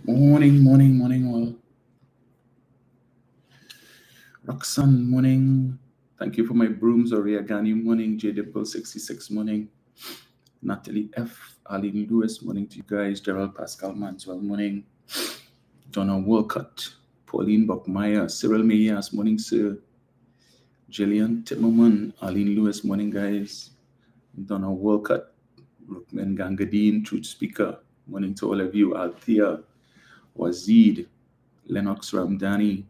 Morning all. Roxanne, morning. Thank you for my brooms, Oriagani, morning. J Dimple 66, morning. Natalie F. Ali Lewis, morning to you guys. Gerald Pascal Manswell, morning. Donna Walcott, Pauline Buckmeyer, Cyril Mayas, morning, sir. Jillian Timmerman, Aline Lewis, morning, guys. Donna Walcott, Rukman Gangadine, Truth Speaker, morning to all of you. Althea, Wazid, Lennox Ramdani,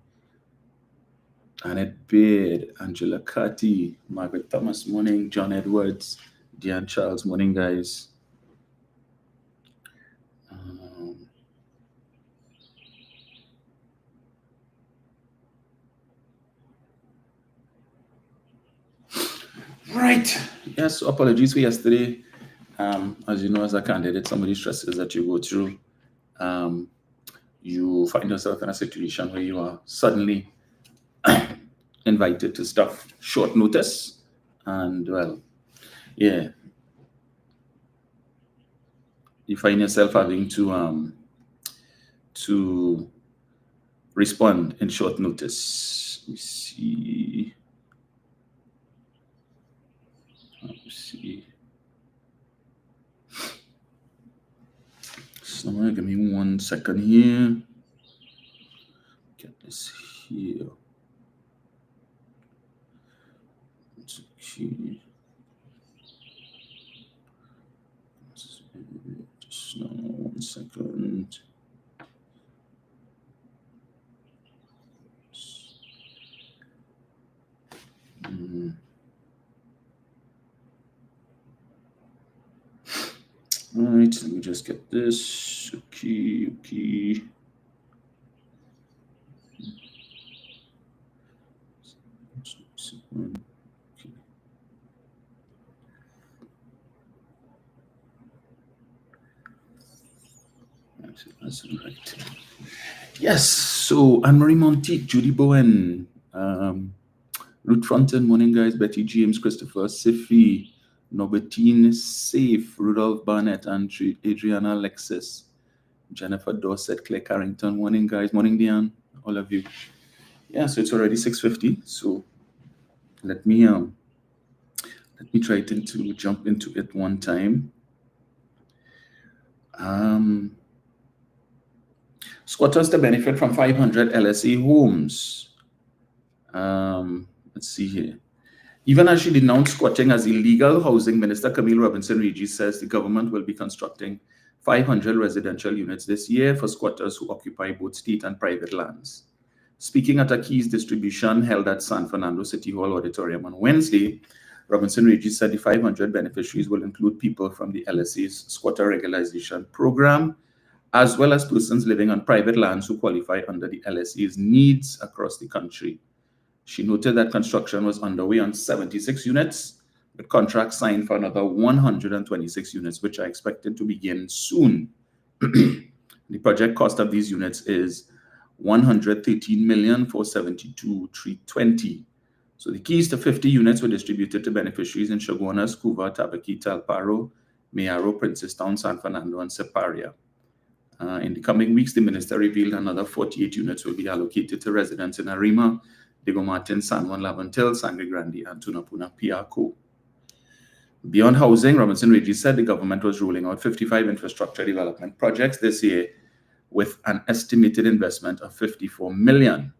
Annette Beard, Angela Cati, Margaret Thomas, morning. John Edwards, Diane Charles, morning, guys. Right. Yes, apologies for yesterday. As you know, as a candidate, some of the stresses that you go through, you find yourself in a situation where you are suddenly invited to stuff short notice. And well, yeah, you find yourself having to respond in short notice. Let me see. Someone give me 1 second here. Get this here. Okay. Just 1 second. All right, let me just get this. Okay. That's right. Yes, so Anne-Marie Monteith, Judy Bowen, Ruth Fronton, morning, guys. Betty James, Christopher Siffy, Norbertine Safe, Rudolph Barnett, and Adriana Alexis, Jennifer Dorset, Claire Carrington, morning, guys. Morning, Diane, all of you. Yeah, so it's already 6:50. So let me try to jump into it one time. Squatters to benefit from 500 LSA homes. Let's see here. Even as she denounced squatting as illegal, Housing Minister Camille Robinson-Regis says the government will be constructing 500 residential units this year for squatters who occupy both state and private lands. Speaking at a keys distribution held at San Fernando City Hall Auditorium on Wednesday, Robinson-Regis said the 500 beneficiaries will include people from the LSA's squatter regularization program, as well as persons living on private lands who qualify under the LSA's needs across the country. She noted that construction was underway on 76 units, with contracts signed for another 126 units, which are expected to begin soon. The project cost of these units is $113,472,320. So the keys to 50 units were distributed to beneficiaries in Chaguanas, Couva, Tabaquí, Talparo, Mayaro, Princestown, San Fernando, and Separia. In the coming weeks, the minister revealed another 48 units will be allocated to residents in Arima, Diego Martin, San Juan Lavantil, Sangre Grande, and Tunapuna Piarco. Beyond housing, Robinson-Regis said the government was rolling out 55 infrastructure development projects this year with an estimated investment of $54 million.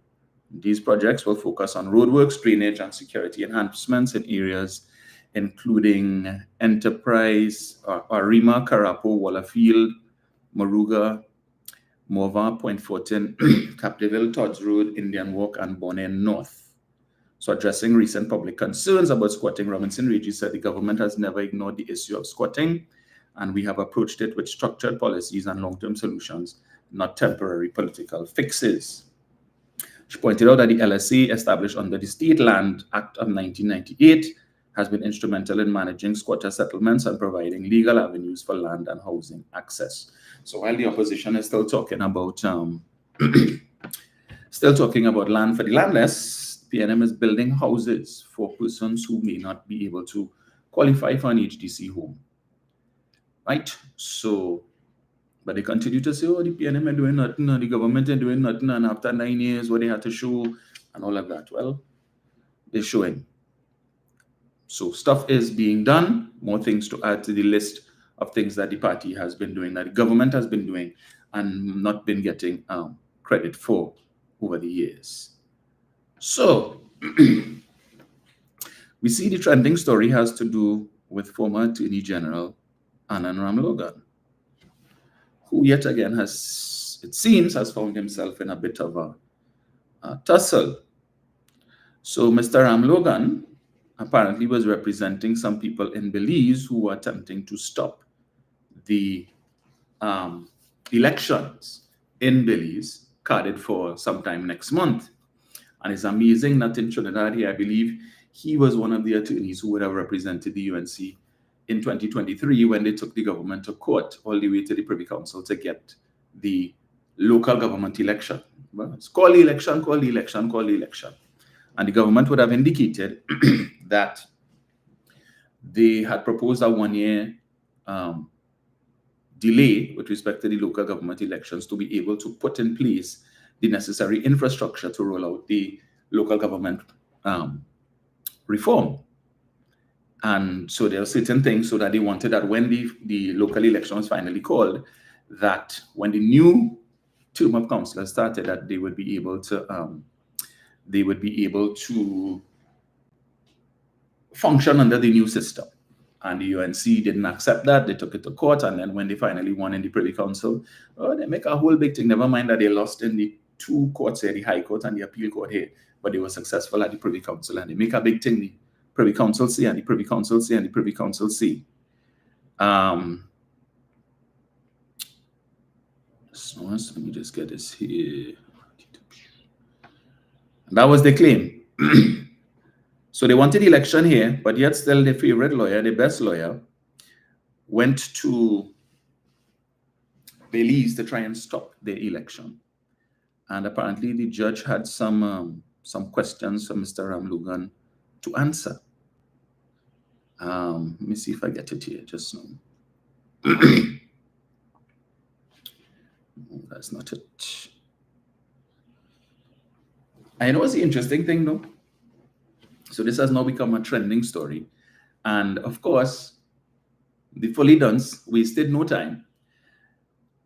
These projects will focus on roadworks, drainage, and security enhancements in areas including Enterprise, Arima, Carapo, Wallafield, Moruga, Morva, Point Fortin, Capdeville, Todds Road, Indian Walk, and Bonnet North. So addressing recent public concerns about squatting, Robinson-Regis said the government has never ignored the issue of squatting, and we have approached it with structured policies and long-term solutions, not temporary political fixes. She pointed out that the LSA, established under the State Land Act of 1998, has been instrumental in managing squatter settlements and providing legal avenues for land and housing access. So while the opposition is still talking about land for the landless, PNM is building houses for persons who may not be able to qualify for an HDC home. Right? So But they continue to say, oh, the PNM are doing nothing, and the government are doing nothing, and after 9 years, what they had to show, and all of that. Well, they're showing. So stuff is being done, more things to add to the list of things that the party has been doing, that the government has been doing, and not been getting credit for over the years. So we see the trending story has to do with former Attorney General Anand Ramlogan, who yet again has, it seems, has found himself in a bit of a tussle. So Mr. Ramlogan apparently was representing some people in Belize who were attempting to stop the elections in Belize, carded for sometime next month. And it's amazing that in Trinidad here, I believe he was one of the attorneys who would have represented the UNC in 2023 when they took the government to court all the way to the Privy Council to get the local government election. Well, it's called the election, called the election, called the election. And the government would have indicated that they had proposed a 1-year delay with respect to the local government elections to be able to put in place the necessary infrastructure to roll out the local government reform. And so there are certain things so that they wanted that when the local election was finally called, that when the new term of councillors started, that they would be able to function under the new system. And the UNC didn't accept that. They took it to court. And then when they finally won in the Privy Council, they make a whole big thing. Never mind that they lost in the two courts here, the High Court and the Appeal Court here, but they were successful at the Privy Council. And they make a big thing. The Privy Council say, and the Privy Council say, and the Privy Council say. So let me just get this here. And that was the claim. So they wanted election here, but yet still the favorite lawyer, the best lawyer, went to Belize to try and stop the election. And apparently the judge had some questions for Mr. Ramlogan to answer. Let me see if I get it here just now. No, that's not it. I know it's the interesting thing though. So this has now become a trending story. And of course, the fully dones wasted no time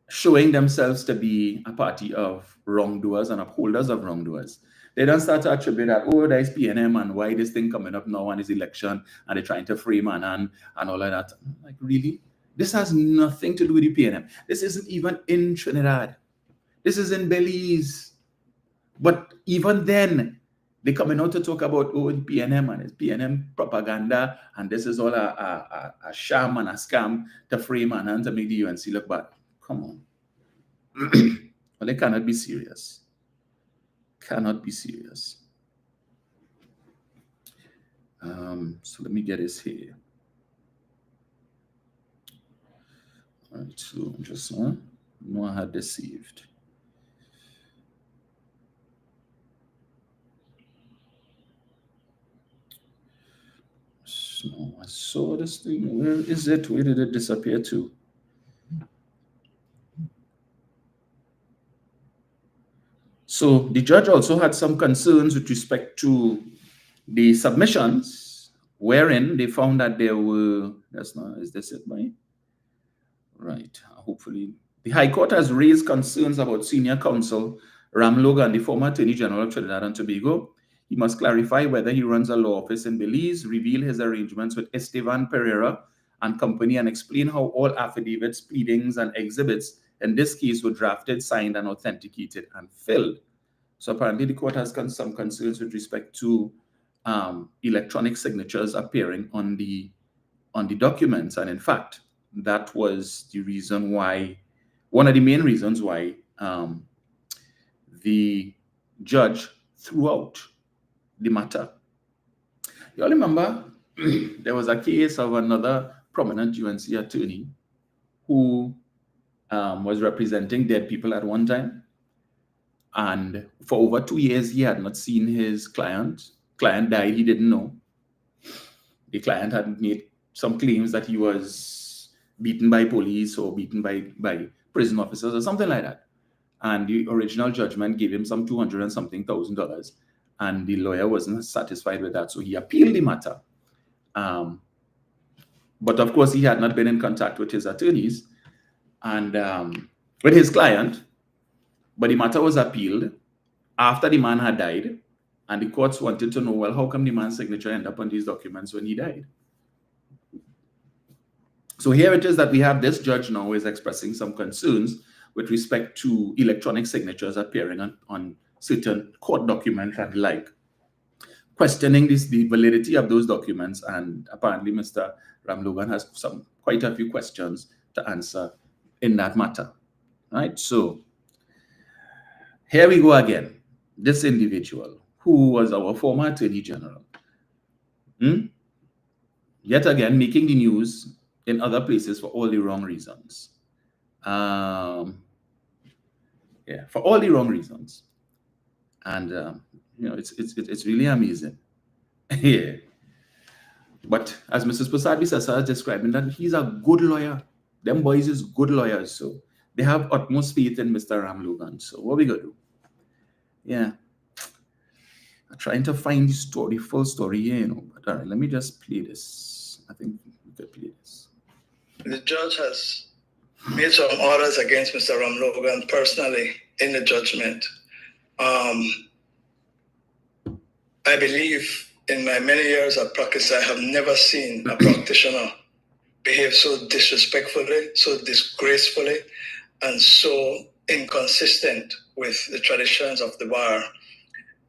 showing themselves to be a party of wrongdoers and upholders of wrongdoers. They don't start to attribute that, oh, there's PNM and why this thing coming up now and this election and they're trying to frame and all of that. Like, really? This has nothing to do with the PNM. This isn't even in Trinidad. This is in Belize. But even then, they're coming out to talk about, oh, the PNM and it's PNM propaganda, and this is all a sham and a scam to frame and to make the UNC look bad. Come on. Well, they cannot be serious. Cannot be serious. So let me get this here. All right, so just no, I had deceived. So I saw this thing. Where is it? Where did it disappear to? So the judge also had some concerns with respect to the submissions, wherein they found that there were, that's not, is this it, right? Right, hopefully. The High Court has raised concerns about senior counsel Ramlogan, the former Attorney General of Trinidad and Tobago. He must clarify whether he runs a law office in Belize, reveal his arrangements with Estevan Pereira and company, and explain how all affidavits, pleadings, and exhibits in this case were drafted, signed, and authenticated and filled. So apparently the court has some concerns with respect to electronic signatures appearing on the documents. And in fact, that was the reason why, one of the main reasons why the judge threw out the matter. You all remember there was a case of another prominent UNC attorney who was representing dead people at one time. And for over 2 years, he had not seen his client. Client died, he didn't know. The client had made some claims that he was beaten by police or beaten by prison officers or something like that. And the original judgment gave him some $200 and something thousand, and the lawyer wasn't satisfied with that, so he appealed the matter. But of course, he had not been in contact with his attorneys and with his client. But the matter was appealed after the man had died, and the courts wanted to know, well, how come the man's signature ended up on these documents when he died? So here it is that we have this judge now is expressing some concerns with respect to electronic signatures appearing on certain court documents and the like, questioning the validity of those documents. And apparently Mr. Ramlogan has quite a few questions to answer in that matter. Right? So here we go again. This individual, who was our former Attorney General, yet again making the news in other places for all the wrong reasons. For all the wrong reasons. And it's really amazing. Yeah. But as Mrs. Prasad Visesa is describing, that he's a good lawyer. Them boys is good lawyers, so they have utmost faith in Mr. Ramlogan. So what we gonna do? Yeah. I'm trying to find the full story here, But all right, let me just play this. I think we could play this. The judge has made some orders against Mr. Ramlogan personally in the judgment. I believe in my many years of practice, I have never seen a practitioner behave so disrespectfully, so disgracefully, and so inconsistent with the traditions of the bar.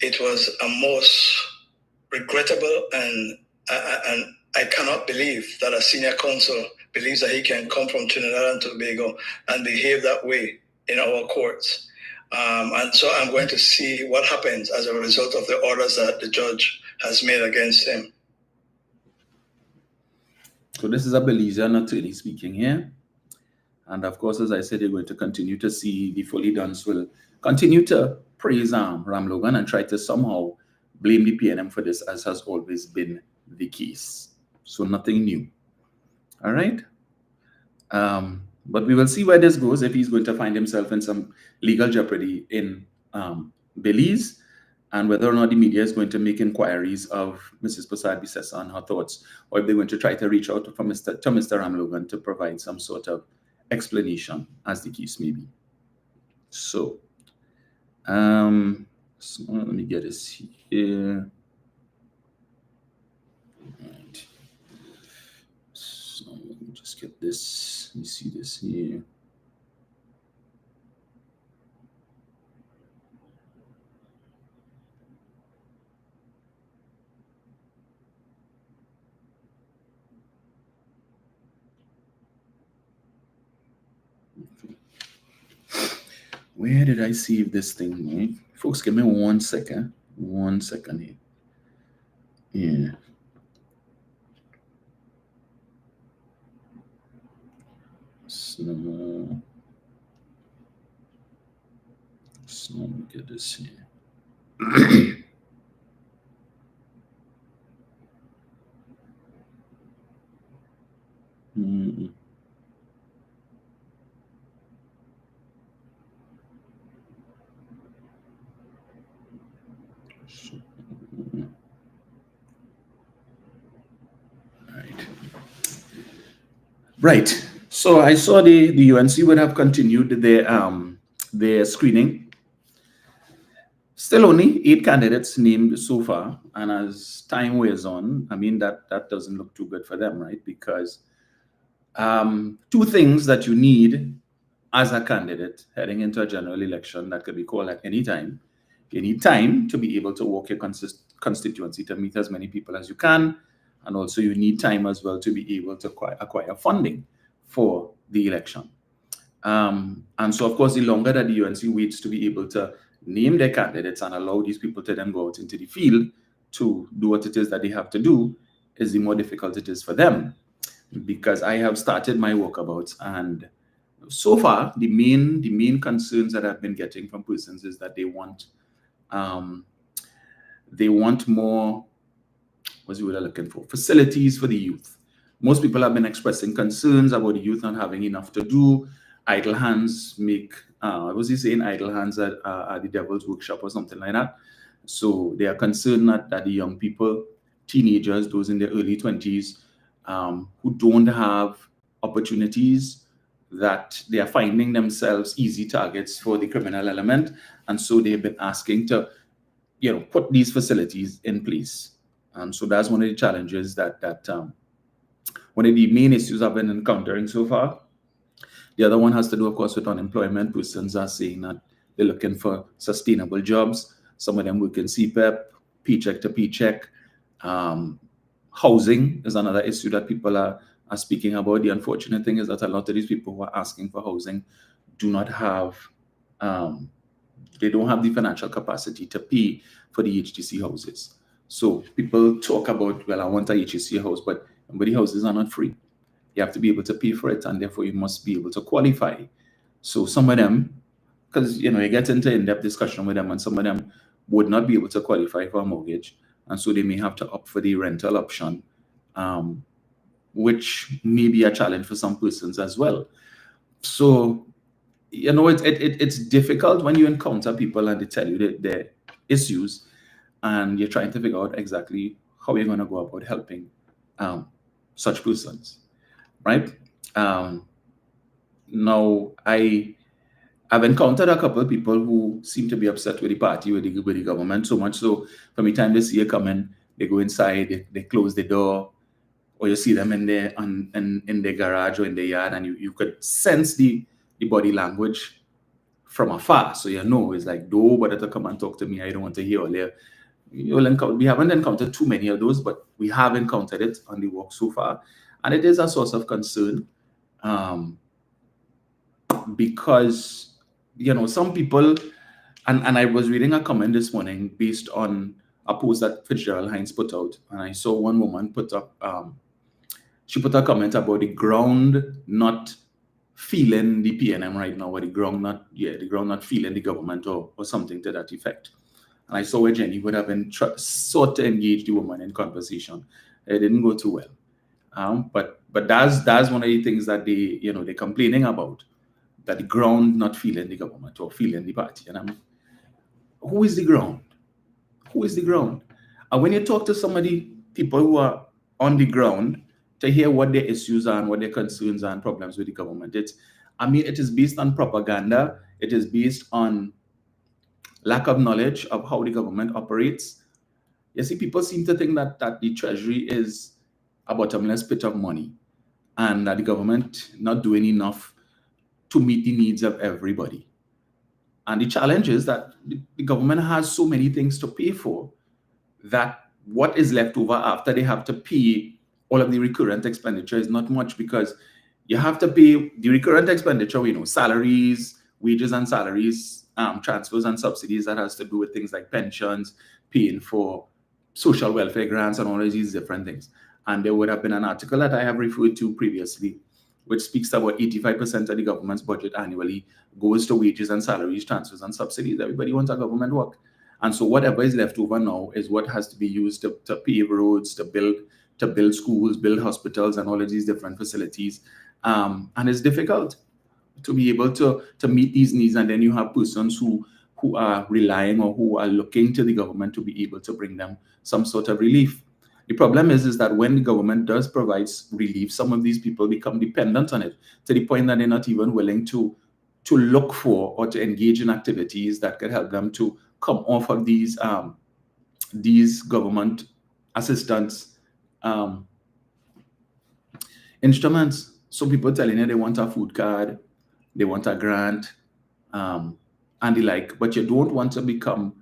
It was a most regrettable, and I cannot believe that a senior counsel believes that he can come from Trinidad and Tobago and behave that way in our courts. And so I'm going to see what happens as a result of the orders that the judge has made against him. So this is a Belizean attorney speaking here. And of course, as I said, you're going to continue to see the Fully Duns will continue to praise Ramlogan and try to somehow blame the PNM for this, as has always been the case. So nothing new. All right. But we will see where this goes, if he's going to find himself in some legal jeopardy in Belize, and whether or not the media is going to make inquiries of Mrs. Prasad Visesa on her thoughts, or if they're going to try to reach out to Mr. Ramlogan to provide some sort of explanation, as the case may be. So, let me get this here. Right. So let me just get this. Let me see this here. Where did I save this thing? Right? Folks, give me 1 second. 1 second here. Yeah. So let me get this here. Right. So I saw the UNC would have continued their screening. Still only 8 candidates named so far, and as time wears on, I mean that doesn't look too good for them, right? Because 2 things that you need as a candidate heading into a general election that could be called at any time. You need time to be able to walk your constituency, to meet as many people as you can. And also you need time as well to be able to acquire funding for the election. And so, of course, the longer that the UNC waits to be able to name their candidates and allow these people to then go out into the field to do what it is that they have to do, is the more difficult it is for them. Because I have started my walkabouts, and so far, the main concerns that I've been getting from persons is that they want more, what's the word I'm looking for? Facilities for the youth. most people have been expressing concerns about the youth not having enough to do. Idle hands make, was he saying idle hands at the devil's workshop or something like that? So they are concerned that the young people, teenagers, those in their early 20s, who don't have opportunities, that they are finding themselves easy targets for the criminal element. And so they've been asking to, put these facilities in place. So that's one of the challenges that one of the main issues I've been encountering so far. The other one has to do, of course, with unemployment. Persons are saying that they're looking for sustainable jobs. Some of them work in CPEP, paycheck to paycheck. Housing is another issue that people are speaking about. The unfortunate thing is that a lot of these people who are asking for housing do not have, they don't have the financial capacity to pay for the HTC houses. So people talk about, well, I want a HTC house, but the houses are not free. You have to be able to pay for it, and therefore you must be able to qualify. So some of them, because you get into in-depth discussion with them, and some of them would not be able to qualify for a mortgage, and so they may have to opt for the rental option, which may be a challenge for some persons as well. So it's difficult when you encounter people and they tell you their issues, and you're trying to figure out exactly how you're going to go about helping such persons. Right? Now, I've encountered a couple of people who seem to be upset with the party, with the government, so much so from the time they see you coming, they go inside, they close the door, or you see them in their garage or in their yard, and you could sense the body language from afar. So it's like, don't bother to come and talk to me. I don't want to hear all there. We haven't encountered too many of those, but we have encountered it on the walk so far. And it is a source of concern because, some people, and I was reading a comment this morning based on a post that Fitzgerald Hines put out. And I saw one woman put up, she put a comment about the ground not feeling the PNM right now, or the ground not feeling the government or something to that effect. And I saw where Jenny would have been sought to engage the woman in conversation. It didn't go too well. But that's one of the things that they're complaining about, that the ground not feeling the government or feeling the party. And who is the ground? Who is the ground? And when you talk to people who are on the ground to hear what their issues are and what their concerns are and problems with the government, it is based on propaganda. It is based on lack of knowledge of how the government operates. You see, people seem to think that the treasury is a bottomless pit of money, and that the government not doing enough to meet the needs of everybody. And the challenge is that the government has so many things to pay for that what is left over after they have to pay all of the recurrent expenditure is not much, because you have to pay the recurrent expenditure, salaries, wages and salaries, transfers and subsidies that has to do with things like pensions, paying for social welfare grants and all of these different things. And there would have been an article that I have referred to previously, which speaks about 85% of the government's budget annually goes to wages and salaries, transfers and subsidies. Everybody wants a government work. And so whatever is left over now is what has to be used to pave roads, to build schools, build hospitals, and all of these different facilities. And it's difficult to be able to meet these needs. And then you have persons who are relying or who are looking to the government to be able to bring them some sort of relief. The problem is that when the government does provide relief, some of these people become dependent on it to the point that they're not even willing to look for or to engage in activities that could help them to come off of these government assistance instruments. So people telling you they want a food card, they want a grant, and the like, but you don't want to become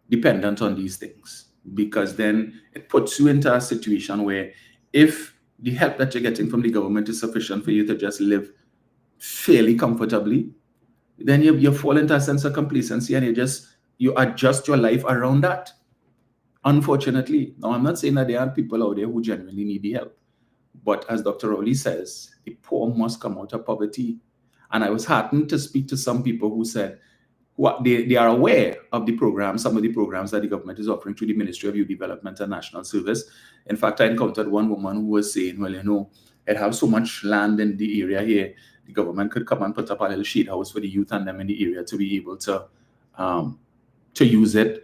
dependent on these things, because then it puts you into a situation where if the help that you're getting from the government is sufficient for you to just live fairly comfortably, then you fall into a sense of complacency and you adjust your life around that. Unfortunately, now I'm not saying that there are people out there who genuinely need the help, but as Dr. Rowley says, the poor must come out of poverty. And I was heartened to speak to some people who they are aware of the programs, some of the programs that the government is offering through the Ministry of Youth Development and National Service. In fact, I encountered one woman who was saying, well, it has so much land in the area here, the government could come and put up a little shade house for the youth and them in the area to be able to use it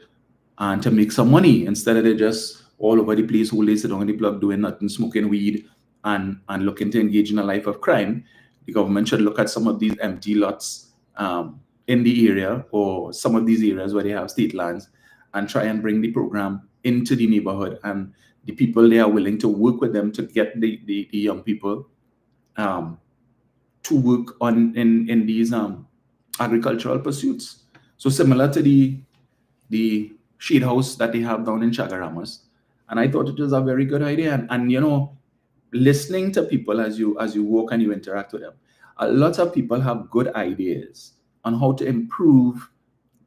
and to make some money, instead of they just all over the place, who they sit on the block doing nothing, smoking weed and looking to engage in a life of crime. The government should look at some of these empty lots in the area, or some of these areas where they have state lands, and try and bring the program into the neighborhood, and the people they are willing to work with them to get the young people to work on in these agricultural pursuits. So similar to the shade house that they have down in Chagaramas. And I thought it was a very good idea. And listening to people as you walk and you interact with them, a lot of people have good ideas on how to improve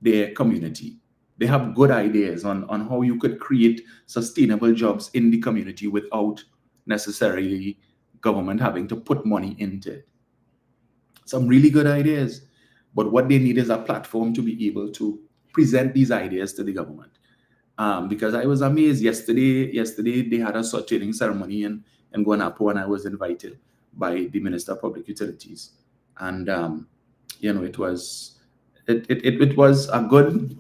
their community. They have good ideas on how you could create sustainable jobs in the community without necessarily government having to put money into it. Some really good ideas, but what they need is a platform to be able to present these ideas to the government. Because I was amazed yesterday they had a sorting ceremony in Guanapo, and I was invited by the Minister of Public Utilities, and it was a good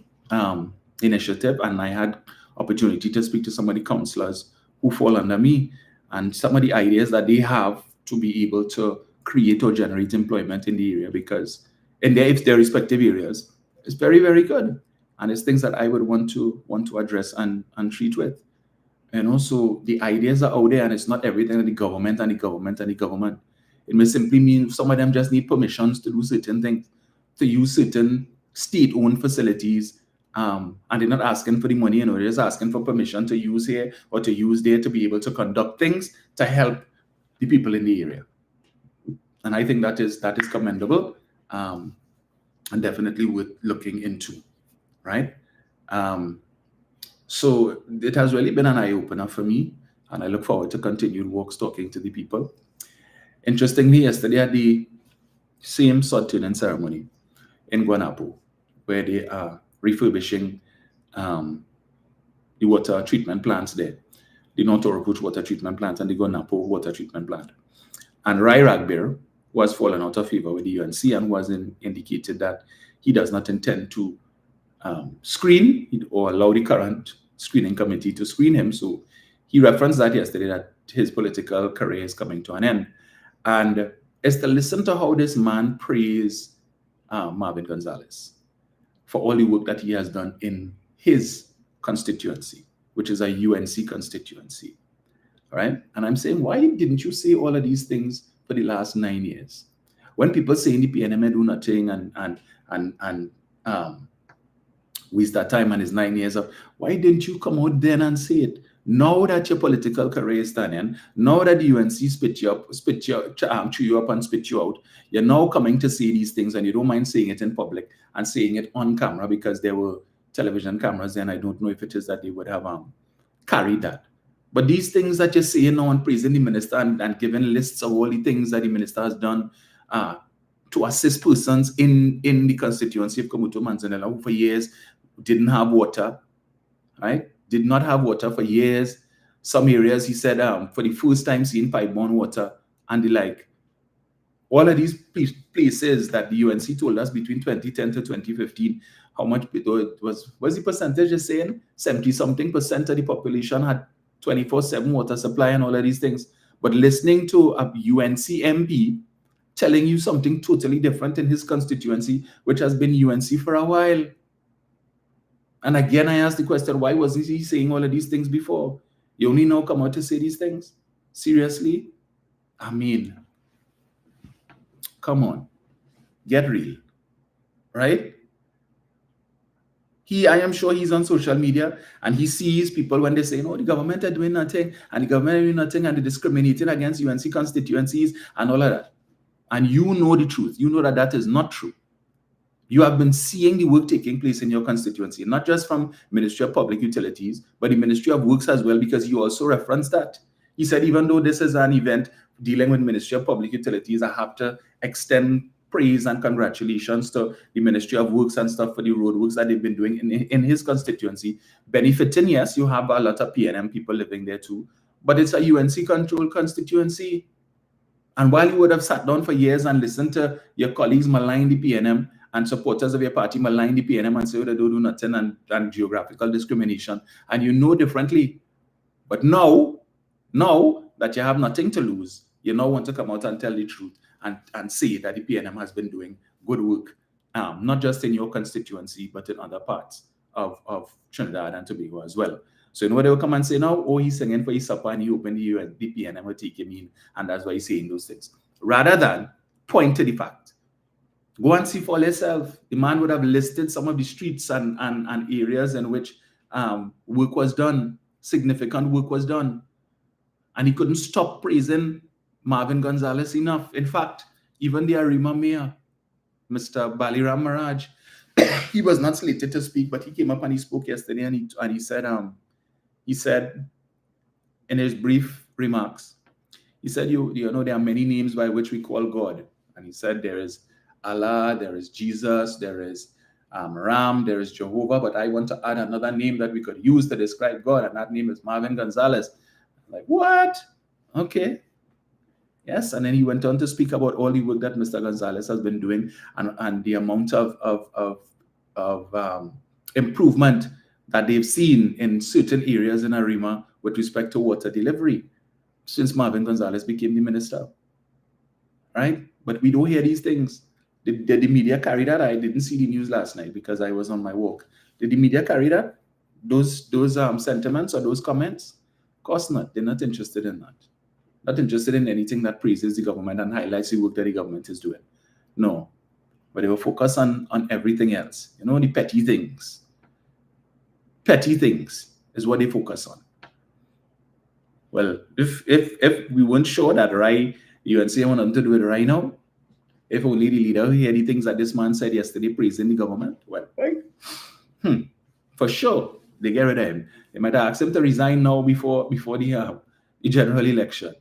initiative, and I had opportunity to speak to some of the councillors who fall under me, and some of the ideas that they have to be able to create or generate employment in the area, because in their respective areas, it's very, very good. And it's things that I would want to address and treat with. And also the ideas are out there, and it's not everything that the government. It may simply mean some of them just need permissions to do certain things, to use certain state-owned facilities, and they're not asking for the money, they're just asking for permission to use here or to use there to be able to conduct things to help the people in the area. And I think that is commendable, and definitely worth looking into. Right? So it has really been an eye-opener for me, and I look forward to continued walks talking to the people. Interestingly, yesterday at the same sod turning ceremony in Guanapo, where they are refurbishing the water treatment plants there, the North Oropuch water treatment plant and the Guanapo water treatment plant. And Rai Ragbir was fallen out of favor with the UNC and was indicated that he does not intend to screen or allow the current screening committee to screen him. So he referenced that yesterday, that his political career is coming to an end. And it's to listen to how this man praised Marvin Gonzalez for all the work that he has done in his constituency, which is a UNC constituency. All right? And I'm saying, why didn't you say all of these things for the last 9 years? When people say in the PNM do nothing and waste that time and his 9 years of, why didn't you come out then and say it? Now that your political career is standing, now that the UNC chew you up and spit you out, you're now coming to say these things, and you don't mind saying it in public and saying it on camera, because there were television cameras then. I don't know if it is that they would have carried that. But these things that you're saying now and praising the minister and giving lists of all the things that the minister has done to assist persons in the constituency of Kamuto Manzanella, who for years didn't have water, right? Did not have water for years. Some areas, he said, for the first time seeing pipe-borne water and the like. All of these places that the UNC told us between 2010 to 2015, how much it was the percentage you're saying? 70-something% of the population had 24/7 water supply and all of these things. But listening to a UNC MP telling you something totally different in his constituency, which has been UNC for a while. And again, I asked the question, why wasn't he saying all of these things before? You only now come out to say these things? Seriously? I mean, come on. Get real. Right? I am sure he's on social media and he sees people when they say, the government are doing nothing, and the government are doing nothing, and they're discriminating against UNC constituencies and all of that. And you know the truth. You know that that is not true. You have been seeing the work taking place in your constituency, not just from Ministry of Public Utilities, but the Ministry of Works as well, because you also referenced that. He said, even though this is an event dealing with Ministry of Public Utilities, I have to extend praise and congratulations to the Ministry of Works and stuff for the road works that they've been doing in his constituency. Benefiting, yes, you have a lot of PNM people living there too, but it's a UNC-controlled constituency. And while you would have sat down for years and listened to your colleagues malign the PNM and supporters of your party malign the PNM and say, oh, they don't do nothing and geographical discrimination, and you know differently. But now that you have nothing to lose, you now want to come out and tell the truth and say that the PNM has been doing good work, not just in your constituency, but in other parts of Trinidad and Tobago as well. So you know they will come and say, now, oh, he's singing for his supper and he opened the PNM will take him in, and that's why he's saying those things. Rather than point to the fact. Go and see for yourself. The man would have listed some of the streets and areas in which work was done, significant work was done. And he couldn't stop praising Marvin Gonzalez enough. In fact, even the Arima mayor, Mr. Baliram Maraj, he was not slated to speak, but he came up and he spoke yesterday, and he said in his brief remarks, he said, you know, there are many names by which we call God. And he said there is Allah, there is Jesus, there is Ram, there is Jehovah, but I want to add another name that we could use to describe God, and that name is Marvin Gonzalez. Like, what? Okay. Yes, and then he went on to speak about all the work that Mr. Gonzalez has been doing and the amount of improvement that they've seen in certain areas in Arima with respect to water delivery since Marvin Gonzalez became the minister. Right? But we don't hear these things. Did the media carry that? I didn't see the news last night because I was on my walk. Did the media carry that? Those sentiments or those comments? Of course not. They're not interested in that. Not interested in anything that praises the government and highlights the work that the government is doing. No. But they will focus on everything else. You know, the petty things. Petty things is what they focus on. Well, if we weren't sure that UNC wanted to do it right now, if only the leader heard the things that this man said yesterday praising the government, well, right? For sure, they get rid of him. They might ask him to resign now before the general election.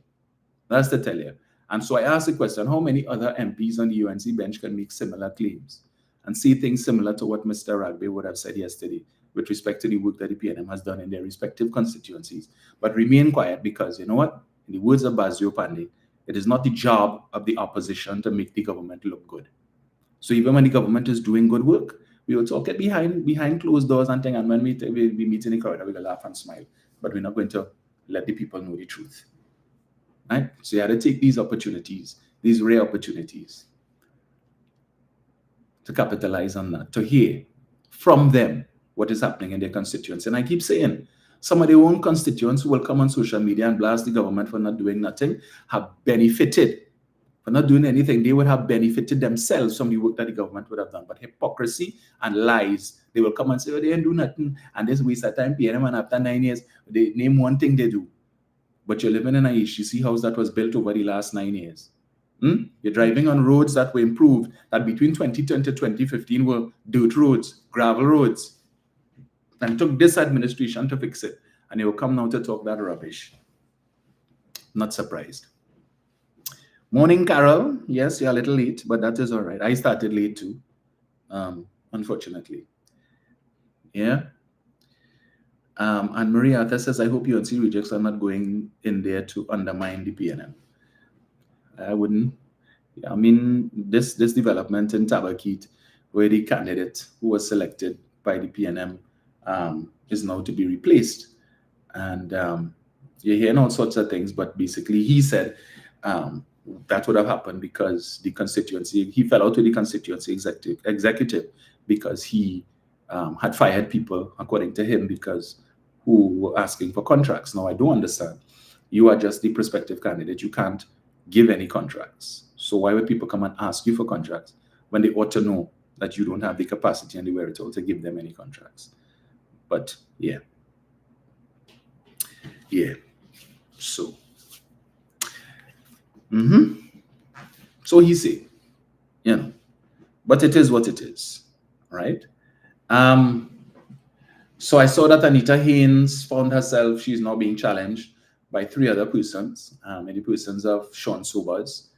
That's to tell you. And so I asked the question, how many other MPs on the UNC bench can make similar claims and say things similar to what Mr. Ragbe would have said yesterday with respect to the work that the PNM has done in their respective constituencies, but remain quiet because, you know what? In the words of Bazio Pandey, it is not the job of the opposition to make the government look good. So even when the government is doing good work, we will talk it behind closed doors and things, and when we meet in the corridor, we will laugh and smile. But we're not going to let the people know the truth. Right? So you have to take these opportunities, these rare opportunities, to capitalize on that, to hear from them what is happening in their constituents. And I keep saying, some of their own constituents who will come on social media and blast the government for not doing nothing have benefited. For not doing anything, they would have benefited themselves from the work that the government would have done. But hypocrisy and lies, they will come and say, oh, they didn't do nothing, and this waste of time, PNM, and after 9 years, they name one thing they do. But you're living in a HTC house that was built over the last 9 years. You're driving on roads that were improved, that between 2010 to 2015 were dirt roads, gravel roads. And it took this administration to fix it. And they will come now to talk that rubbish. Not surprised. Morning, Carol. Yes, you're a little late, but that is all right. I started late too, unfortunately. Yeah. And Maria Arthur says, I hope UNC rejects are not going in there to undermine the PNM. I wouldn't. I mean, this development in Tabaquite, where the candidate who was selected by the PNM is now to be replaced. And you're hearing all sorts of things, but basically he said that would have happened because the constituency, he fell out with the constituency executive because he had fired people, according to him, because who were asking for contracts. Now, I don't understand. You are just the prospective candidate. You can't give any contracts. So why would people come and ask you for contracts when they ought to know that you don't have the capacity and the wherewithal to give them any contracts? But yeah. So so he said, you know, but it is what it is, right? So I saw that Anita Haynes found herself, she's now being challenged by 3 other persons, in the persons of Sean Sobers,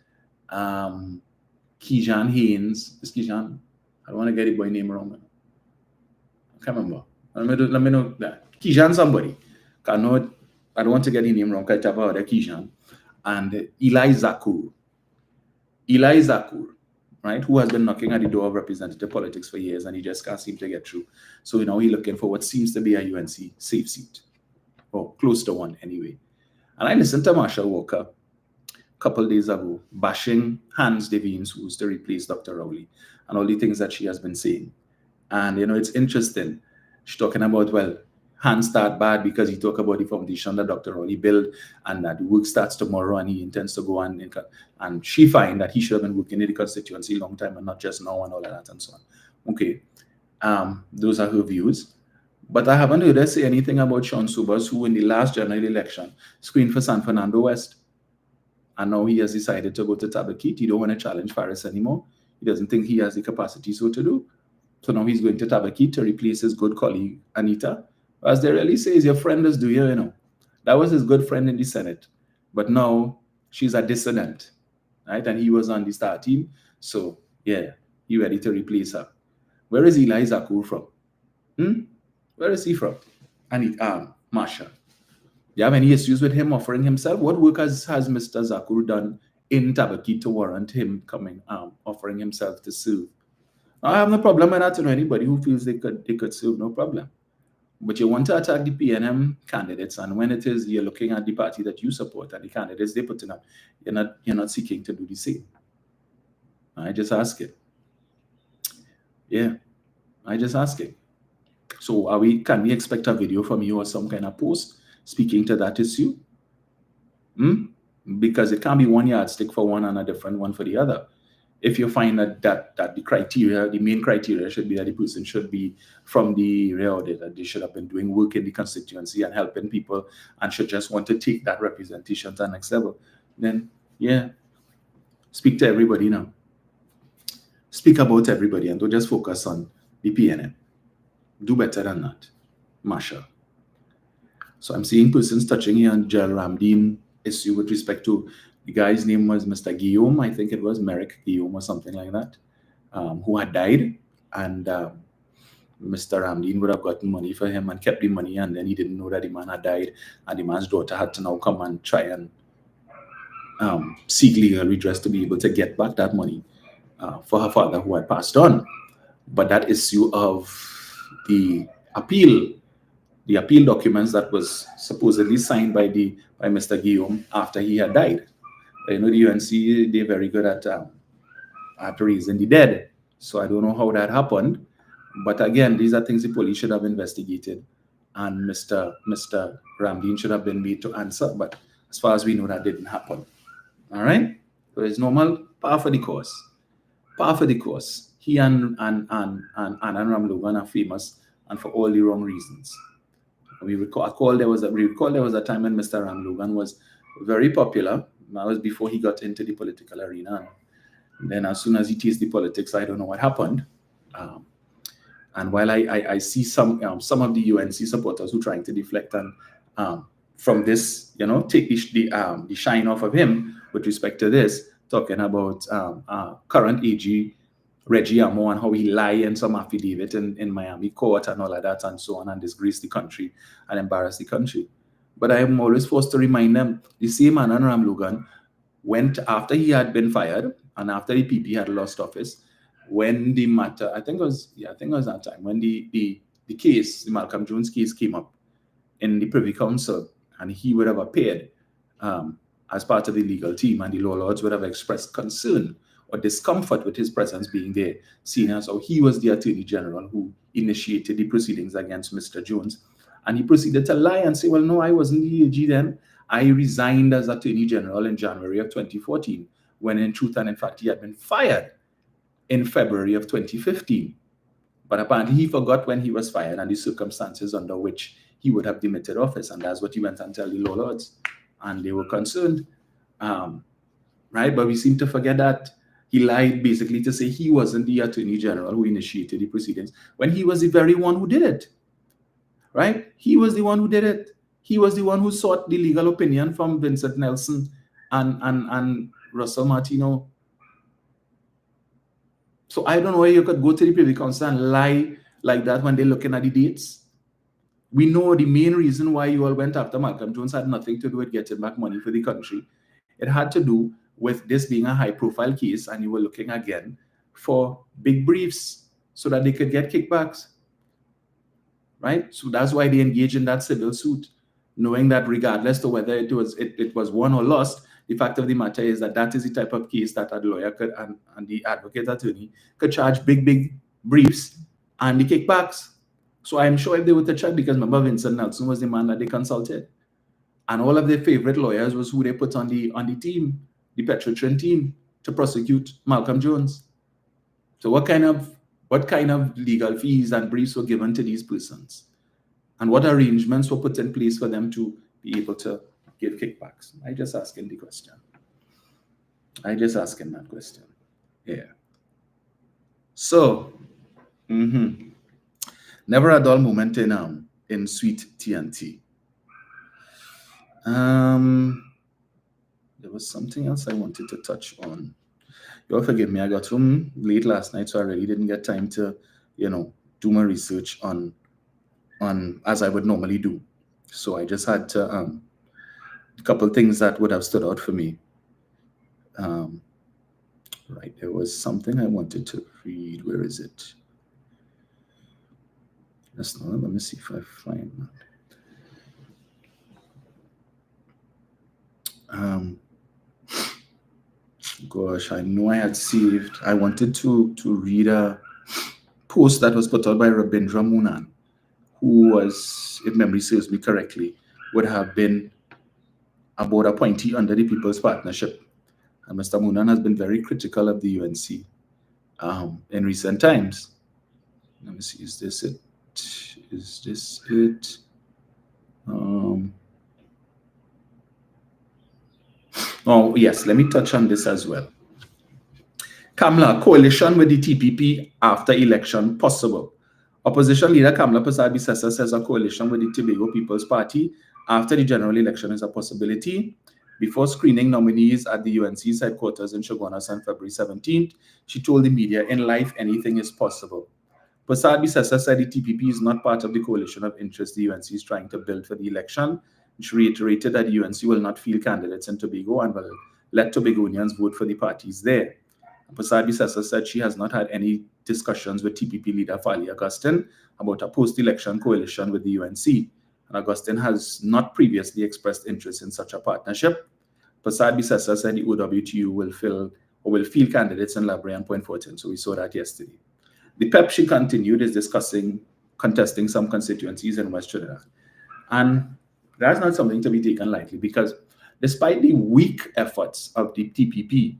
Kejan Haynes. Is Kejan? I don't want to get the boy name wrong. I can't remember. Let me know that. Kejan somebody. I don't want to get the name wrong. I talk about Kejan. And Eli Zakur. Eli Zakur, right, who has been knocking at the door of representative politics for years, and he just can't seem to get through. So now he's looking for what seems to be a UNC safe seat, or close to one anyway. And I listened to Marshall Walker a couple of days ago bashing Hans Devines, who's to replace Dr. Rowley, and all the things that she has been saying. And it's interesting. She's talking about, well, Hans start bad because he talk about the foundation that Dr. Rowley built, and that the work starts tomorrow, and he intends to go and she find that he should have been working in the constituency a long time and not just now and all of that and so on. Okay, those are her views. But I haven't heard her say anything about Sean Sobers, who in the last general election screened for San Fernando West. And now he has decided to go to Tabaquite. He don't want to challenge Faris anymore. He doesn't think he has the capacity so to do. So now he's going to Tabaquite to replace his good colleague, Anita. As they really say, your friend is doing, That was his good friend in the Senate. But now she's a dissident, right? And he was on the star team. So, yeah, he ready to replace her. Where is Eli Zakur from? Where is he from? And Marsha. You have any issues with him offering himself? What work has Mr. Zakur done in Tabaquite to warrant him coming, offering himself to serve? I have no problem with that to anybody who feels they could serve, no problem. But you want to attack the PNM candidates, and when it is you're looking at the party that you support and the candidates they put in up, you're not seeking to do the same. I just ask it. Yeah, I just ask it. So can we expect a video from you or some kind of post speaking to that issue? Because it can't be one yardstick for one and a different one for the other. If you find that the main criteria should be that the person should be from the area, or that they should have been doing work in the constituency and helping people and should just want to take that representation to the next level, then yeah, speak to everybody now. Speak about everybody and don't just focus on the PNM. Do better than that, Marsha. So I'm seeing persons touching here on Gerald Ramdeen issue with respect to, the guy's name was Mr. Guillaume, I think it was Merrick Guillaume or something like that, who had died, and Mr. Ramdeen would have gotten money for him and kept the money, and then he didn't know that the man had died, and the man's daughter had to now come and try and seek legal redress to be able to get back that money for her father who had passed on. But that issue of the appeal documents that was supposedly signed by Mr. Guillaume after he had died. The UNC, they're very good at raising the dead. So I don't know how that happened. But again, these are things the police should have investigated, and Mr. Ramdeen should have been made to answer. But as far as we know, that didn't happen. All right? So it's normal, par for the course. Par for the course. He and Ramlogan are famous, and for all the wrong reasons. We recall there was a time when Mr. Ramlogan was very popular. That was before he got into the political arena. And then as soon as he tasted the politics, I don't know what happened. And while I see some of the UNC supporters who trying to deflect and from this, take the shine off of him with respect to this, talking about current AG Reggie Amo and how he lied in some affidavit in Miami court and all of that and so on, and disgrace the country and embarrass the country. But I am always forced to remind them, the same man, Ramlogan, went after he had been fired and after the PP had lost office, when the matter, I think it was that time, when the case, the Malcolm Jones case came up in the Privy Council, and he would have appeared as part of the legal team, and the law lords would have expressed concern or discomfort with his presence being there, seeing as how he was the Attorney General who initiated the proceedings against Mr. Jones. And he proceeded to lie and say, well, no, I wasn't the AG then. I resigned as Attorney General in January of 2014, when in truth and in fact he had been fired in February of 2015. But apparently he forgot when he was fired and the circumstances under which he would have demitted office. And that's what he went and told the law lords. And they were concerned. Right? But we seem to forget that he lied basically to say he wasn't the Attorney General who initiated the proceedings, when he was the very one who did it. Right? He was the one who did it. He was the one who sought the legal opinion from Vincent Nelson and Russell Martino. So I don't know why you could go to the Privy Council and lie like that when they're looking at the dates. We know the main reason why you all went after Malcolm Jones had nothing to do with getting back money for the country. It had to do with this being a high-profile case, and you were looking again for big briefs so that they could get kickbacks, right? So that's why they engaged in that civil suit, knowing that regardless of whether it was won or lost, the fact of the matter is that that is the type of case that a lawyer could and the advocate attorney could charge big briefs and the kickbacks. So I'm sure if they were to check, because remember Vincent Nelson was the man that they consulted, and all of their favorite lawyers was who they put on the team, the Petrotrin team, to prosecute Malcolm Jones. So what kind of legal fees and briefs were given to these persons, and what arrangements were put in place for them to be able to give kickbacks? I just asking the question. I just asking that question. Yeah. So, never a dull moment in Sweet TNT. There was something else I wanted to touch on. You'll forgive me, I got home late last night, so I really didn't get time to, do my research on as I would normally do. So I just had to a couple things that would have stood out for me. Right, there was something I wanted to read. Where is it? Let me see if I find that. Gosh, I know I had saved. I wanted to read a post that was put out by Rabindra Moonan, who was, if memory serves me correctly, would have been a board appointee under the People's Partnership. And Mr. Moonan has been very critical of the UNC in recent times. Let me see, is this it? Is this it? Oh, yes, let me touch on this as well. Kamla, coalition with the TPP after election possible. Opposition leader Kamla Persad-Bissessar says a coalition with the Tobago People's Party after the general election is a possibility. Before screening nominees at the UNC's headquarters in Chaguanas on February 17th, she told the media, "In life, anything is possible." Persad-Bissessar said the TPP is not part of the coalition of interest the UNC is trying to build for the election. She reiterated that the UNC will not field candidates in Tobago and will let Tobagonians vote for the parties there. Persad-Bissessar said she has not had any discussions with TPP leader Fali Augustine about a post-election coalition with the UNC, and Augustine has not previously expressed interest in such a partnership. Persad-Bissessar said the OWTU will field candidates in Labray and Point Fortin, so we saw that yesterday. The PEP, she continued, is contesting some constituencies in West Trinidad. And that's not something to be taken lightly, because despite the weak efforts of the TPP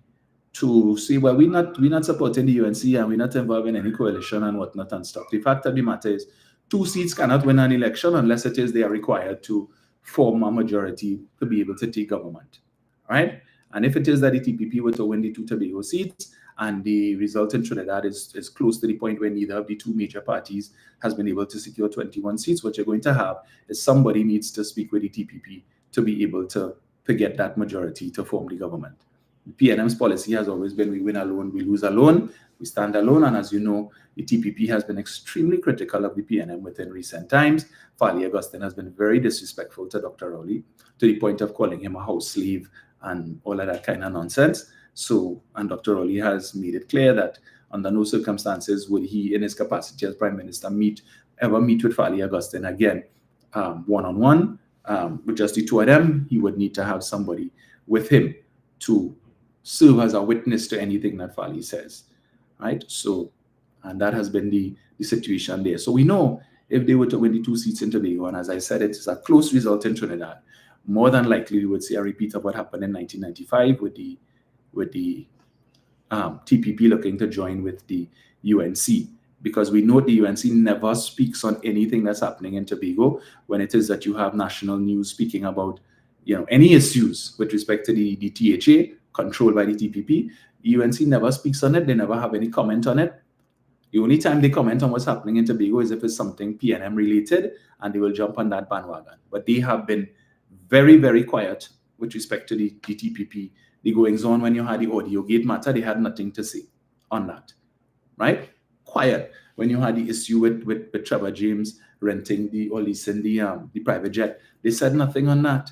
to say, well, we're not supporting the UNC and we're not involved in any coalition and whatnot and stuff, the fact of the matter is 2 seats cannot win an election unless it is they are required to form a majority to be able to take government, right? And if it is that the TPP were to win the 2 Tobago seats and the result in Trinidad is close to the point where neither of the 2 major parties has been able to secure 21 seats, what you're going to have is somebody needs to speak with the TPP to be able to get that majority to form the government. PNM's policy has always been, we win alone, we lose alone, we stand alone. And as you know, the TPP has been extremely critical of the PNM within recent times. Fali Augustine has been very disrespectful to Dr. Rowley, to the point of calling him a house slave and all of that kind of nonsense. So, and Dr. Rowley has made it clear that under no circumstances would he, in his capacity as Prime Minister, ever meet with Fali Augustine again, one-on-one. With just the 2 of them, he would need to have somebody with him to serve as a witness to anything that Fali says, right? So, and that has been the situation there. So we know if they were to win the 2 seats in Tobago, and as I said, it is a close result in Trinidad, more than likely we would see a repeat of what happened in 1995 with the TPP looking to join with the UNC, because we know the UNC never speaks on anything that's happening in Tobago when it is that you have national news speaking about any issues with respect to the THA controlled by the TPP. UNC never speaks on it. They never have any comment on it. The only time they comment on what's happening in Tobago is if it's something PNM related, and they will jump on that bandwagon. But they have been very, very quiet with respect to the TPP. The goings on when you had the audio gate matter, they had nothing to say on that. right? Quiet. When you had the issue with Trevor James renting or leasing the private jet, they said nothing on that.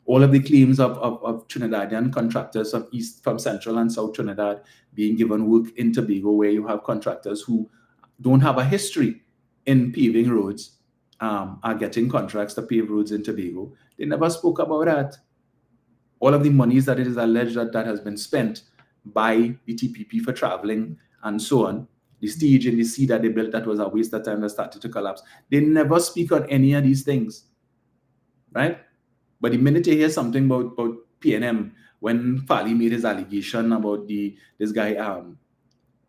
All of the claims of Trinidadian contractors from Central and South Trinidad being given work in Tobago, where you have contractors who don't have a history in paving roads, are getting contracts to pave roads in Tobago. They never spoke about that. All of the monies that it is alleged that has been spent by the TPP for traveling and so on, the stage and the sea that they built that was a waste of time that started to collapse. They never speak on any of these things, right? But the minute you hear something about PNM, when Fali made his allegation about this guy,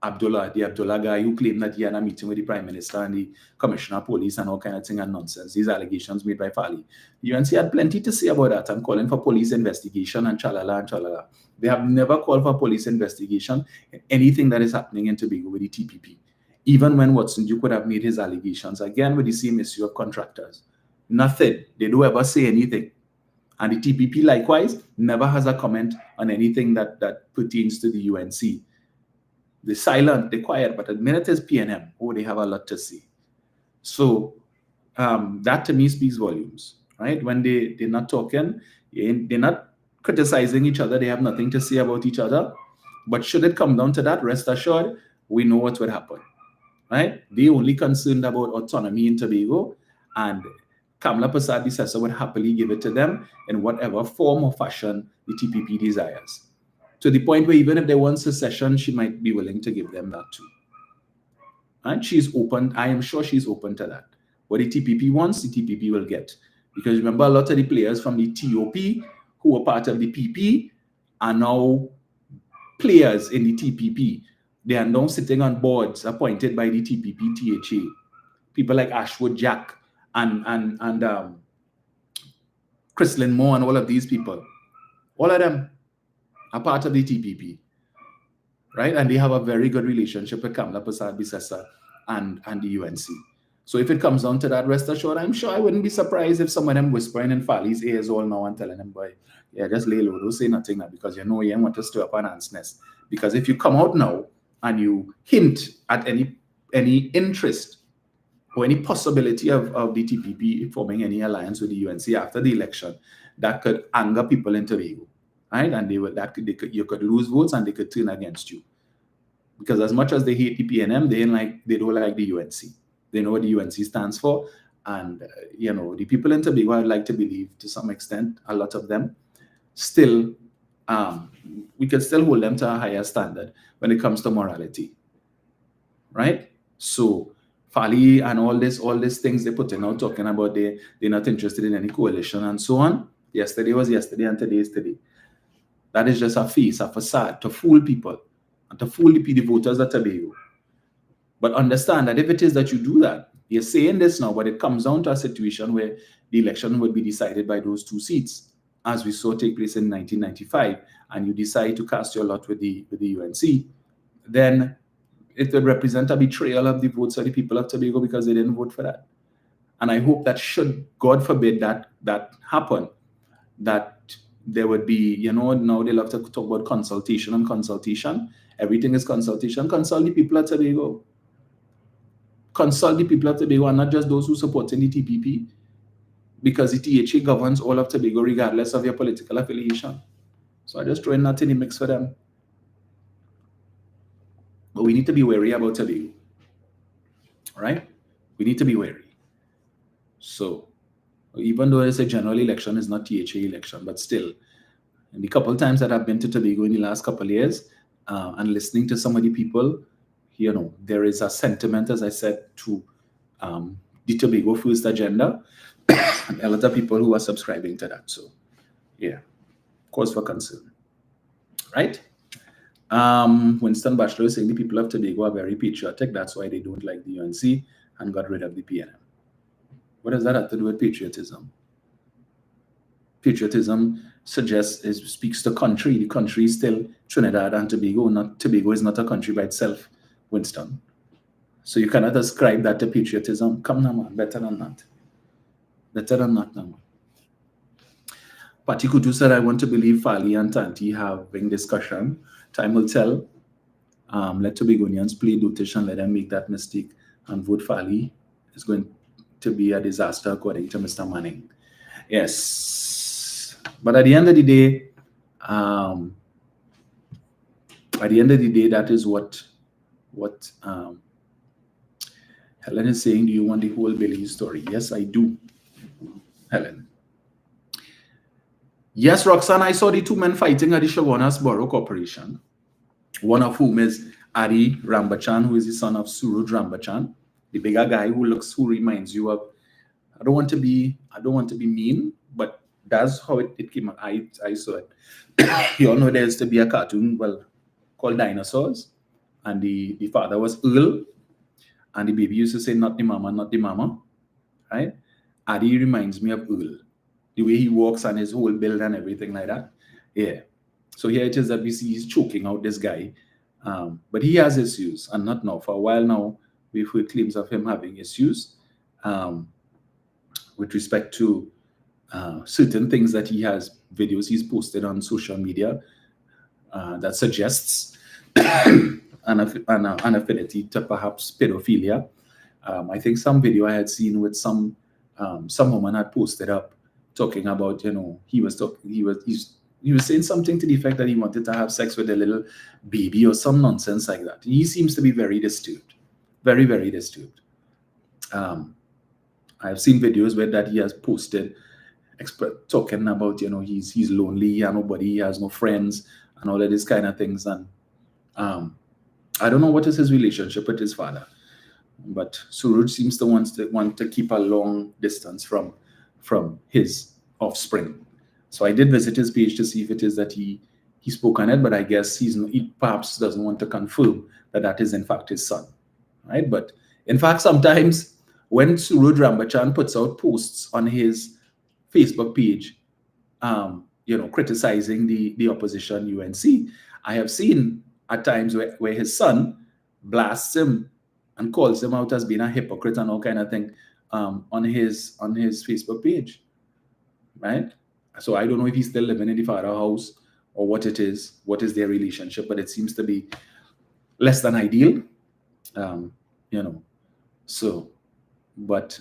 Abdullah guy who claimed that he had a meeting with the Prime Minister and the Commissioner of Police and all kind of thing and nonsense, these allegations made by Fali. The UNC had plenty to say about that and calling for police investigation and chalala and chalala. They have never called for police investigation in anything that is happening in Tobago with the TPP. Even when Watson Duke would have made his allegations, again with the same issue of contractors. Nothing. They don't ever say anything. And the TPP likewise never has a comment on anything that pertains to the UNC. They're silent, they're quiet, but the minute is PNM, they have a lot to say. So that to me speaks volumes, right? When they're not talking, they're not criticizing each other, they have nothing to say about each other. But should it come down to that, rest assured, we know what would happen, right? They're only concerned about autonomy in Tobago, and Kamla Persad-Bissessar would happily give it to them in whatever form or fashion the TPP desires. To the point where even if they want secession, she might be willing to give them that too. And she's open, I am sure she's open to that. What the TPP wants, the TPP will get. Because remember, a lot of the players from the TOP who were part of the PP are now players in the TPP. They are now sitting on boards appointed by the TPP THA. People like Ashwood Jack and Chrislyn Moore and all of these people. All of them are part of the TPP, right? And they have a very good relationship with Kamla Persad-Bissessar and the UNC. So if it comes down to that, rest assured, I'm sure I wouldn't be surprised if some of them whispering in Fali's ears all now and telling him, boy, yeah, just lay low, don't say nothing now, because you know you want to stir up an ant's nest. Because if you come out now and you hint at any interest or any possibility of the TPP forming any alliance with the UNC after the election, that could anger people in Tobago. Right? And you could lose votes and they could turn against you. Because as much as they hate the PNM, they don't like the UNC. They know what the UNC stands for. And, the people in Tobago, I'd like to believe to some extent, a lot of them, still, we can still hold them to a higher standard when it comes to morality. Right? So, Fali and all these things they put in out talking about they're not interested in any coalition and so on. Yesterday was yesterday and today is today. That is just a face, a facade to fool people and to fool the voters at Tobago. But understand that if it is that you do that, you're saying this now, but it comes down to a situation where the election would be decided by those two seats, as we saw take place in 1995, and you decide to cast your lot with the UNC, then it would represent a betrayal of the votes of the people of Tobago because they didn't vote for that. And I hope that should, God forbid, that happen, that there would be, now they love to talk about consultation and consultation. Everything is consultation. Consult the people of Tobago. Consult the people of Tobago and not just those who support in the TPP, because the THA governs all of Tobago regardless of your political affiliation. So I just throw in that in the mix for them. But we need to be wary about Tobago. All right? We need to be wary. So even though it's a general election, it's not THA election, but still, in the couple of times that I've been to Tobago in the last couple of years and listening to some of the people, there is a sentiment, as I said, to the Tobago First agenda, and a lot of people who are subscribing to that. So, yeah, cause for concern, right? Winston Bachelor is saying the people of Tobago are very patriotic. That's why they don't like the UNC and got rid of the PNM. What does that have to do with patriotism? Patriotism speaks to country. The country is still Trinidad and Tobago. Tobago is not a country by itself, Winston. So you cannot ascribe that to patriotism. Come now, man. Better than that. Better than that, now. Pati Kutu said, I want to believe Fali and Tanti having discussion. Time will tell. Let Tobagonians play dotish and let them make that mistake and vote for Ali. It's going to be a disaster, according to Mr. Manning. Yes. But at the end of the day, that is what Helen is saying. Do you want the whole Billy story? Yes, I do, Helen. Yes, Roxanne, I saw the two men fighting at the Chaguanas Borough Corporation, one of whom is Adi Rambachan, who is the son of Suraj Rambachan, the bigger guy who reminds you of, I don't want to be mean, but that's how it came out. I saw it. You all know there used to be a cartoon, called Dinosaurs, and the father was Earl, and the baby used to say, not the mama, right? Adi reminds me of Earl, the way he walks and his whole build and everything like that. Yeah. So here it is that we see he's choking out this guy, but he has issues, and not now. For a while now, we've heard claims of him having issues with respect to certain things that he has, videos he's posted on social media that suggests an affinity to perhaps pedophilia. I think some video I had seen with some woman had posted up talking about, he was saying something to the effect that he wanted to have sex with a little baby or some nonsense like that. He seems to be very disturbed, very, very disturbed. I've seen videos where that he has posted talking about, he's lonely, he has nobody, he has no friends, and all of these kind of things. And I don't know what is his relationship with his father, but Suraj seems to want to keep a long distance from his offspring. So I did visit his page to see if it is that he spoke on it, but I guess he perhaps doesn't want to confirm that is in fact his son, right? But in fact, sometimes when Suraj Rambachan puts out posts on his Facebook page, criticizing the opposition UNC, I have seen at times where his son blasts him and calls him out as being a hypocrite and all kind of thing on his Facebook page, right? So I don't know if he's still living in the father house or what is their relationship, but it seems to be less than ideal, So, but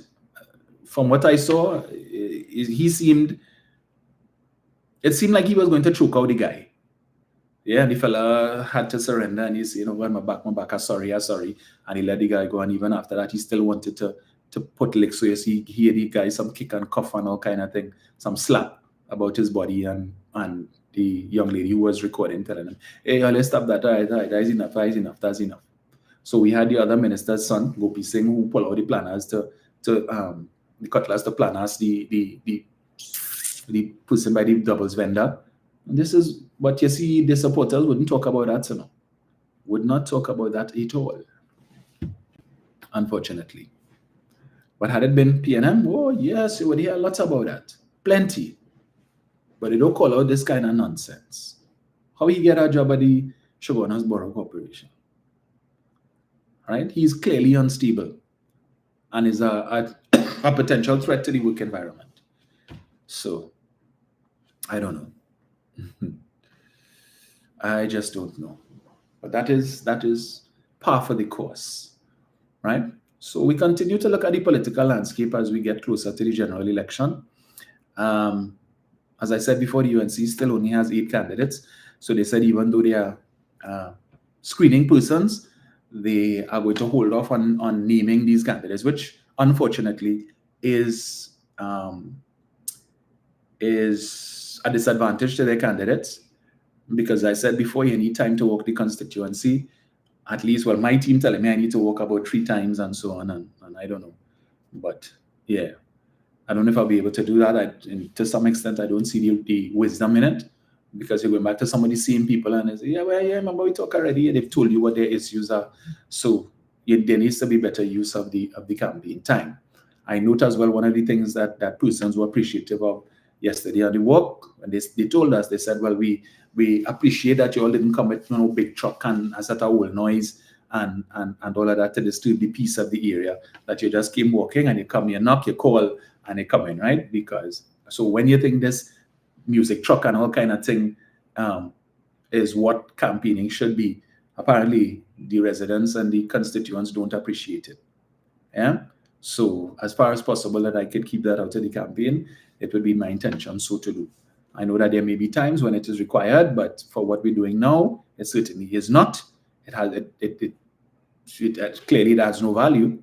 from what I saw, it seemed like he was going to choke out the guy. Yeah, and the fella had to surrender, and he said, my back, sorry. And he let the guy go, and even after that, he still wanted to put licks. So you see, he had the guy some kick and cuff and all kind of thing, some slap about his body, and the young lady who was recording telling him, hey, let's stop that, all right, that's enough. So we had the other minister's son, Gopi Singh, who pulled out the planners the cutlass to planners the person by the doubles vendor. And this is what you see, the supporters wouldn't talk about that, would not talk about that at all, unfortunately. But had it been PNM, oh yes, you would hear lots about that, plenty. But they don't call out this kind of nonsense. How he get a job at the Chaguanas Borough Corporation? Right? He's clearly unstable and is a potential threat to the work environment. So, I don't know. I just don't know. But that is par for the course, right? So we continue to look at the political landscape as we get closer to the general election. As I said before, the UNC still only has 8 candidates. So they said even though they are screening persons, they are going to hold off on naming these candidates, which unfortunately is a disadvantage to their candidates. Because I said before, you need time to walk the constituency. At least, my team telling me I need to walk about 3 times and so on, and I don't know. But yeah, I don't know if I'll be able to do that. To some extent, I don't see the wisdom in it, because you're going back to some of the same people and they say, yeah, remember we talked already, and they've told you what their issues are. So there needs to be better use of the campaign time. I note as well, one of the things that persons were appreciative of yesterday on the walk, and they told us, they said, well, we appreciate that you all didn't come with big truck and set a whole noise and all of that to disturb the peace of the area, that you just came walking and you come, you knock, you call, and they come in, right? Because so when you think this music truck and all kind of thing is what campaigning should be, apparently the residents and the constituents don't appreciate it. Yeah. So as far as possible that I could keep that out of the campaign, it would be my intention so to do. I know that there may be times when it is required, but for what we're doing now, it certainly is not. It has clearly it has no value,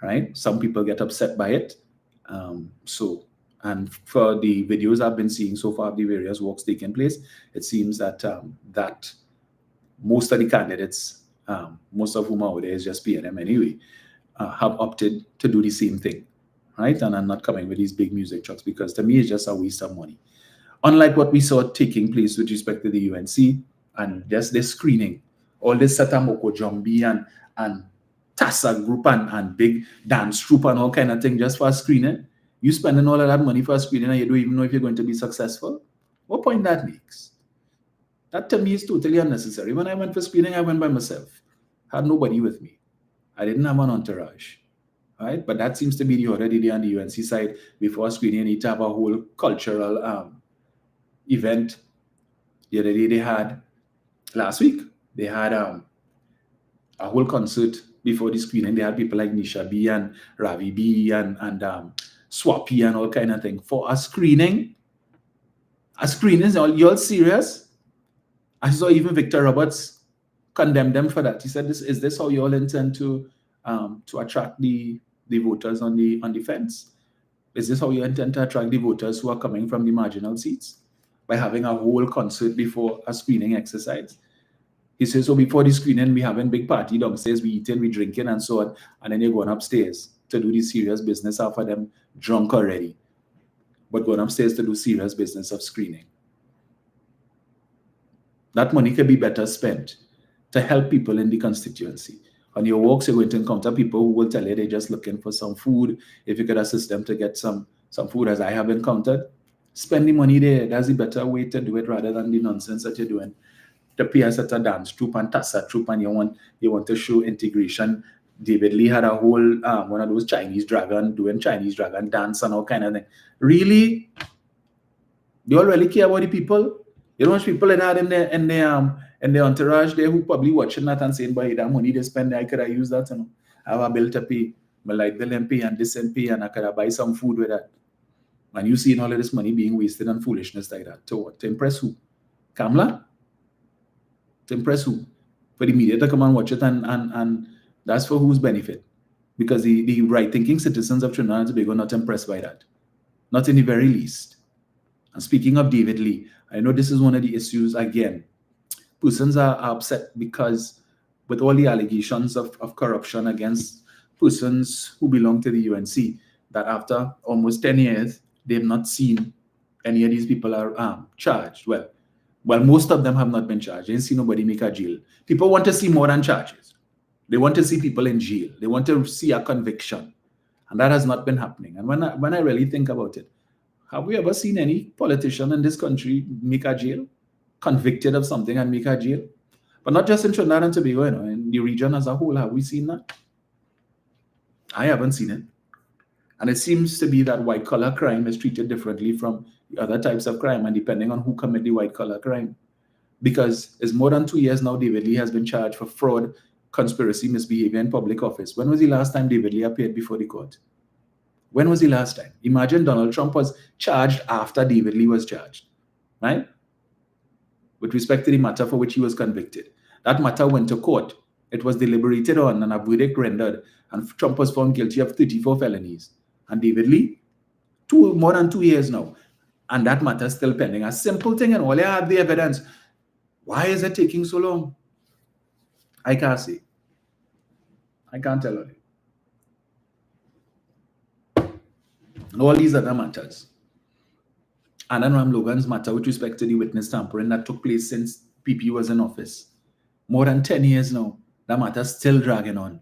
right? Some people get upset by it. And for the videos I've been seeing so far of the various walks taking place, it seems that that most of the candidates, most of whom are out there is just PNM anyway, have opted to do the same thing, right? And I'm not coming with these big music trucks because to me it's just a waste of money. Unlike what we saw taking place with respect to the UNC and just this screening, all this Satamoko Jumbi and Tassa group and big dance troupe and all kind of thing just for screening. You spending all of that money for screening and you don't even know if you're going to be successful. What point that makes? That to me is totally unnecessary. When I went for screening, I went by myself. Had nobody with me. I didn't have an entourage. Right? But that seems to be the already there on the UNC side. Before screening, you need to have a whole cultural event. The other day they had, last week, they had a whole concert before the screening. They had people like Nisha B and Ravi B and Swappy and all kind of thing. For a screening, you're all serious? I saw even Victor Roberts condemn them for that. He said, is this how you all intend to attract the voters on the fence? Is this how you intend to attract the voters who are coming from the marginal seats? By having a whole concert before a screening exercise? He says, so before the screening, we having big party downstairs, we eating, we drinking and so on, and then you're going upstairs to do the serious business after them drunk already, but going upstairs to do serious business of screening. That money could be better spent to help people in the constituency. On your walks, you're going to encounter people who will tell you they're just looking for some food. If you could assist them to get some food, as I have encountered, spend the money there. That's the better way to do it rather than the nonsense that you're doing. The PS at a dance troupe and Tassa troupe, and you want to show integration. David Lee had a whole one of those Chinese dragon doing Chinese dragon dance and all kind of thing. Really? You all really care about the people? You know how much people that had in their entourage there who probably watching that and saying, boy, that money they spend, I could have used that, I have a bill to pay, my light bill and pay and this and pay, and I could have buy some food with that. And you seeing all of this money being wasted on foolishness like that. To what? To impress who? Kamala? To impress who? For the media to come and watch it and that's for whose benefit? Because the right-thinking citizens of Trinidad and Tobago are not impressed by that. Not in the very least. And speaking of David Lee, I know this is one of the issues again. Persons are upset because with all the allegations of corruption against persons who belong to the UNC, that after almost 10 years, they've not seen any of these people are charged. Well, most of them have not been charged. They didn't see nobody make a jail. People want to see more than charges. They want to see people in jail. They want to see a conviction. And that has not been happening. And when I really think about it, have we ever seen any politician in this country make a jail? Convicted of something and make a jail? But not just in Trinidad and Tobago, in the region as a whole, have we seen that? I haven't seen it. And it seems to be that white-collar crime is treated differently from the other types of crime, and depending on who commit the white-collar crime. Because it's more than 2 years now David Lee has been charged for fraud, conspiracy, misbehavior in public office. When was the last time David Lee appeared before the court? When was the last time? Imagine Donald Trump was charged after David Lee was charged, right? With respect to the matter for which he was convicted. That matter went to court. It was deliberated on and a verdict rendered, and Trump was found guilty of 34 felonies. And David Lee, more than 2 years now. And that matter is still pending. A simple thing, and all you have the evidence. Why is it taking so long? I can't say. I can't tell you. And all these other matters. Anand Ram Logan's matter with respect to the witness tampering that took place since PP was in office. More than 10 years now. That matter is still dragging on.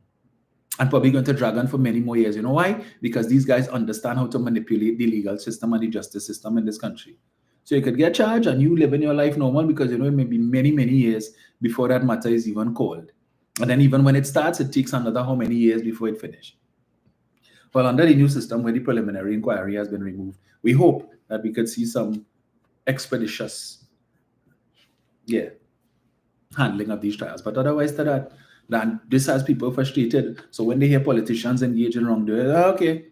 And probably going to drag on for many more years. You know why? Because these guys understand how to manipulate the legal system and the justice system in this country. So you could get charged and you live in your life normal because it may be many, many years before that matter is even called. And then even when it starts, it takes another how many years before it finishes. Well, under the new system where the preliminary inquiry has been removed, we hope that we could see some expeditious, handling of these trials. But otherwise, that this has people frustrated. So when they hear politicians engage in wrongdoing, okay,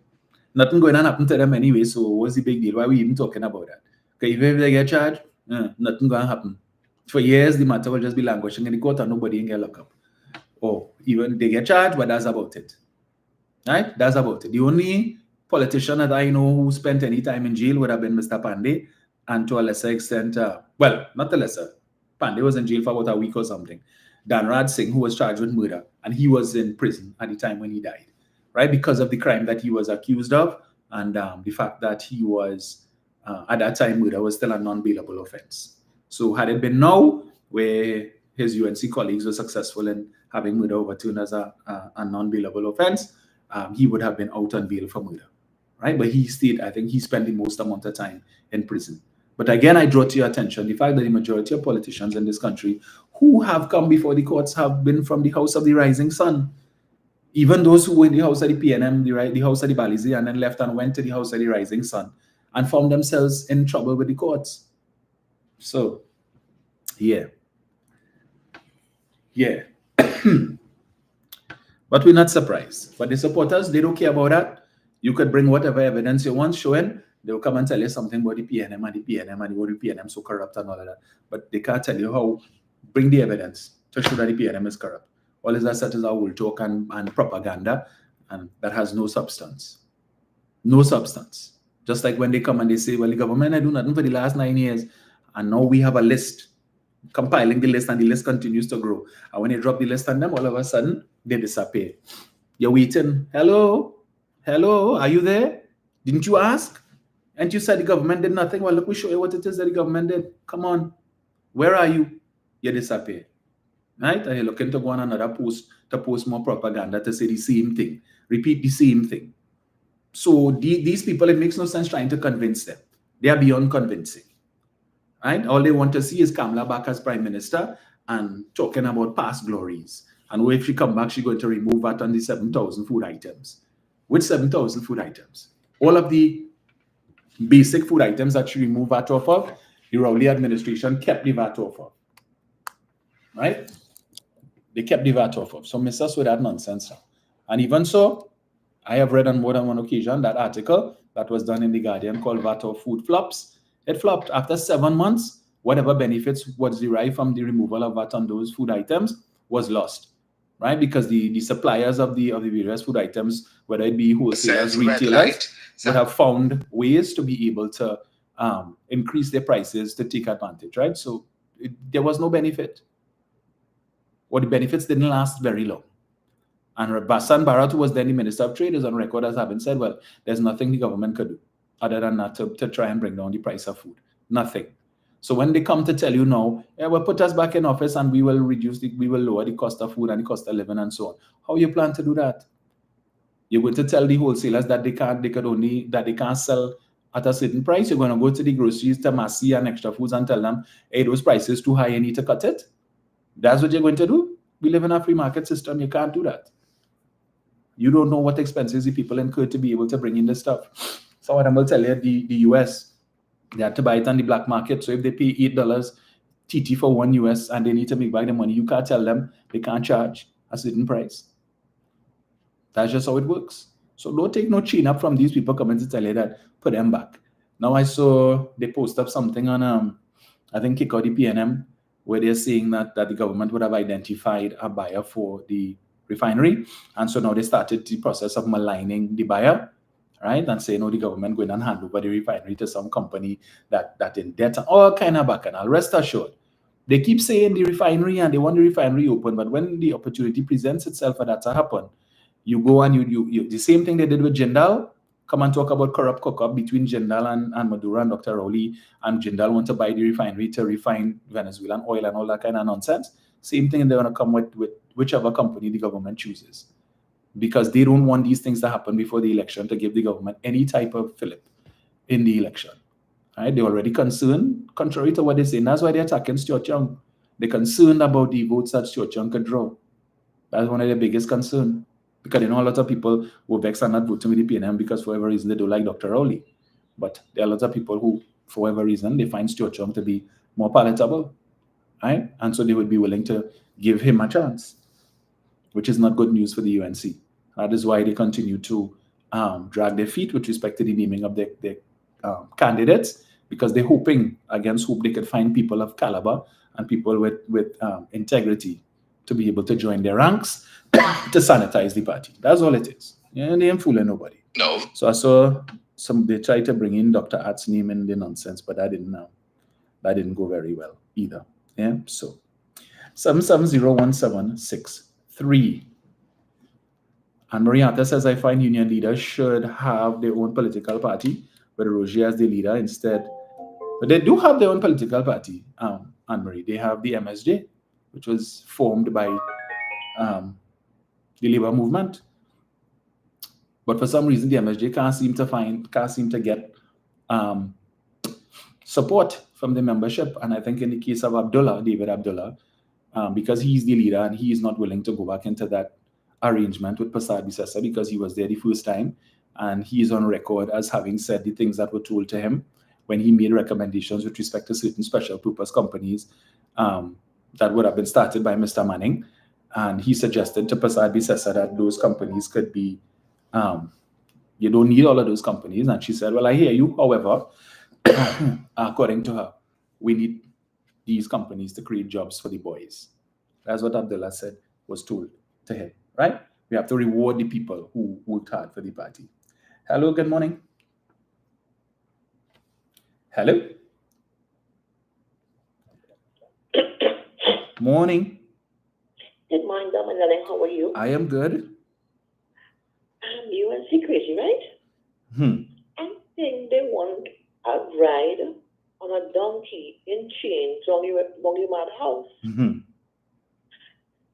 nothing going to happen to them anyway. So what's the big deal? Why are we even talking about that? Okay, even if they get charged, nothing going to happen. For years, the matter will just be languishing in the court and nobody can get locked up. Or even they get charged, but that's about it. Right? That's about it. The only politician that I know who spent any time in jail would have been Mr. Pandey, and to a lesser extent, well, not the lesser. Pandey was in jail for about a week or something. Dhanraj Singh, who was charged with murder, and he was in prison at the time when he died, right? Because of the crime that he was accused of, and the fact that he was, at that time, murder was still a non-bailable offense. So had it been now, where his UNC colleagues were successful in having murder overturned as a non-bailable offense, he would have been out on bail for murder, right? But he stayed, I think he spent the most amount of time in prison. But again, I draw to your attention the fact that the majority of politicians in this country who have come before the courts have been from the House of the Rising Sun. Even those who were in the House of the PNM, the House of the Balizi, and then left and went to the House of the Rising Sun and found themselves in trouble with the courts. So, yeah. But we're not surprised. But the supporters, they don't care about that. You could bring whatever evidence you want showing. They'll come and tell you something about the PNM and the PNM and the PNM so corrupt and all of that. But they can't tell you how. Bring the evidence to show that the PNM is corrupt. All is that such as old talk and propaganda, and that has no substance. No substance. Just like when they come and they say, well, the government did nothing for the last 9 years, and now we have a list, compiling the list, and the list continues to grow. And when they drop the list on them, all of a sudden, they disappear. You're waiting. Hello? Hello? Are you there? Didn't you ask? And you said the government did nothing. Well, look, we show you what it is that the government did. Come on. Where are you? You disappear. Right? And you're looking to go on another post to post more propaganda to say the same thing. Repeat the same thing. So these people, it makes no sense trying to convince them. They are beyond convincing. Right? All they want to see is Kamala back as Prime Minister and talking about past glories. And if she come back, she's going to remove VAT on the 7,000 food items. Which 7,000 food items? All of the basic food items that she removed VAT off of, the Rowley administration kept the VAT off of. Right? They kept the VAT off of. So miss us with that nonsense. And even so, I have read on more than one occasion that article that was done in The Guardian called VAT off food flops. It flopped. After 7 months, whatever benefits was derived from the removal of VAT on those food items was lost. Right? Because the suppliers of the various food items, whether it be wholesalers, retailers, would have found ways to be able to increase their prices to take advantage. Right? So there was no benefit. Or the benefits didn't last very long. And Basan Bharat, who was then the Minister of Trade, is on record as having said, well, there's nothing the government could do other than that to try and bring down the price of food. Nothing. So when they come to tell you now, yeah, well, put us back in office and we will lower the cost of food and the cost of living and so on. How you plan to do that? You're going to tell the wholesalers that they can't sell at a certain price. You're going to go to the groceries, to Massy and Extra Foods and tell them, hey, those prices too high, you need to cut it. That's what you're going to do? We live in a free market system. You can't do that. You don't know what expenses the people incur to be able to bring in this stuff. So what I'm going to tell you, the US, they have to buy it on the black market. So if they pay $8 TT for $1 US and they need to make back the money, you can't tell them they can't charge a certain price. That's just how it works. So don't take no chin up from these people coming to tell you that, put them back. Now I saw they post up something on, I think Kick Out the PNM, where they're saying that the government would have identified a buyer for the refinery. And so now they started the process of maligning the buyer, right? And saying, no, the government going and hand over the refinery to some company that in debt, all kind of bacchanal. Rest assured, they keep saying the refinery and they want the refinery open, but when the opportunity presents itself for that to happen, you go and you the same thing they did with Jindal, come and talk about corrupt cook-up between Jindal and Maduro and Dr. Rowley, and Jindal want to buy the refinery to refine Venezuelan oil and all that kind of nonsense. Same thing they're going to come with whichever company the government chooses, because they don't want these things to happen before the election to give the government any type of fillip in the election. Right? They're already concerned, contrary to what they say. And that's why they're attacking Stuart Young. They're concerned about the votes that Stuart Young could draw. That's one of their biggest concerns. Because a lot of people who vex and not voting with the PNM because for whatever reason they don't like Dr. Rowley. But there are lots of people who, for whatever reason, they find Stuart Young to be more palatable. right? And so they would be willing to give him a chance, which is not good news for the UNC. That is why they continue to drag their feet with respect to the naming of their candidates, because they're hoping against hope they could find people of caliber and people with integrity to be able to join their ranks to sanitize the party. That's all it is. Yeah, they ain't fooling nobody. No. So I saw they tried to bring in Dr. Art's name in the nonsense, but that didn't go very well either. Yeah. So 7701763. And Marianta says, I find union leaders should have their own political party with Roger as the leader instead. But they do have their own political party, Anne-Marie. They have the MSJ, which was formed by the labor movement. But for some reason, the MSJ can't seem to get support from the membership. And I think in the case of David Abdullah, because he's the leader and he is not willing to go back into that arrangement with Prasad Bisesa because he was there the first time. And he is on record as having said the things that were told to him when he made recommendations with respect to certain special purpose companies that would have been started by Mr. Manning. And he suggested to Prasad Bisesa that those companies could be, you don't need all of those companies. And she said, well, I hear you. However, according to her, we need these companies to create jobs for the boys. That's what Abdullah said was told to him, right? We have to reward the people who worked hard for the party. Hello, good morning. Hello. Morning. Good morning, Dominic. How are you? I am good. UNC crazy, right? I think they want a ride on a donkey in chains on your mad house.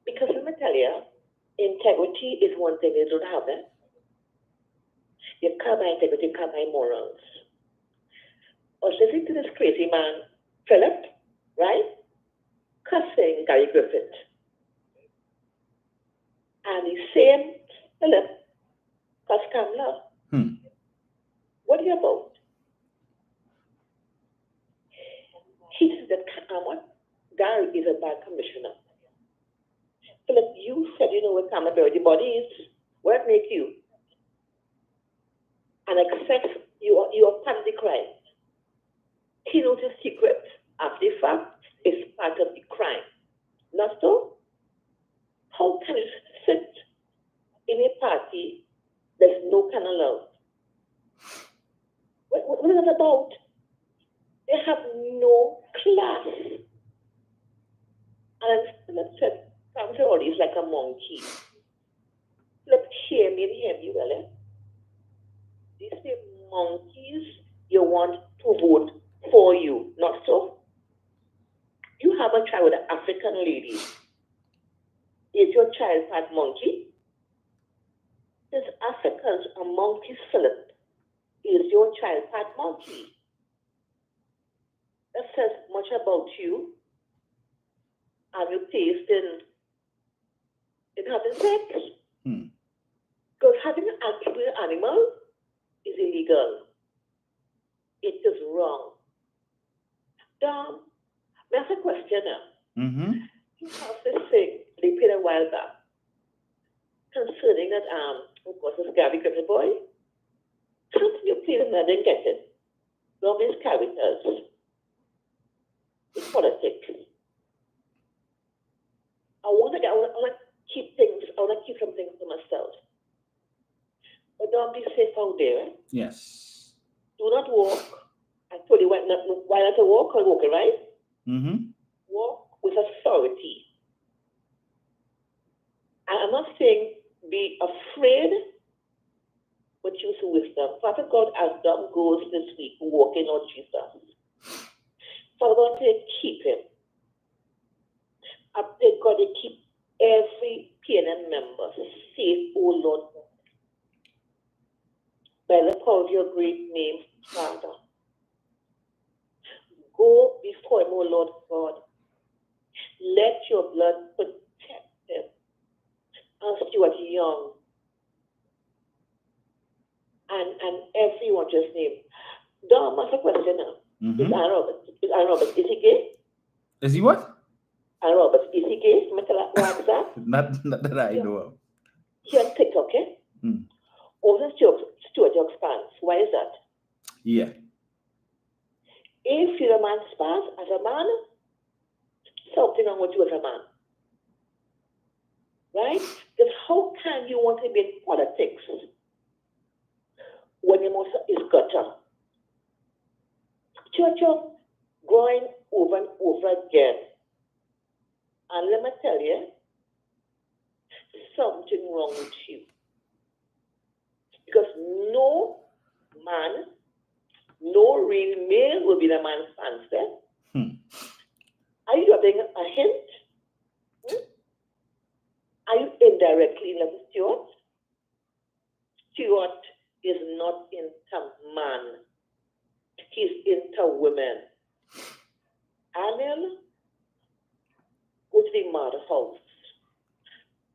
Because let me tell you, integrity is one thing they don't have. You can't buy integrity, you can't buy morals. I was listening to this crazy man, Philip, right? Cussing Gary Griffith. And he's saying, Philip, cuss Kamala. What are you about? He said that Gary is a bad commissioner. Philip, you said you know what Kamala Berry body is. What make you? And accept you are part of the crime. He knows his secret after the fact is part of the crime. Not so? How can you sit in a party there's no kind of love? What is it about? They have no class. And Philip said, Kamala is like a monkey. Philip, hear me well. These say monkeys you want to vote for you, not so. You have a child with an African lady. Is your child part monkey? There's Africans are monkeys, Philip. Is your child part monkey? That says much about you and your taste in having sex. Because having an act with an animal is illegal. It is wrong. That's a question now. You have this thing they played a while back concerning that of course this Gary Griffith boy. Something you played and I didn't get it. Love his characters. It's politics. I want to keep some things to myself. But don't be safe out there. Yes. Do not walk. I told you why not to walk or walk, right? Walk with authority. And I'm not saying be afraid, but use wisdom. Father God, as Dom goes this week walking on Jesus, Father God, keep him. I pray God to keep every PNM member safe, oh Lord, by the power of your great name, Father. Go before him, oh Lord God. Let your blood protect him. And Stuart Young. And everyone just name. Dom, that's a question now. Is Aaron Roberts, is he gay? Is he what? And Robert, is he gay? What is that? Not that I know of. Here on TikTok, okay? Hmm. Also, Stuart York's pants. Why is that? Yeah. If you're a man's pants as a man, something wrong with you as a man. Right? Because how can you want to be in politics when your most is gutter? Stuart York going over and over again. And let me tell you, something wrong with you. Because no man, no real male will be the man's pants there. Are you dropping a hint? Are you indirectly in love with Stuart? Stuart is not into man. He's into women. Anil, go to the mother house.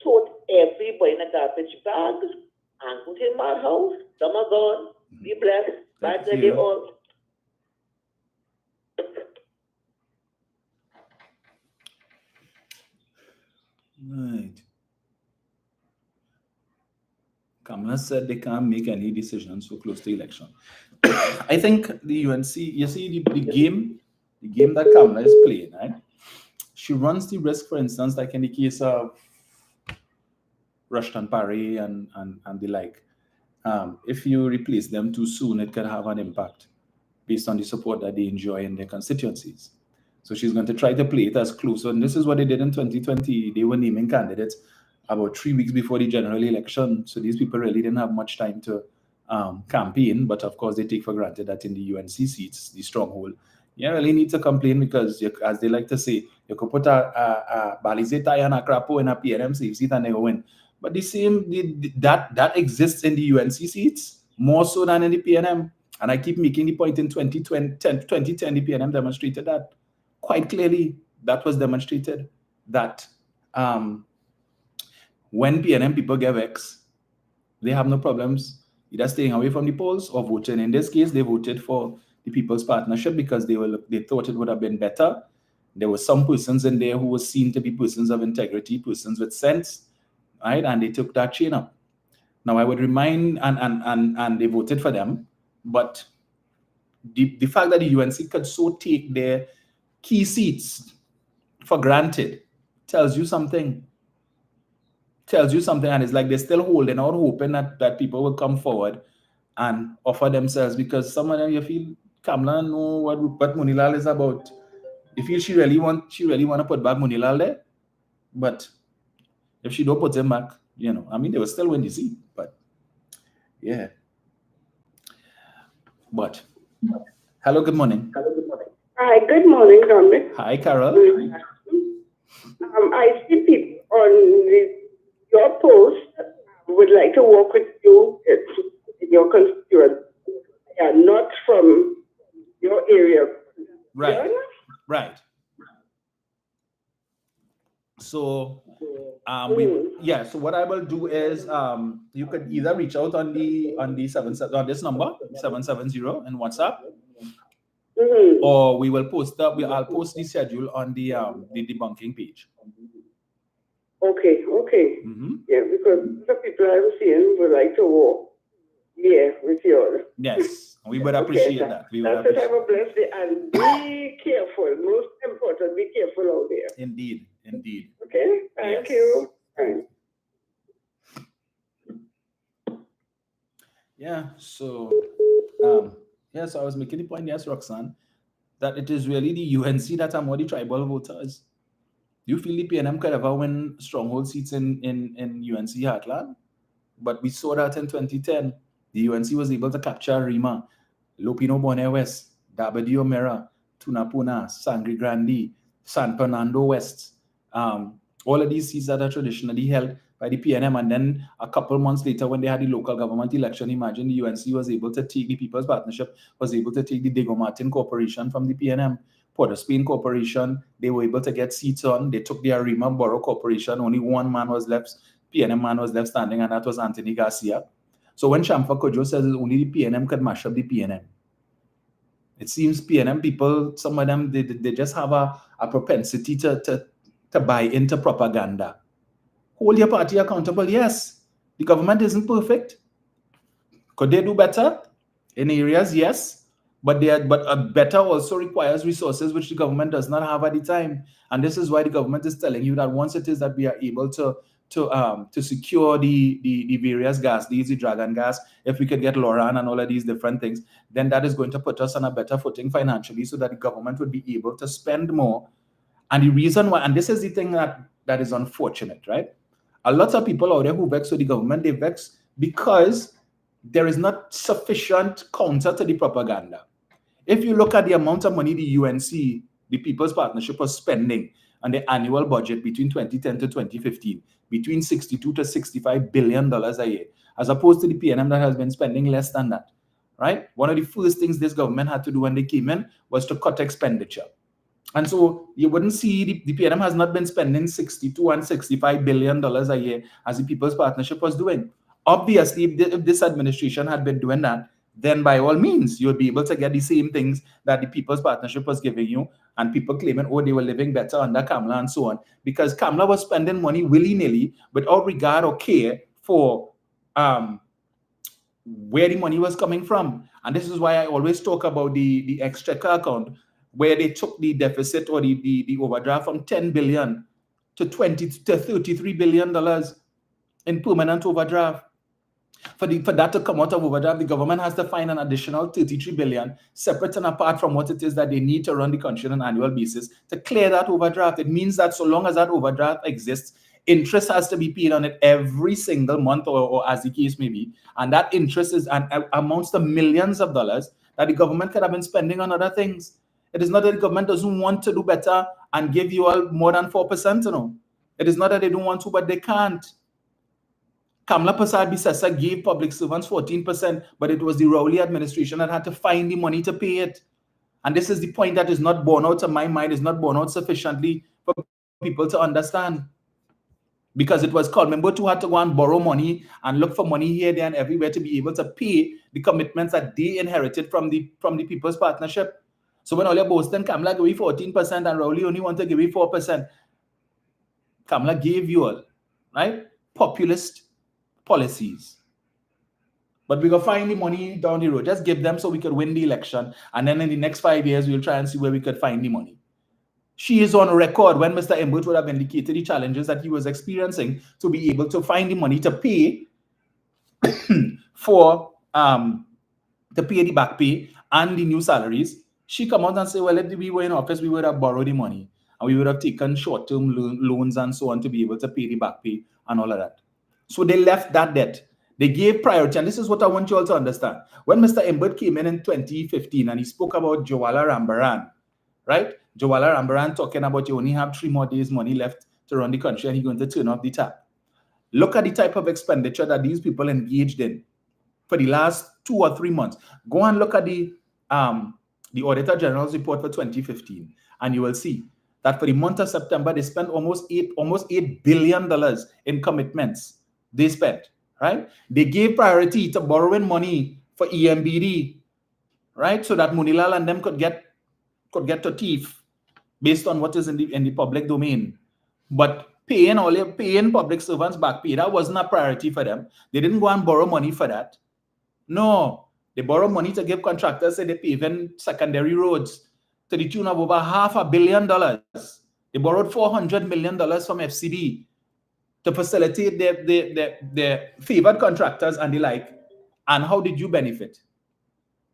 Told everybody in a garbage bag and go to the mother house. Some are gone. Be blessed. Bye to they all. Right. Kamala said they can't make any decisions so close to election. I think the UNC, you see the game that Kamala is playing, right? She runs the risk, for instance, like in the case of Rushton Parry and the like. If you replace them too soon, it could have an impact based on the support that they enjoy in their constituencies. So she's going to try to play it as close. And this is what they did in 2020. They were naming candidates about 3 weeks before the general election. So these people really didn't have much time to campaign. But of course, they take for granted that in the UNC seats, the stronghold, you really need to complain because, as they like to say, you could put a Balize tie and a Crapo in a PNM safe seat and they win. But the same, that exists in the UNC seats more so than in the PNM. And I keep making the point in 2010, the PNM demonstrated that quite clearly. That was demonstrated that when PNM people get vexed, they have no problems either staying away from the polls or voting. In this case, they voted for the People's Partnership because they thought it would have been better. There were some persons in there who were seen to be persons of integrity, persons with sense, right? And they took that chain up. Now I would remind, and they voted for them, but the fact that the UNC could so take their key seats for granted tells you something. And it's like they're still holding out, hoping that people will come forward and offer themselves, because some of them, you feel Kamala know what Rupert Munilal is about. You feel she really want to put back Munilal there, but if she don't put him back, they will still win the seat. But yeah. But hello, good morning. Hi, good morning, Dominic. Hi, Carol. I see people on your post would like to work with you in your constituency. They are not from your area. Right. Right. So so what I will do is you could either reach out on this number 770 in WhatsApp, or we will post I'll post the schedule on the debunking page. Okay. Yeah, because the people I'm seeing would like to walk with you. Yes, we would appreciate that. We would appreciate. Have a blessed day and be careful. Most important, be careful out there. Indeed. Okay, thank you. Thanks. Yeah, so so I was making the point, yes, Roxanne, that it is really the UNC that are more the tribal voters. Do you feel the PNM could ever win stronghold seats in UNC Heartland? But we saw that in 2010. The UNC was able to capture Rima, Lopino Bonnet West, Dabadio Mera, Tunapuna, Sangre Grande, San Fernando West. All of these seats that are traditionally held by the PNM. And then a couple months later, when they had the local government election, imagine the UNC was able to take the People's Partnership, was able to take the Diego Martin Corporation from the PNM, Port of Spain Corporation. They were able to get seats on. They took the Arima Borough Corporation. Only one man was left, PNM man was left standing, and that was Anthony Garcia. So when Shamfa Kojo says only the PNM could mash up the PNM, it seems PNM people, some of them, they just have a propensity to to buy into propaganda. Hold your party accountable. Yes, the government isn't perfect. Could they do better in areas? Yes, but better also requires resources which the government does not have at the time. And this is why the government is telling you that once it is that we are able to secure the various gas, the dragon gas, if we could get Loran and all of these different things, then that is going to put us on a better footing financially, so that the government would be able to spend more. And the reason why, and this is the thing that is unfortunate, right? A lot of people out there who vex with the government, they vex because there is not sufficient counter to the propaganda. If you look at the amount of money the UNC, the People's Partnership, was spending on the annual budget between 2010 to 2015, between $62 to $65 billion a year, as opposed to the PNM that has been spending less than that, right? One of the first things this government had to do when they came in was to cut expenditure. And so you wouldn't see the PNM has not been spending 62 and $65 billion a year as the People's Partnership was doing. Obviously, if this administration had been doing that, then by all means, you'll be able to get the same things that the People's Partnership was giving you, and people claiming, oh, they were living better under Kamla and so on, because Kamla was spending money willy-nilly without regard or care for where the money was coming from. And this is why I always talk about the exchequer account, where they took the deficit or the overdraft from $10 billion to $33 billion in permanent overdraft. For that to come out of overdraft, the government has to find an additional $33 billion, separate and apart from what it is that they need to run the country on an annual basis, to clear that overdraft. It means that so long as that overdraft exists, interest has to be paid on it every single month, or as the case may be. And that interest is amounts to millions of dollars that the government could have been spending on other things. It is not that the government doesn't want to do better and give you all more than 4%, you know. It is not that they don't want to, but they can't. Kamla Persad-Bissessar gave public servants 14%, but it was the Rowley administration that had to find the money to pay it. And this is the point that is not borne out, to my mind, is not borne out sufficiently for people to understand. Because it was called, remember, who had to go and borrow money and look for money here, there, and everywhere to be able to pay the commitments that they inherited from the People's Partnership. So when all your boasting, Kamla gave you 14% and Rowley only want to give you 4%. Kamla gave you all, right? Populist policies. But we're going to find the money down the road. Just give them so we could win the election. And then in the next 5 years, we'll try and see where we could find the money. She is on record when Mr. Imbert would have indicated the challenges that he was experiencing to be able to find the money to pay for the back pay and the new salaries. She come out and say, well, if we were in office, we would have borrowed the money and we would have taken short-term loans and so on to be able to pay the back pay and all of that. So they left that debt. They gave priority. And this is what I want you all to understand. When Mr. Imbert came in 2015 and he spoke about Jawala Rambaran, right? Jawala Rambaran talking about you only have 3 more days money left to run the country and he's going to turn off the tap. Look at the type of expenditure that these people engaged in for the last 2 or 3 months. Go and look at the Auditor General's report for 2015 and you will see that for the month of September, they spent almost $8 billion in commitments. They spent, right? They gave priority to borrowing money for EMBD, right? So that Munilal and them could get to thief based on what is in the public domain. But paying public servants back pay, that wasn't a priority for them. They didn't go and borrow money for that. No, they borrowed money to give contractors, say they paving secondary roads to the tune of over $500 million. They borrowed $400 million from FCD to facilitate their favored contractors and the like. And how did you benefit?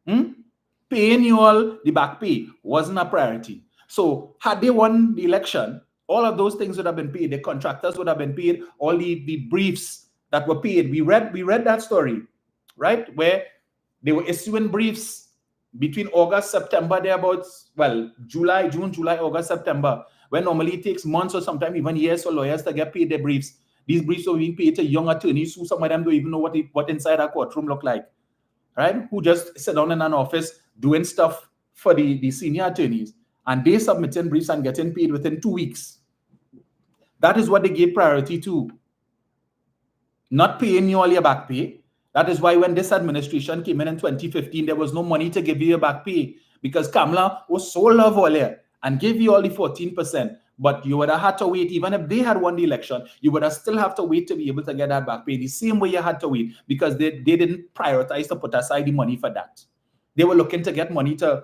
Paying you all the back pay wasn't a priority. So had they won the election, all of those things would have been paid. The contractors would have been paid. All the briefs that were paid. We read that story, right? Where they were issuing briefs between August, September, June, July, August, September, when normally it takes months or sometimes even years for lawyers to get paid their briefs. These briefs are being paid to young attorneys who some of them don't even know what inside a courtroom look like, right? Who just sit down in an office doing stuff for the senior attorneys, and they submitting briefs and getting paid within 2 weeks. That is what they gave priority to. Not paying you all your back pay. That is why when this administration came in 2015, there was no money to give you your back pay because Kamla was so lovely and gave you all the 14%. but you would have had to wait. Even if they had won the election, you would have still have to wait to be able to get that back pay. The same way you had to wait, because they didn't prioritize to put aside the money for that. They were looking to get money to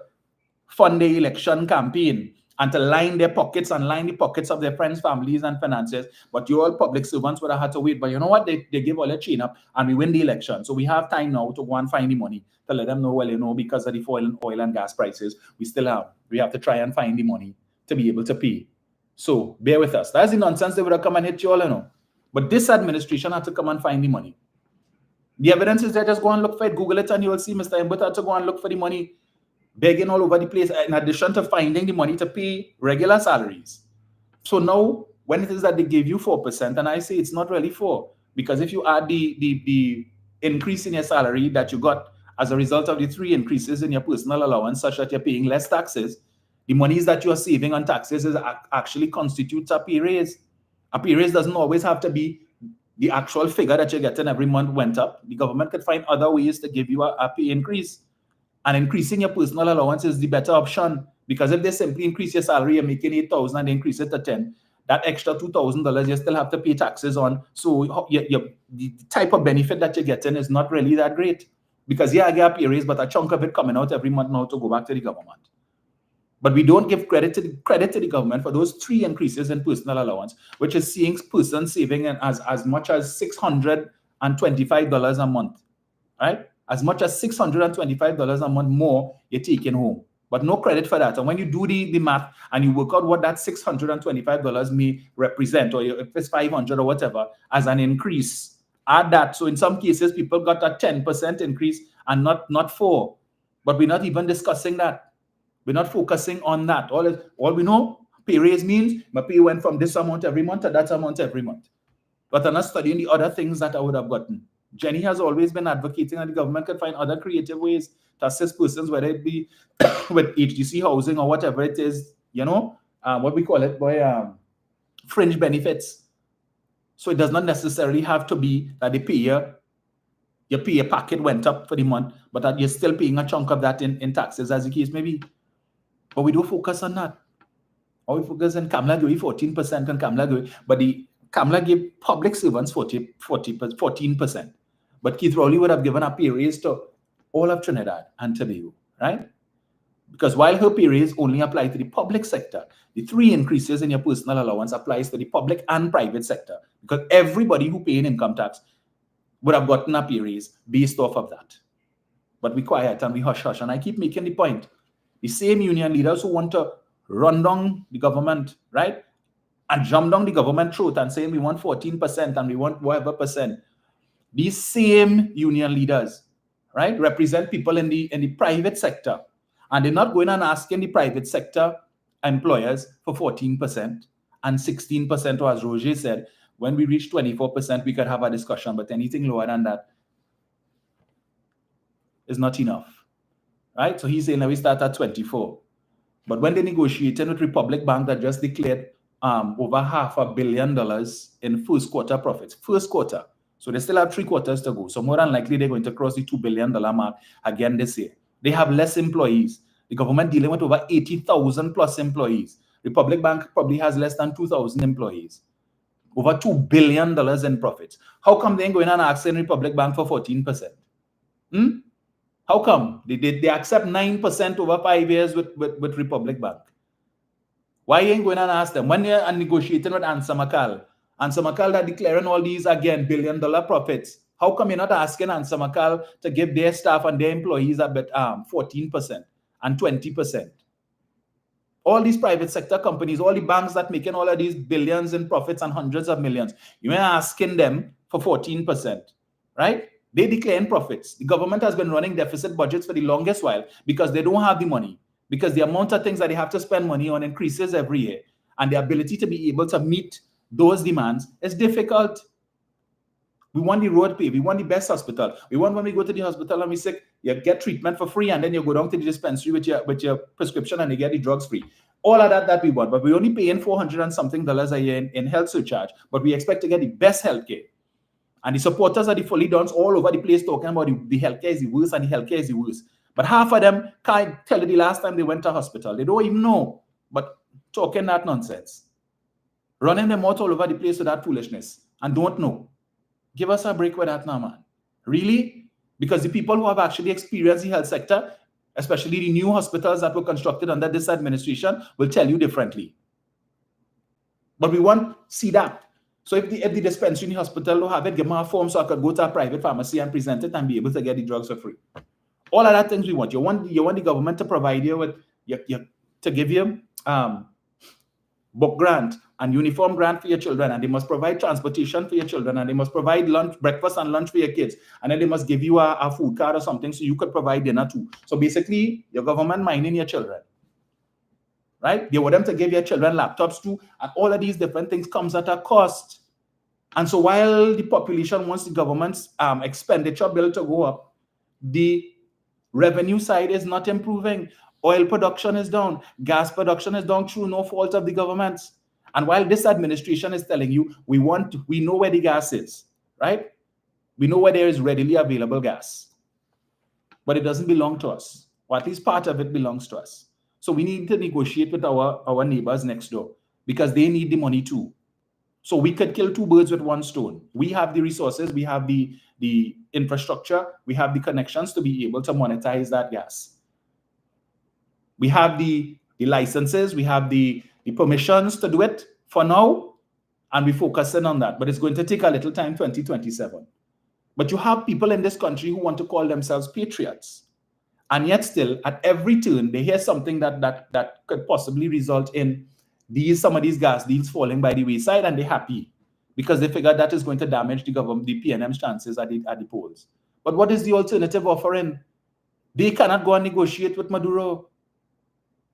fund the election campaign and to line their pockets and line the pockets of their friends, families, and finances. But you all public servants would have had to wait. But you know what? They give all their chain up and we win the election. So we have time now to go and find the money to let them know, well, you know, because of the oil and gas prices, we have to try and find the money to be able to pay. So bear with us. That's the nonsense they would have come and hit you all, you know. But this administration had to come and find the money. The evidence is there. Just go and look for it. Google it and you will see Mr. Mbut had to go and look for the money, begging all over the place, in addition to finding the money to pay regular salaries. So now, when it is that they give you 4%, and I say it's not really 4%, because if you add the increase in your salary that you got as a result of the 3 increases in your personal allowance, such that you're paying less taxes, the monies that you are saving on taxes actually constitutes a pay raise. A pay raise doesn't always have to be the actual figure that you're getting every month went up. The government could find other ways to give you a pay increase. And increasing your personal allowance is the better option, because if they simply increase your salary, you're making $8,000 and they increase it to $10,000, that extra $2,000 you still have to pay taxes on. So the type of benefit that you're getting is not really that great, because I get a pay raise, but a chunk of it coming out every month now to go back to the government. But we don't give credit to the government for those 3 increases in personal allowance, which is seeing persons saving as much as $625 a month, right? As much as $625 a month more you're taking home, but no credit for that. And when you do the math and you work out what that $625 may represent, or if it's $500 or whatever, as an increase, add that. So in some cases, people got a 10% increase and not 4%. But we're not even discussing that. We're not focusing on that. All we know, pay raise means my pay went from this amount every month to that amount every month. But I'm not studying the other things that I would have gotten. Jenny has always been advocating that the government could find other creative ways to assist persons, whether it be with HDC housing or whatever it is, you know, what we call it, fringe benefits. So it does not necessarily have to be that they pay your pay packet went up for the month, but that you're still paying a chunk of that in taxes, as the case may be. But we don't focus on that. Or we focus on Kamala gave 14% on Kamala gave, but the Kamala gave public servants 14%. But Keith Rowley would have given a pay raise to all of Trinidad and Tobago, right? Because while her pay raise only applied to the public sector, the 3 increases in your personal allowance applies to the public and private sector, because everybody who pays income tax would have gotten a pay raise based off of that. But we quiet and we hush. And I keep making the point. The same union leaders who want to run down the government, right? And jump down the government throat and saying we want 14% and we want whatever percent. These same union leaders, right, represent people in the private sector. And they're not going and asking the private sector employers for 14% and 16%, or as Roger said, when we reach 24%, we could have a discussion, but anything lower than that is not enough, right? So he's saying now we start at 24. But when they negotiated with Republic Bank that just declared over $500 million in first quarter profits, first quarter. So they still have 3 quarters to go. So more than likely, they're going to cross the $2 billion mark again this year. They have less employees. The government dealing with over 80,000 plus employees. Republic Bank probably has less than 2,000 employees. Over $2 billion in profits. How come they ain't going and asking Republic Bank for 14%? How come? They accept 9% over 5 years with Republic Bank. Why ain't going and ask them? When they're negotiating with Ansa McCall are declaring all these, again, $1 billion profits. How come you're not asking Ansa McCall to give their staff and their employees a bit 14% and 20%? All these private sector companies, all the banks that making all of these billions in profits and hundreds of millions, you ain't asking them for 14%, right? They declaring profits. The government has been running deficit budgets for the longest while because they don't have the money, because the amount of things that they have to spend money on increases every year, and the ability to be able to meet those demands is difficult. We want the road paved. We want the best hospital. We want when we go to the hospital and we sick, you get treatment for free, and then you go down to the dispensary with your prescription and you get the drugs free. All of that we want, but we're only paying $400 and something a year in health surcharge, but we expect to get the best healthcare. And the supporters are the fully dons all over the place talking about the healthcare is the worst and the healthcare is the worst. But half of them can't tell you the last time they went to hospital. They don't even know, but talking that nonsense. running their mouth all over the place with that foolishness and don't know. Give us a break with that now, man. Really? Because the people who have actually experienced the health sector, especially the new hospitals that were constructed under this administration, will tell you differently. But we want to see that. So if the dispensary in the hospital don't have it, give me a form so I could go to a private pharmacy and present it and be able to get the drugs for free. All of that things we want. You want the government to provide you with, to give you book grant and uniform grant for your children, and they must provide transportation for your children, and they must provide breakfast and lunch for your kids, and then they must give you a food card or something so you could provide dinner too. So basically, your government minding your children, right? They want them to give your children laptops too, and all of these different things comes at a cost. And so while the population wants the government's expenditure bill to go up, the revenue side is not improving. Oil production is down. Gas production is down through no fault of the government. And while this administration is telling you, we know where the gas is, right? We know where there is readily available gas. But it doesn't belong to us. Or at least part of it belongs to us. So we need to negotiate with our neighbors next door because they need the money too. So we could kill two birds with one stone. We have the resources, we have the infrastructure, we have the connections to be able to monetize that gas. We have the licenses, we have the permissions to do it for now, and we're focusing on that. But it's going to take a little time, 2027. But you have people in this country who want to call themselves patriots. And yet still, at every turn, they hear something that could possibly result in some of these gas deals falling by the wayside, and they're happy because they figure that is going to damage the government, the PNM's chances at the polls. But what is the alternative offering? They cannot go and negotiate with Maduro.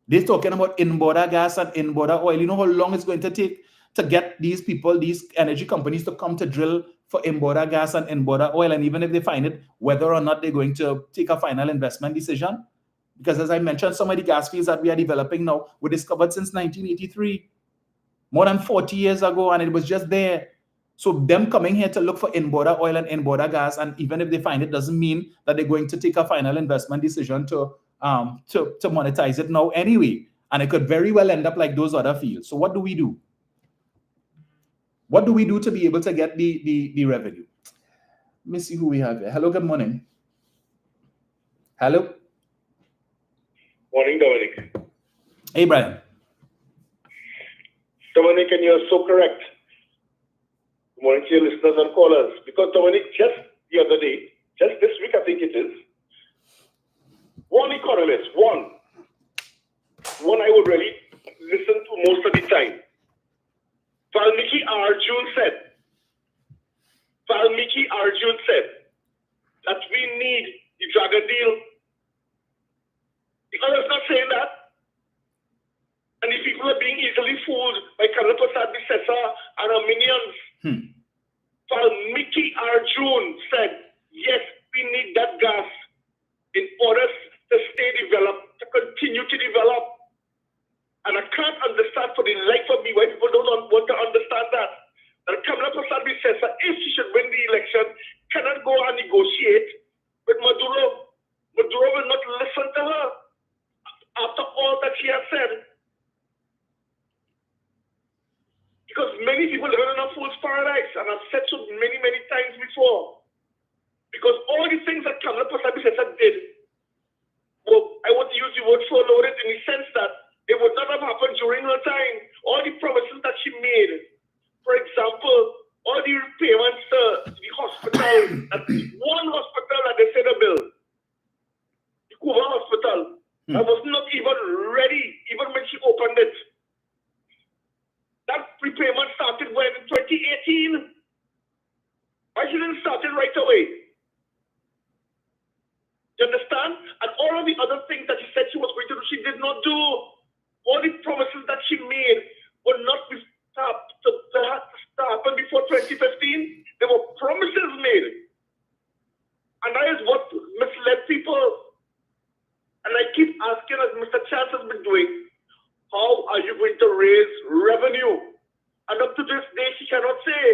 They're talking about in-border gas and in-border oil. You know how long it's going to take to get these people, these energy companies to come to drill for in-border gas and in-border oil? And even if they find it, whether or not they're going to take a final investment decision? Because as I mentioned, some of the gas fields that we are developing now were discovered since 1983, more than 40 years ago, and it was just there. So them coming here to look for in-border oil and in-border gas, and even if they find it, doesn't mean that they're going to take a final investment decision to monetize it now anyway. And it could very well end up like those other fields. So what do we do? What do we do to be able to get the revenue? Let me see who we have here. Hello, good morning. Hello. Morning, Dominic. Hey, Brian. Dominic, and you're so correct. Good morning to your listeners and callers. Because, Dominic, just the other day, just this week, I think it is, one economist, one I would really listen to most of the time. Valmiki Arjun said that we need the Dragon deal. The others not saying that. And the people are being easily fooled by Kamala Prasad Bisesa and her minions. Valmiki Arjun said, yes, we need that gas in order to stay developed, to continue to develop. And I can't understand for the life of me why people don't want to understand that. That Kamala Prasad Bisesa, if she should win the election, cannot go and negotiate with Maduro. Maduro will not listen to her after all that she has said. Because many people live in a fool's paradise, and I've said so many, many times before. Because all the things that Kamala Prasad Bisesa did, well, I want to use the word loaded in the sense that it would not have happened during her time. All the promises that she made, for example, all the repayments to the hospital, one hospital that they said a bill, the Cuba hospital, that was not even ready, even when she opened it. That repayment started when? In 2018? Why she didn't start it right away? You understand? And all of the other things that she said she was going to do, she did not do. All the promises that she made were not to happen before 2015. There were promises made. And that is what misled people. And I keep asking, as Mr. Chance has been doing, how are you going to raise revenue? And up to this day, she cannot say.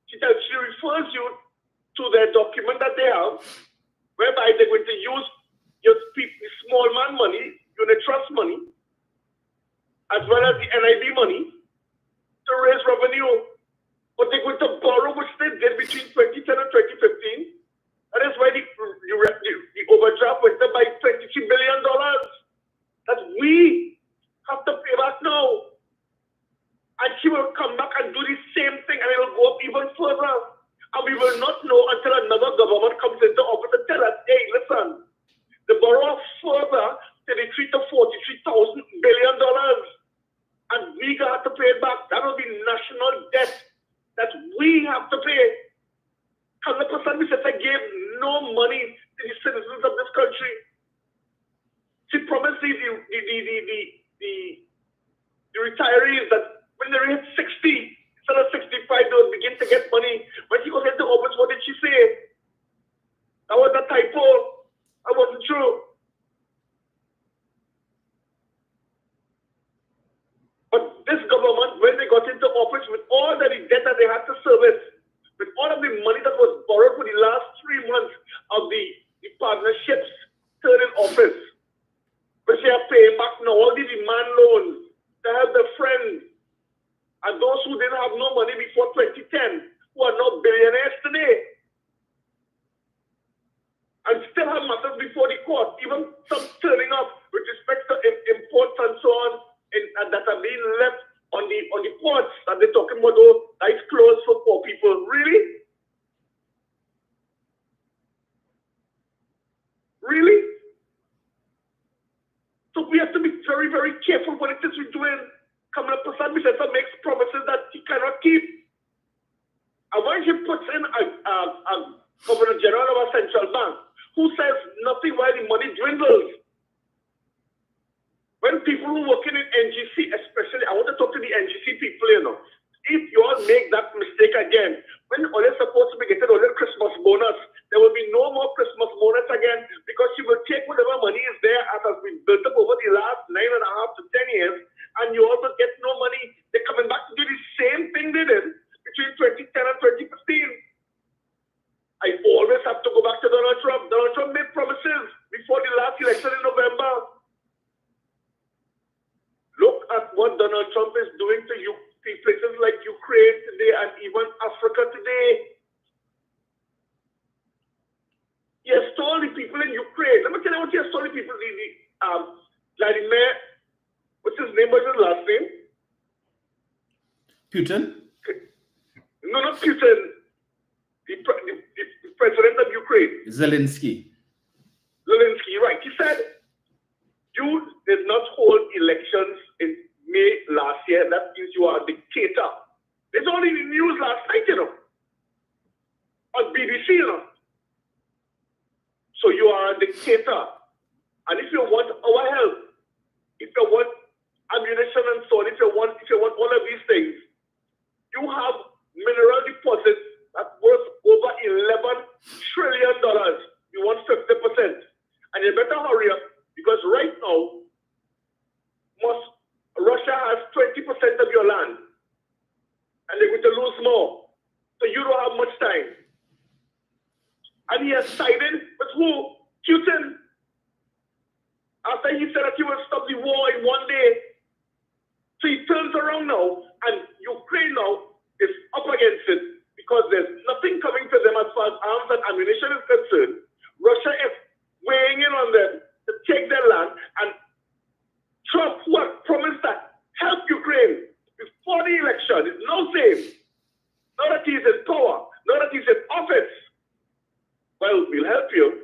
She refers you to their document that they have, whereby they're going to use your small man money, unit trust money, as well as the NIB money, to to raise revenue. But they're going to borrow, which they did between 2010 and 2015. That is why the overdraft went up by $23 billion that we have to pay back now. And she will come back and do the same thing, and it will go up even further. And we will not know until another government comes into office and tell us, hey, listen, the borrow further $33 to $43,000 billion, and we got to pay it back. That will be national debt that we have to pay. 100% Mrs. gave no money to the citizens of this country. She promised the retirees that when they reach 60, instead of 65, they will begin to get money. When she goes into office, what did she say? That was a typo. That wasn't true. But this government, when they got into office with all the debt that they had to service, with all of the money that was borrowed for the last 3 months of the partnerships third in office, but they are paying back now all the demand loans to help their friends and those who didn't have no money before 2010, who are now billionaires today, and still have matters before the court, even some turning up with respect to imports and so on, and that are being left on the ports, and they're talking about those nice clothes for poor people. Really? Really? So we have to be very, very careful what it is we're doing. Kamala Prasad Bisesa makes promises that he cannot keep. And when he puts in a Governor General of a central bank who says nothing while the money dwindles, when people who are working in NGC, especially, I want to talk to the NGC people, you know. If you all make that mistake again, when all they're supposed to be getting all their Christmas bonus, there will be no more Christmas bonus again, because you will take whatever money is there as has been built up over the last 9.5 to 10 years, and you also get no money. They're coming back to do the same thing they did between 2010 and 2015. I always have to go back to Donald Trump. Donald Trump made promises before the last election in November. Look at what Donald Trump is doing to places like Ukraine today and even Africa today. He has told the people in Ukraine. Let me tell you what he has told the people. Vladimir, what's his name? What's his last name? Putin? No, not Putin. The president of Ukraine. Zelensky. Zelensky, right. He said, you did not hold elections in May last year. That means you are a dictator. It's only in the news last night, you know. On BBC, you know. So you are a dictator. And if you want our help, if you want ammunition and so on, if you want all of these things, you have mineral deposits that worth over $11 trillion. You want 50%. And you better hurry up, because right now, Russia has 20% of your land, and they're going to lose more. So you don't have much time. And he has sided with who? Putin. After he said that he will stop the war in one day. So he turns around now, and Ukraine now is up against it, because there's nothing coming to them as far as arms and ammunition is concerned. Russia is weighing in on them to take their land, and Trump, who had promised that help Ukraine before the election, is now saying, now that he's in power, now that he's in office, well, we'll help you,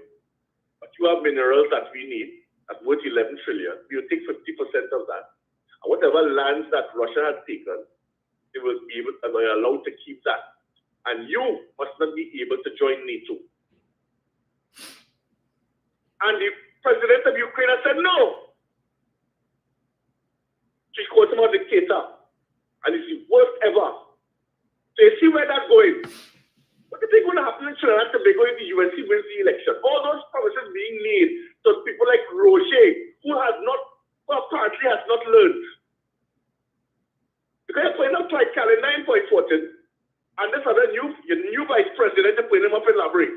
but you have minerals that we need at worth 11 trillion. We'll take 50% of that. And whatever lands that Russia has taken, they will be allowed to keep that. And you must not be able to join NATO. And the president of Ukraine has said no. She called him a dictator. And it's the worst ever. So you see where that's going. What do you think is going to happen in Trinidad and Tobago if the UNC wins the election? All those promises being made to people like Roger, who apparently has not learned. Because you're putting up like calendar in Point Fortin, and this other new vice president, they're putting him up in Labrie.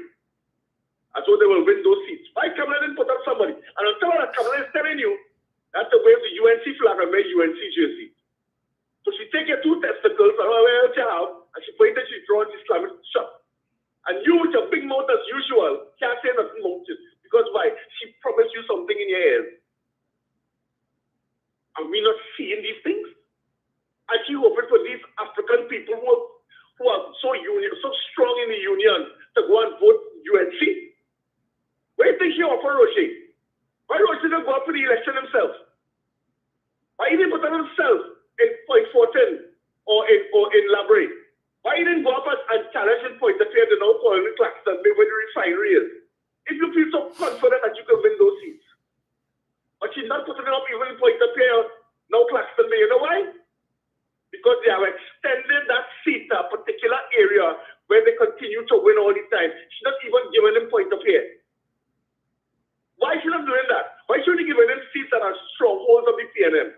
As though they will win those seats. Why Kamala didn't put up somebody? And on top of that, Kamala is telling you that's to wave the UNC flag and wear UNC jersey. So she take your 2 testicles, whatever else you have, and she point it, she draw the Islamic shop. And you with your big mouth as usual, can't say nothing about it. Because why? She promised you something in your ears. Are we not seeing these things? And she hoping for these African people who are so strong in the union to go and vote UNC. Where do you think she offer Roche? Why Roche didn't go up for the election himself? Why he didn't put on himself in Point Fortin or in Labre? Why he didn't go up and challenge in Point of Pierre to now call in Claxton where the refinery is? If you feel so confident that you can win those seats. But she's not putting it up even in Point of Pierre, now Claxton. You know why? Because they have extended that seat to a particular area where they continue to win all the time. She's not even giving them Point of Pierre. Why is she not doing that? Why should she give them seats that are strongholds of the PNM?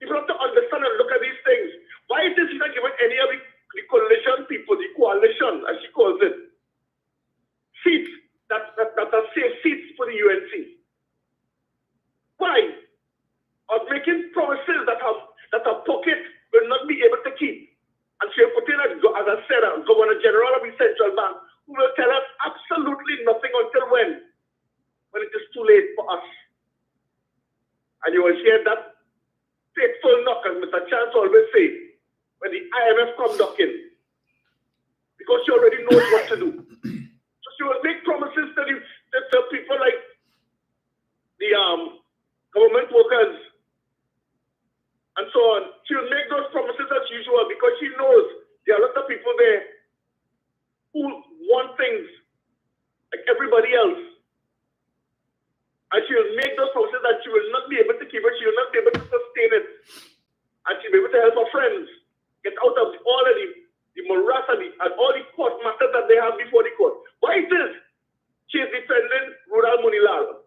People have to understand and look at these things. Why is she not giving any of the coalition people, the coalition, as she calls it, seats that are safe seats for the UNC? Why? Of making promises that her pocket will not be able to keep. And she will put in, as I said, a Governor General of the Central Bank who will tell us absolutely nothing until when it is too late for us. And you will hear that fateful knock, as Mr. Chance always say, when the IMF come knocking. Because she already knows what to do. So she will make promises to people like the government workers and so on. She will make those promises as usual because she knows there are a lot of people there who want things like everybody else. And she will make those promises that she will not be able to keep it, she will not be able to sustain it. And she'll be able to help her friends get out of all of the morass and all the court matters that they have before the court. Why is this? She is defending Rudal Munilal.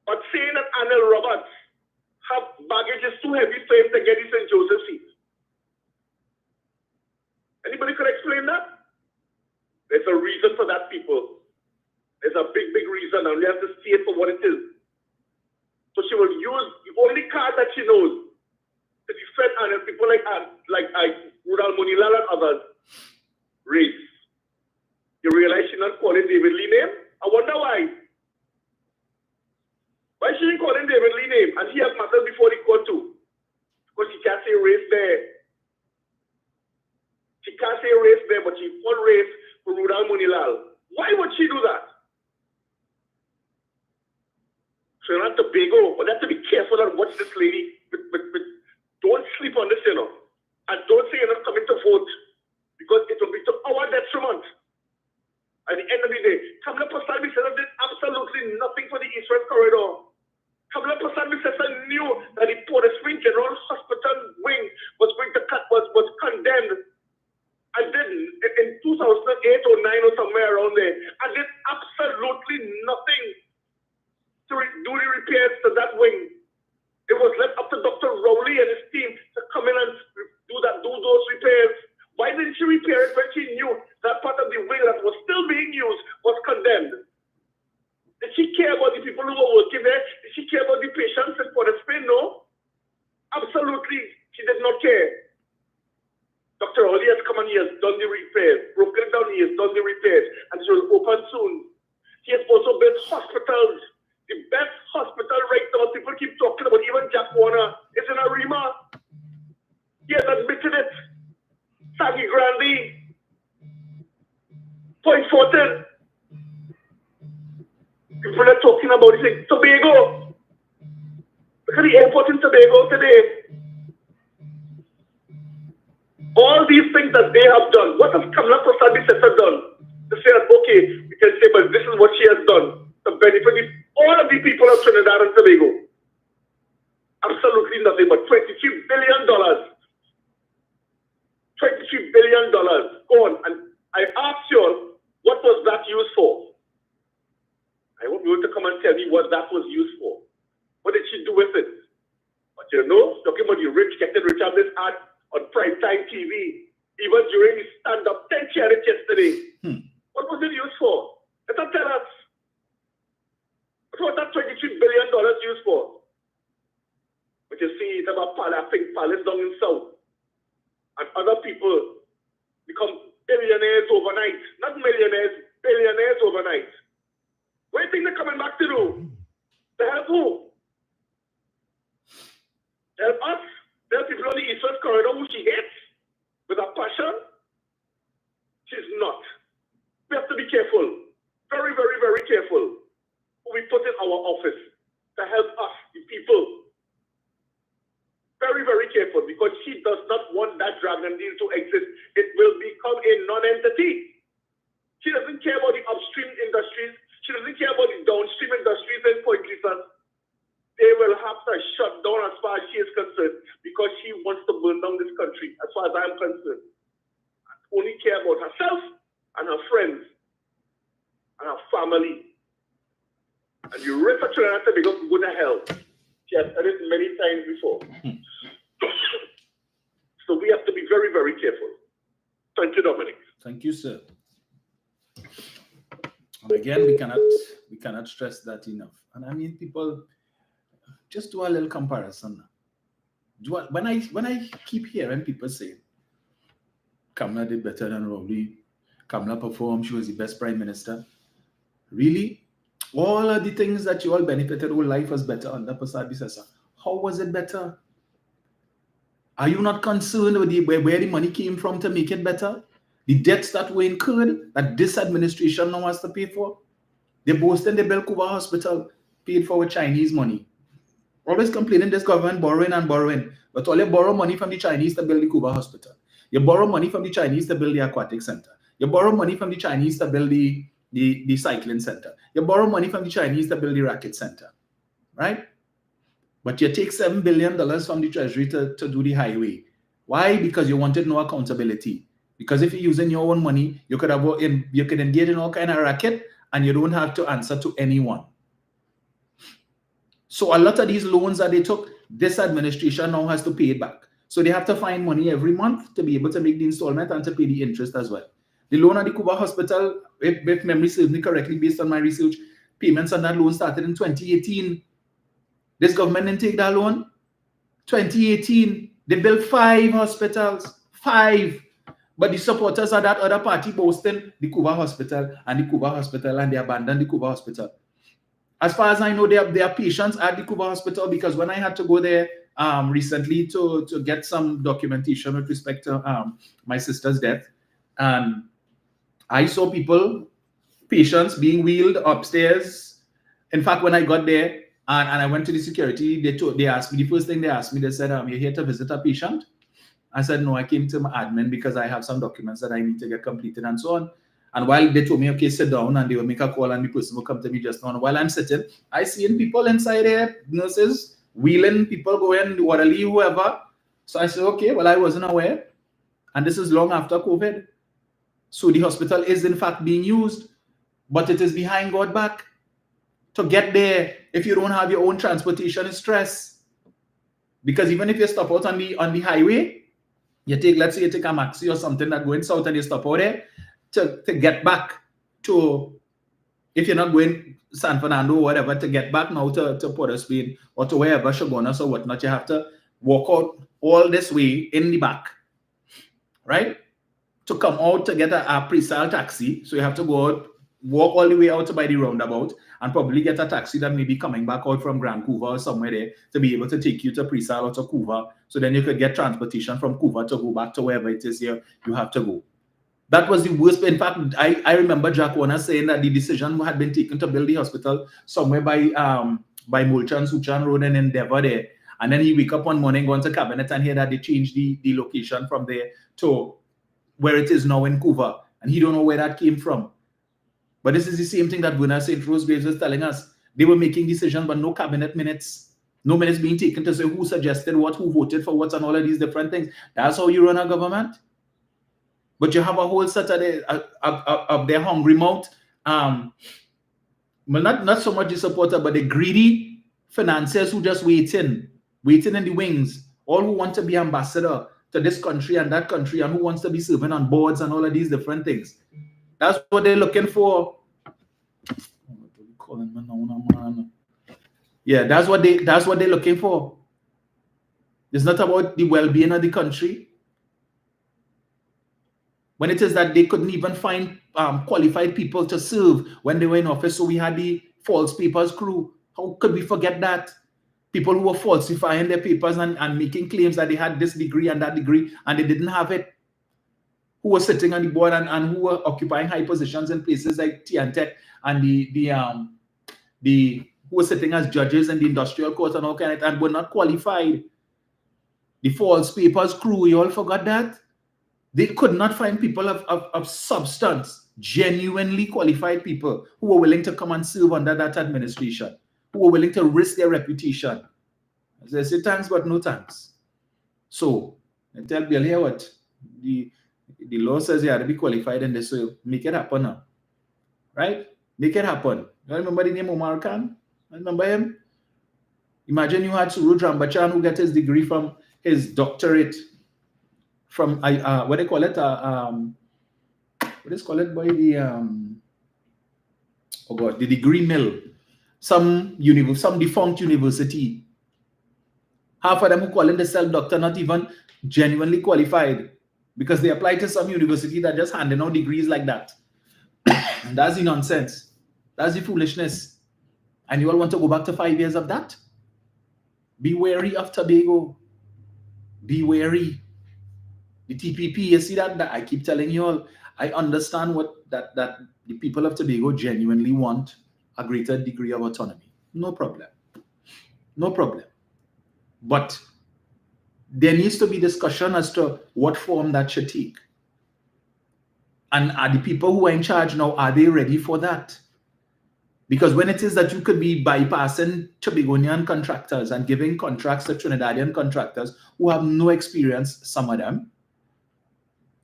But saying that Anil Roberts have baggage is too heavy for him to get his St. Joseph seat. Anybody could explain that? There's a reason for that, people. There's a big, big reason, and we have to see it for what it is. So she will use the only card that she knows to defend and people like Rudal Munilal and others. Race. You realize she's not calling David Lee name? I wonder why. Why she didn't call him David Lee name? And he has matters before the court too. Because she can't say race there. She can't say race there, but she called race for Rudal Munilal. Why would she do that? So you're not Tobago, but you have to be careful and watch this lady. Don't sleep on this, and don't say you're not coming to vote, because it will be to our detriment. At the end of the day, Kamala Prasad Bisesa did absolutely nothing for the East-West corridor. Kamala Prasad Bisesa knew that the Port of Spring General Hospital wing was condemned, and then in 2008 or 9 or somewhere around there, and did absolutely nothing to do the repairs to that wing. It was left up to Dr. Rowley and his team to come in and do those repairs. Why didn't she repair it when she knew that part of the wing that was still being used was condemned? Did she care about the people who were working there? Did she care about the patients in Port of Spain? No. Absolutely, she did not care. Dr. Rowley has come and he has done the repairs, broken it down, he has done the repairs, and she will open soon. He has also built hospitals. The best hospital right now, people keep talking about, even Jack Warner, is in Arima. He has admitted it. Sagi Grande, Point Fortin. People are talking about it in Tobago. Look at the airport in Tobago today. All these things that they have done, what has Kamala Prasad Bisesa done? To say that, okay, we can say, but this is what she has done to benefit all of the people of Trinidad and Tobago. Absolutely nothing but $23 billion. $23 billion gone. And I asked you all, what was that used for? I want you to come and tell me what that was used for. What did she do with it? But talking about the rich getting rich on this ad on primetime TV, even during the stand-up 10 charity yesterday. What was it used for? Let us tell us. What was that $23 billion used for? careful. Very, very, very careful who we put in our office to help us, the people. Very, very careful, because she does not want that dragon deal to exist. It will become a non-entity. She doesn't care about the upstream industries. She doesn't care about the downstream industries in Point Pleasant. They will have to shut down as far as she is concerned, because she wants to burn down this country, as far as I am concerned. Only care about herself and her friends and her family. And the rest of Trinidad and Tobago go to hell. She has said it many times before. So we have to be very, very careful. Thank you, Dominic. Thank you, sir. And again, we cannot stress that enough. And I mean, people, just do a little comparison. When I keep hearing people say, Kamala did better than Rowley, Kamala performed, she was the best prime minister. Really? All of the things that you all benefited, whole life was better under Prasad Bisesa. How was it better? Are you not concerned with where the money came from to make it better? The debts that were incurred, that this administration now has to pay for? They boasted they built Cuba Hospital, paid for with Chinese money. Always complaining this government borrowing and borrowing. But all you borrow money from the Chinese to build the Cuba Hospital. You borrow money from the Chinese to build the aquatic center. You borrow money from the Chinese to build the cycling center. You borrow money from the Chinese to build the racket center. Right? But you take $7 billion from the treasury to do the highway. Why? Because you wanted no accountability. Because if you're using your own money, you could engage in all kind of racket and you don't have to answer to anyone. So a lot of these loans that they took, this administration now has to pay it back. So they have to find money every month to be able to make the installment and to pay the interest as well. The loan at the Cuba Hospital, if memory serves me correctly based on my research, payments on that loan started in 2018. This government didn't take that loan. 2018, they built 5 hospitals. 5. But the supporters of that other party boasting the Cuba Hospital and the Cuba Hospital, and they abandoned the Cuba Hospital. As far as I know, there are patients at the Cuba Hospital, because when I had to go there recently to get some documentation with respect to my sister's death, and I saw patients being wheeled upstairs. In fact, when I got there and I went to the security, they asked me, the first thing they asked me, they said, you're here to visit a patient? I said, no, I came to my admin because I have some documents that I need to get completed and so on. And while they told me, okay, sit down, and they will make a call and the person will come to me just now. And while I'm sitting, I see people inside there, nurses, wheeling people going, orderly, whoever. So I said, okay, well, I wasn't aware. And this is long after COVID. So the hospital is in fact being used, but it is behind God's back. To get there, if you don't have your own transportation, is stress. Because even if you stop out on the highway, let's say you take a maxi or something that going south and you stop out there, to get back to, if you're not going San Fernando or whatever, to get back now to Port of Spain or to wherever, Chaguanas or whatnot, you have to walk out all this way in the back, right? To come out to get a pre-sale taxi. So you have to go out, walk all the way out by the roundabout and probably get a taxi that may be coming back out from Grand Couva or somewhere there to be able to take you to pre-sale or to Couva. So then you could get transportation from Couva to go back to wherever it is you have to go. That was the worst. In fact, I remember Jack Warner saying that the decision had been taken to build the hospital somewhere by Mulchan Suchan Road and Endeavour there. And then he wake up one morning, going to cabinet and hear that they changed the location from there to where it is now in Couva. And he don't know where that came from. But this is the same thing that Bernard St. Rose Graves was telling us. They were making decisions, but no cabinet minutes. No minutes being taken to say who suggested what, who voted for what, and all of these different things. That's how you run a government. But you have a whole set of their hungry mouth. Well, not so much the supporter, but the greedy financiers who just waiting in the wings. All who want to be ambassador to this country and that country, and who wants to be serving on boards and all of these different things. That's what they're looking for. Yeah, that's what they're looking for. It's not about the well-being of the country. When it is that they couldn't even find qualified people to serve when they were in office, so we had the false papers crew. How could we forget that? People who were falsifying their papers and making claims that they had this degree and that degree, and they didn't have it. who were sitting on the board and who were occupying high positions in places like Tiantec and the who were sitting as judges in the industrial court and all kind of, and were not qualified. The false papers crew, you all forgot that? They could not find people of substance, genuinely qualified people who were willing to come and serve under that administration, who were willing to risk their reputation. As I say, thanks, but no thanks. So, I tell Bill here what the law says you have to be qualified in this, so make it happen now. Right? Make it happen. You remember the name Omar Khan? Remember him? Imagine you had Suraj Rambachan who got his degree from his doctorate from what they call it? What is called it by the the degree mill, some defunct university. Half of them who call themselves doctor not even genuinely qualified because they apply to some university that just handing out degrees like that. And that's the nonsense. That's the foolishness. And you all want to go back to 5 years of that? Be wary of Tobago. Be wary. The TPP, you see that I keep telling you all, I understand what that the people of Tobago genuinely want, a greater degree of autonomy. No problem. No problem. But there needs to be discussion as to what form that should take. And are the people who are in charge now, are they ready for that? Because when it is that you could be bypassing Tobagonian contractors and giving contracts to Trinidadian contractors who have no experience, some of them,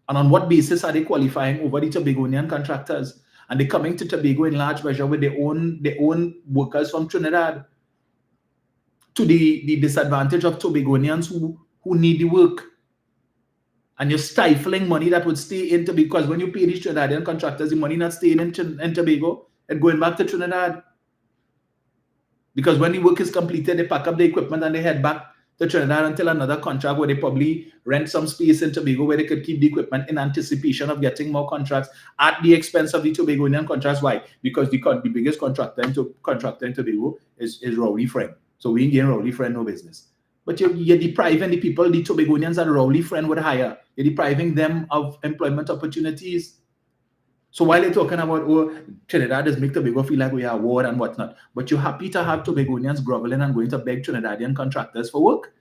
and on what basis are they qualifying over the Tobagonian contractors? And they're coming to Tobago in large measure with their own workers from Trinidad, to the disadvantage of Tobagonians who need the work. And you're stifling money that would stay in Tobago, because when you pay these Trinidadian contractors, the money not staying in Tobago and going back to Trinidad. Because when the work is completed, they pack up the equipment and they head back to Trinidad until another contract where they probably rent some space in Tobago where they could keep the equipment in anticipation of getting more contracts at the expense of the Tobagonian contracts. Why? Because the biggest contractor in Tobago is Rowley Friend. So we ain't getting Rowley Friend no business. But you're depriving the people, the Tobagonians and Rowley Friend would hire. You're depriving them of employment opportunities. So while they're talking about, oh, Trinidad does make Tobago feel like we are at war and whatnot, but you're happy to have Tobagonians groveling and going to beg Trinidadian contractors for work?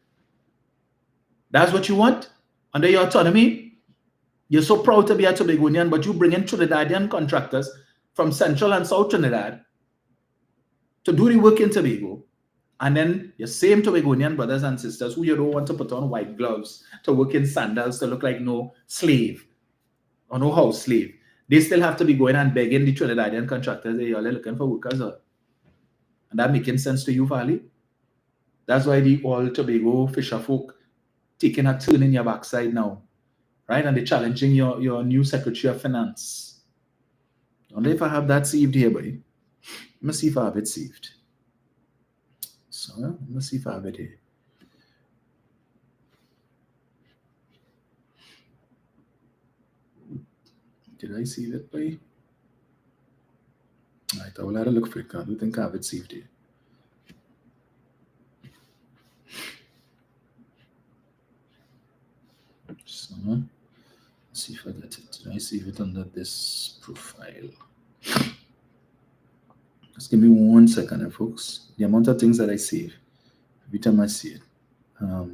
That's what you want? Under your autonomy? You're so proud to be a Tobagonian, but you bring in Trinidadian contractors from Central and South Trinidad to do the work in Tobago. And then your same Tobagonian brothers and sisters who you don't want to put on white gloves to work in sandals to look like no slave or no house slave. They still have to be going and begging the Trinidadian contractors, hey, y'all looking for workers. And that making sense to you, Fali? That's why the all Tobago fisher folk taking a turn in your backside now, right? And they're challenging your new Secretary of Finance. I wonder if I have that saved here, buddy. Let me see if I have it saved. So let me see if I have it here. Did I save it, boy? All right, I will have a look for it. I don't think I have it saved here. So let's see if I get it. Did I save it under this profile? Just give me 1 second, folks. The amount of things that I save every time I see it. All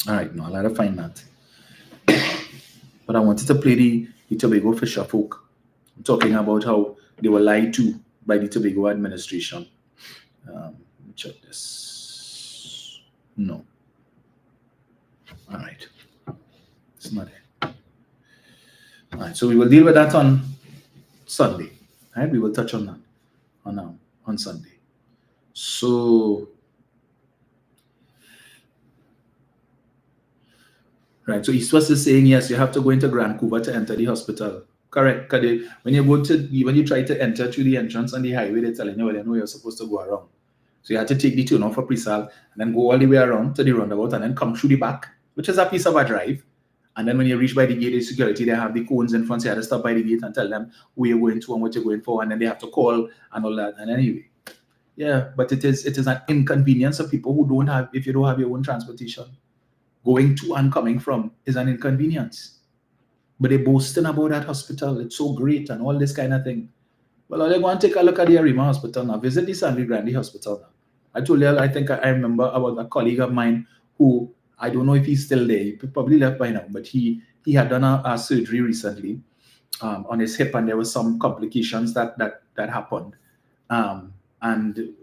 right, no, I'll have to find that. But I wanted to play the Tobago fisher folk. I'm talking about how they were lied to by the Tobago administration. Let me check this. No. All right. It's not it. All right, so we will deal with that on Sunday. All right, we will touch on that on Sunday. So, right, so East West is saying, yes, you have to go into Grand Couva to enter the hospital. Correct. When you try to enter through the entrance on the highway, they're telling you, well, they know you're supposed to go around. So you have to take the turn off for Presal and then go all the way around to the roundabout and then come through the back, which is a piece of a drive. And then when you reach by the gate, the security, they have the cones in front, so you have to stop by the gate and tell them who you're going to and what you're going for, and then they have to call and all that. And anyway, yeah, but it is an inconvenience of people who don't have, if you don't have your own transportation. Going to and coming from is an inconvenience. but they're boasting about that hospital. It's so great and all this kind of thing. Well, I'll go and take a look at the Arima Hospital now. Visit the Sangre Grande Hospital now. I told you, I think I remember about a colleague of mine who, I don't know if he's still there. He probably left by now, but he had done a surgery recently on his hip, and there were some complications that happened, and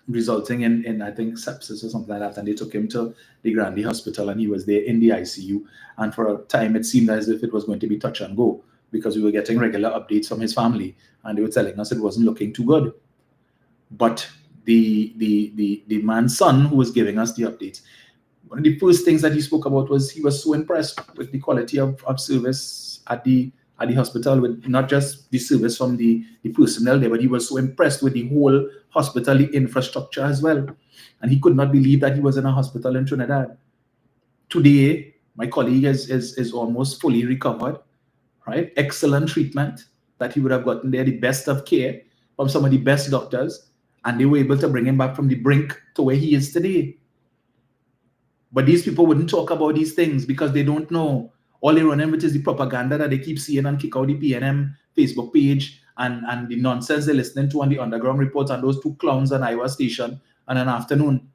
resulting in I think sepsis or something like that. And they took him to the Grande Hospital, and he was there in the ICU. And for a time, it seemed as if it was going to be touch and go, because we were getting regular updates from his family, and they were telling us it wasn't looking too good. But the man's son, who was giving us the updates, one of the first things that he spoke about was he was so impressed with the quality of service at the hospital, with not just the service from the personnel there, but he was so impressed with the whole hospital, the infrastructure as well. And he could not believe that he was in a hospital in Trinidad. Today, my colleague is almost fully recovered, right? Excellent treatment that he would have gotten there, the best of care from some of the best doctors, and they were able to bring him back from the brink to where he is today. But these people wouldn't talk about these things because they don't know. All they run in with is the propaganda that they keep seeing and kick out the PNM Facebook page and the nonsense they're listening to on the underground reports and those two clowns on Iowa Station on an afternoon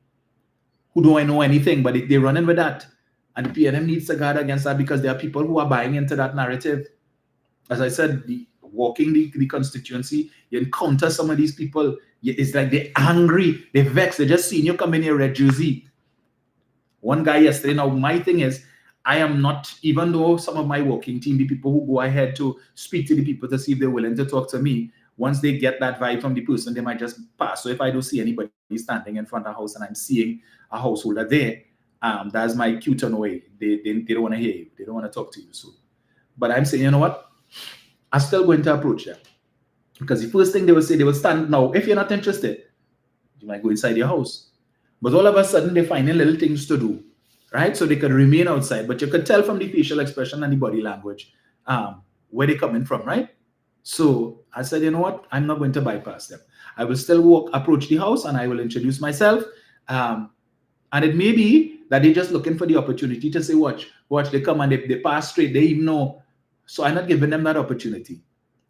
who don't know anything, but they run in with that. And the PNM needs to guard against that, because there are people who are buying into that narrative. As I said, walking the constituency, you encounter some of these people, it's like they're angry, they're vexed, they just seen you come in your red jersey. One guy yesterday, now my thing is, I am not, even though some of my working team, the people who go ahead to speak to the people to see if they're willing to talk to me, once they get that vibe from the person, they might just pass. So if I don't see anybody standing in front of the house and I'm seeing a householder there, that's my cue to know they don't want to hear you. They don't want to talk to you. So, but I'm saying, you know what? I'm still going to approach them, because the first thing they will say, they will stand. Now, if you're not interested, you might go inside your house. But all of a sudden, they're finding little things to do, right? So they could remain outside, but you could tell from the facial expression and the body language where they're coming from, right? So I said, you know what? I'm not going to bypass them. I will still approach the house, and I will introduce myself. And it may be that they're just looking for the opportunity to say, watch, they come and they pass straight. They even know. So I'm not giving them that opportunity.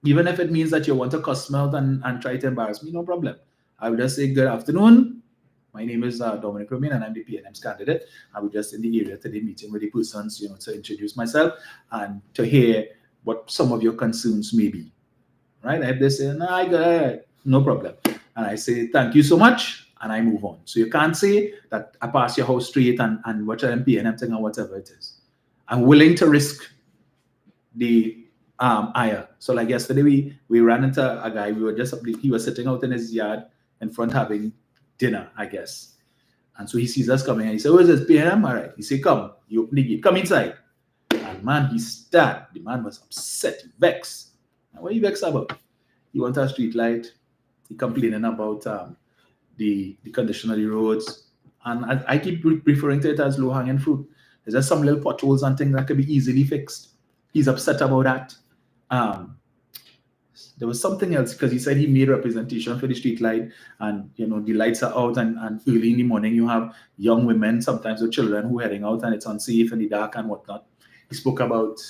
Even if it means that you want to cuss me out and try to embarrass me, no problem. I will just say, good afternoon. My name is Dominic Romain, and I'm the PNM's candidate. I was just in the area today meeting with the persons, to introduce myself and to hear what some of your concerns may be. Right? If they say, no, I got it, no problem. And I say, thank you so much, and I move on. So you can't say that I pass your house straight and watch an PNM thing or whatever it is. I'm willing to risk the ire. So like yesterday, we ran into a guy. He was sitting out in his yard in front having dinner, I guess. And so he sees us coming, and he said, "Where's this PNM?" All right. He said, "Come." You open the gate. Come inside. And man, he started. The man was upset, vexed. And what are you vexed about? He wants a street light. He complaining about the condition of the roads. And I keep referring to it as low-hanging fruit. There's just some little potholes and things that could be easily fixed. He's upset about that. There was something else, because he said he made representation for the street light, and the lights are out, and early in the morning you have young women, sometimes with children, who are heading out, and it's unsafe in the dark and whatnot. He spoke about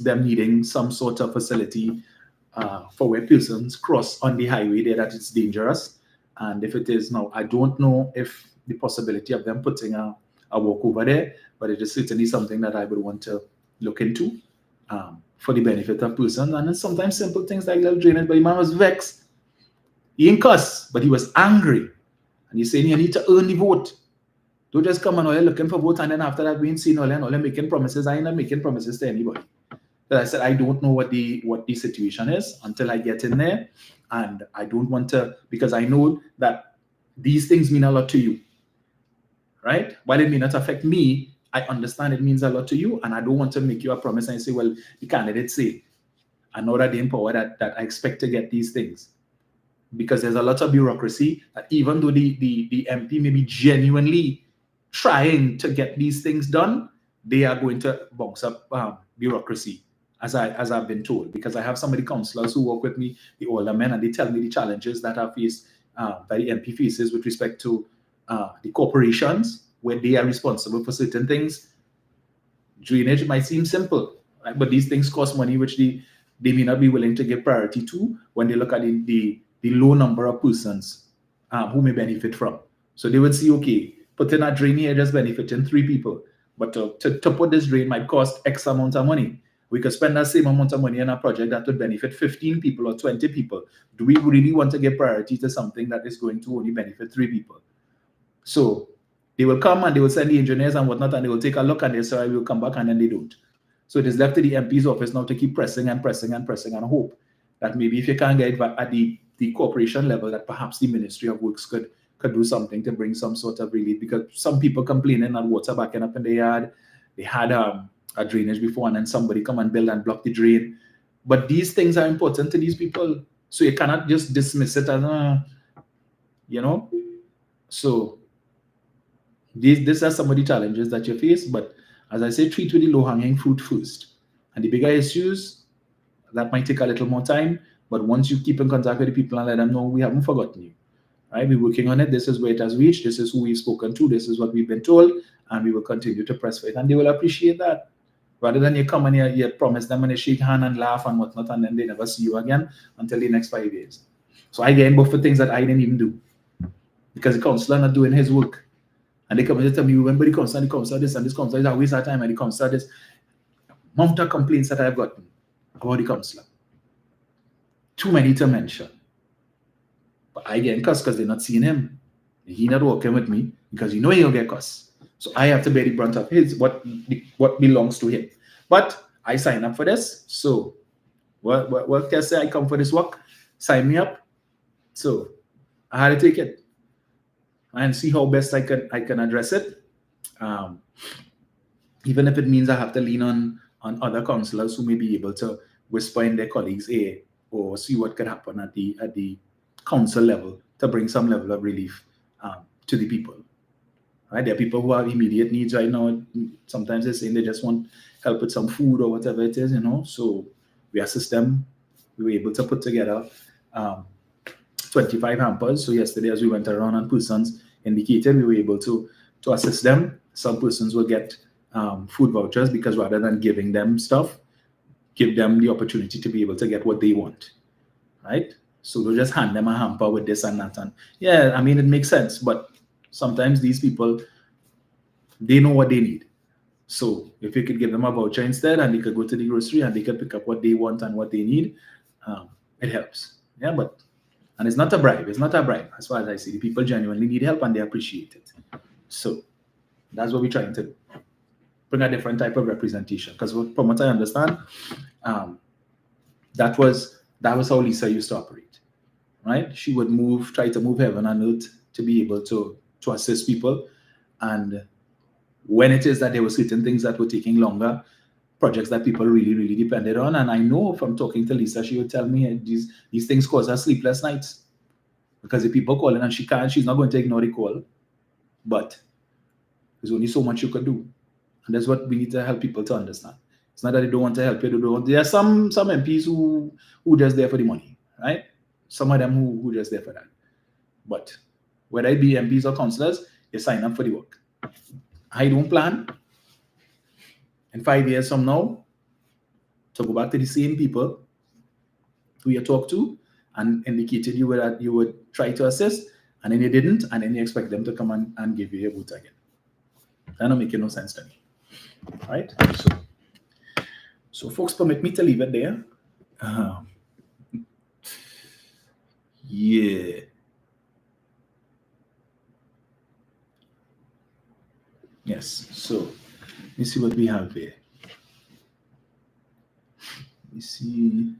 them needing some sort of facility for where persons cross on the highway there, that it's dangerous. And if it is now, I don't know if the possibility of them putting a walk over there, but it is certainly something that I would want to look into for the benefit of persons. And then sometimes simple things like little drainage, but the man was vexed. He ain't cuss, but he was angry. And he's saying, you need to earn the vote. Don't just come and all you're looking for vote, and then after that we ain't seen all you're making promises. I ain't not making promises to anybody. But I said, I don't know what the situation is until I get in there. And I don't want to, because I know that these things mean a lot to you, right? While it may not affect me, I understand it means a lot to you, and I don't want to make you a promise and say, well, the candidates say, I know that they empower that I expect to get these things. Because there's a lot of bureaucracy that even though the MP may be genuinely trying to get these things done, they are going to bounce up bureaucracy, as I've been told. Because I have some of the councillors who work with me, the older men, and they tell me the challenges that are faced, that the MP faces with respect to the corporations, where they are responsible for certain things. Drainage might seem simple, right? But these things cost money, which they may not be willing to give priority to when they look at the low number of persons who may benefit from. So they would see, okay, putting a drain here just benefiting 3 people, but to put this drain might cost X amount of money. We could spend that same amount of money on a project that would benefit 15 people or 20 people. Do we really want to give priority to something that is going to only benefit 3 people? So they will come and they will send the engineers and whatnot, and they will take a look and they say, we'll come back, and then they don't. So it is left to the MP's office now to keep pressing and pressing and pressing and hope that maybe if you can't get it at the corporation level, that perhaps the Ministry of Works could do something to bring some sort of relief, because some people complaining that water backing up in the yard. They had a drainage before, and then somebody come and build and block the drain. But these things are important to these people. So you cannot just dismiss it as, So these are some of the challenges that you face. But as I say, treat with the low-hanging fruit first. And the bigger issues, that might take a little more time. But once you keep in contact with the people and let them know, we haven't forgotten you. Right? We're working on it. This is where it has reached. This is who we've spoken to. This is what we've been told. And we will continue to press for it. And they will appreciate that. Rather than you come and you promise them and you shake hand and laugh and whatnot, and then they never see you again until the next 5 years. So I get involved for things that I didn't even do, because the councillor not doing his work. And they come and tell me, remember the councillor this and this councillor is a waste of time, and the councillor this. Amount of complaints that I've gotten about the councillor. Too many to mention. But I get cussed because they're not seeing him. He not working with me because he'll get cussed. So I have to bear the brunt of what belongs to him. But I sign up for this. So what can I say? I come for this work. Sign me up. So I had to take it and see how best I can address it. Even if it means I have to lean on other councillors who may be able to whisper in their colleagues' ear or see what could happen at the council level to bring some level of relief to the people. Right? There are people who have immediate needs right now. Sometimes they're saying they just want help with some food or whatever it is, So we assist them. We were able to put together 25 hampers. So yesterday, as we went around and persons indicated, we were able to assist them. Some persons will get food vouchers, because rather than giving them stuff, give them the opportunity to be able to get what they want. Right? So they'll just hand them a hamper with this and that. And yeah, I mean, it makes sense. But sometimes these people, they know what they need. So if you could give them a voucher instead, and they could go to the grocery and they could pick up what they want and what they need, it helps. Yeah, and it's not a bribe. It's not a bribe, as far as I see. The people genuinely need help and they appreciate it. So that's what we're trying to do. Bring a different type of representation. Because from what I understand, that was how Lisa used to operate. Right? She would try to move heaven and earth to be able to assist people. And when it is that there were certain things that were taking longer, projects that people really, really depended on. And I know from talking to Lisa, she would tell me these things cause her sleepless nights. Because the people calling and she's not going to ignore the call. But there's only so much you could do. And that's what we need to help people to understand. It's not that they don't want to help you. There are some MPs who just there for the money, right? Some of them who just there for that. But whether it be MPs or councillors, you sign up for the work. I don't plan in 5 years from now to go back to the same people who you talked to and indicated you would try to assist, and then you didn't, and then you expect them to come and give you a vote again. That don't make no sense to me. Right? So folks, permit me to leave it there. Yeah. Yes, so let's see what we have here. You see,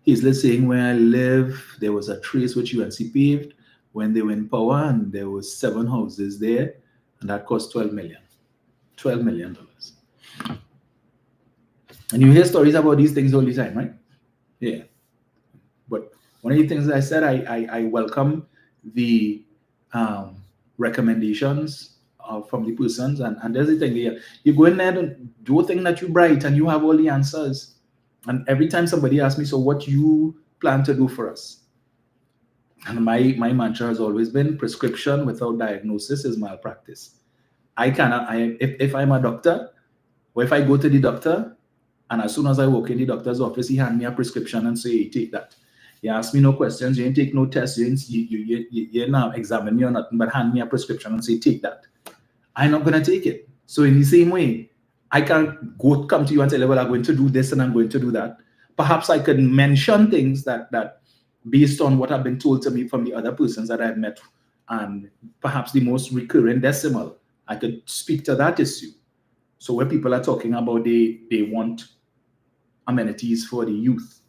he's saying where I live, there was a trace which UNC paved when they were in power, and there was 7 houses there, and that cost $12 million. $12 million. And you hear stories about these things all the time, right? Yeah. But one of the things that I said, I welcome the recommendations from the persons, and there's the thing here. You go in there and do a thing that you bright and you have all the answers. And every time somebody asks me, so what you plan to do for us? And my mantra has always been prescription without diagnosis is malpractice. I cannot, if I'm a doctor, or if I go to the doctor And as soon as I walk in the doctor's office, he hand me a prescription and say, hey, take that. He ask me no questions, you ain't take no tests, you now examine me or nothing, but hand me a prescription and say, take that. I'm not going to take it. So in the same way, I can't come to you and tell you, well, I'm going to do this and I'm going to do that. Perhaps I could mention things that based on what have been told to me from the other persons that I've met, and perhaps the most recurrent decimal, I could speak to that issue. So where people are talking about they want amenities for the youth,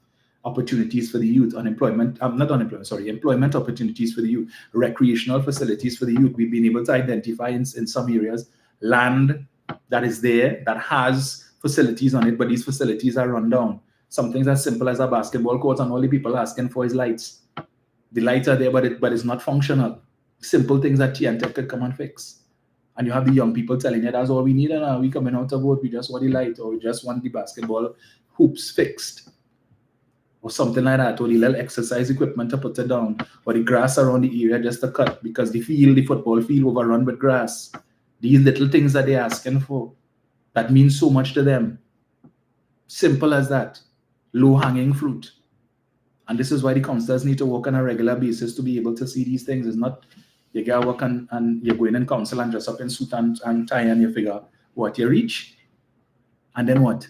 opportunities for the youth, employment opportunities for the youth, recreational facilities for the youth. We've been able to identify in some areas land that is there that has facilities on it, but these facilities are run down. Something as simple as a basketball court, and all the people are asking for is lights. The lights are there, but it's not functional. Simple things that TNTech could come and fix. And you have the young people telling you that's all we need, and we coming out to vote, we just want the light, or we just want the basketball hoops fixed, or something like that, or the little exercise equipment to put it down, or the grass around the area just to cut because the football field overrun with grass. These little things that they're asking for, that means so much to them. Simple as that. Low-hanging fruit. And this is why the councillors need to work on a regular basis to be able to see these things. It's not you get work and you're going in council and dress up in suit and tie and you figure what you reach. And then what?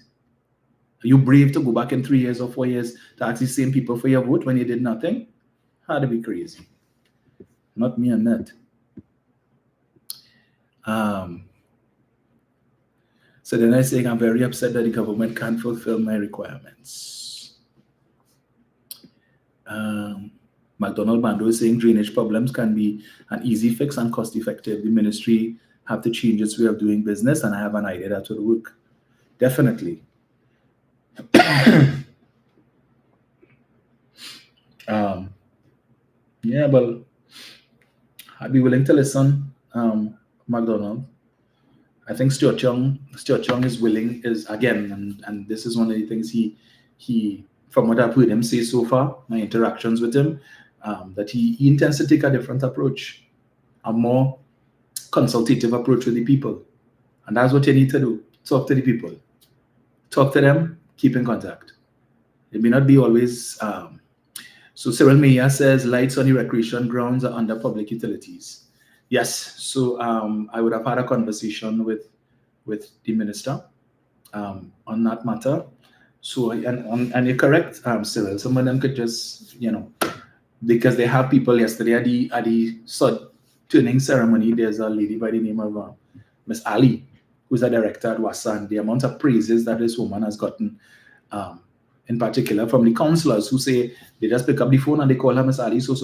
Are you brave to go back in 3 years or 4 years to ask the same people for your vote when you did nothing? Hard to be crazy. Not me and that. So then I say I'm very upset that the government can't fulfill my requirements. McDonald Bando is saying drainage problems can be an easy fix and cost effective. The ministry have to change its way of doing business, and I have an idea that will work. Definitely. Yeah, well, I'd be willing to listen, McDonald. I think Stuart Chung is willing, and this is one of the things he from what I've heard him say so far, my interactions with him, that he intends to take a different approach, a more consultative approach with the people. And that's what you need to do. Talk to the people. Talk to them, keep in contact. It may not be always... So Cyril Meyer says lights on the recreation grounds are under public utilities. Yes, so I would have had a conversation with the minister on that matter. So, and you're correct, Cyril. Some of them could just, because they have people yesterday at the turning ceremony, there's a lady by the name of Miss Ali, who's a director at WASA. The amount of praises that this woman has gotten, in particular from the councillors who say they just pick up the phone and they call her Miss Ali, so is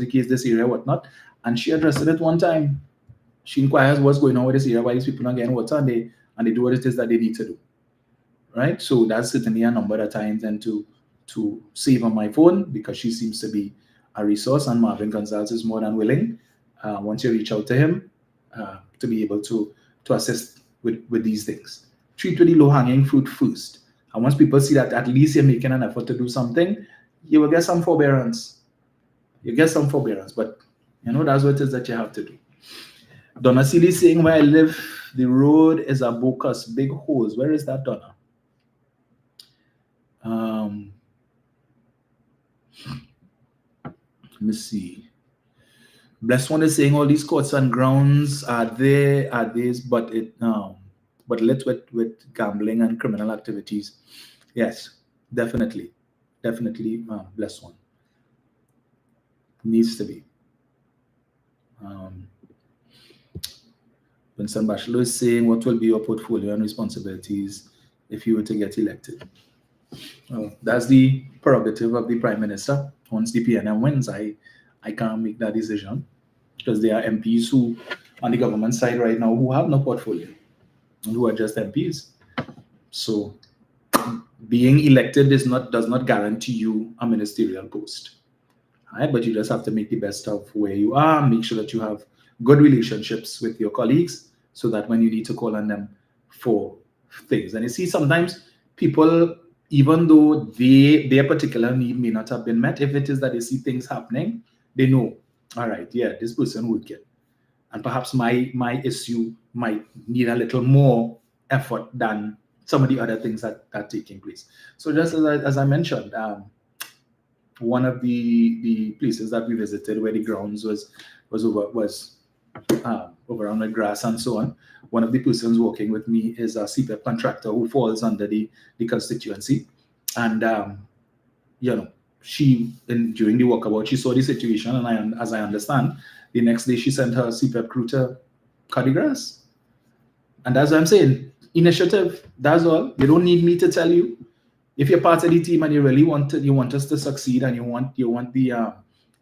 the case this area, whatnot. And she addressed it one time. She inquires what's going on with this area, why these people are getting water, and they do what it is that they need to do. Right? So that's certainly a number of times, and to save on my phone, because she seems to be a resource, and Marvin Gonzalez is more than willing, once you reach out to him, to be able to assist with these things. Treat with the low-hanging fruit first. And once people see that at least you're making an effort to do something, you will get some forbearance. You get some forbearance, but that's what it is that you have to do. Donna Seeley saying, where I live, the road is a bogus, big holes. Where is that, Donna? Let me see. Blessed One is saying all these courts and grounds are there, but lit with gambling and criminal activities. Yes, definitely. Blessed One. Needs to be. Vincent Bachelor is saying, what will be your portfolio and responsibilities if you were to get elected? Well, that's the prerogative of the Prime Minister. Once the PNM wins, I can't make that decision, because there are MPs who, on the government side right now, who have no portfolio and who are just MPs. So being elected does not guarantee you a ministerial post. Right? But you just have to make the best of where you are, make sure that you have good relationships with your colleagues, so that when you need to call on them for things. And you see, sometimes people, even though their particular need may not have been met, if it is that they see things happening, they know, all right, yeah, this person would get. And perhaps my issue might need a little more effort than some of the other things that are taking place. So just as I mentioned, one of the places that we visited where the grounds was over on the grass and so on. One of the persons working with me is a CPEP contractor who falls under the constituency, and she during the walkabout she saw the situation, and as I understand, the next day she sent her CPEP crew to cut the grass. And that's what I'm saying. Initiative, that's all. You don't need me to tell you. If you're part of the team and you really want us to succeed, and you want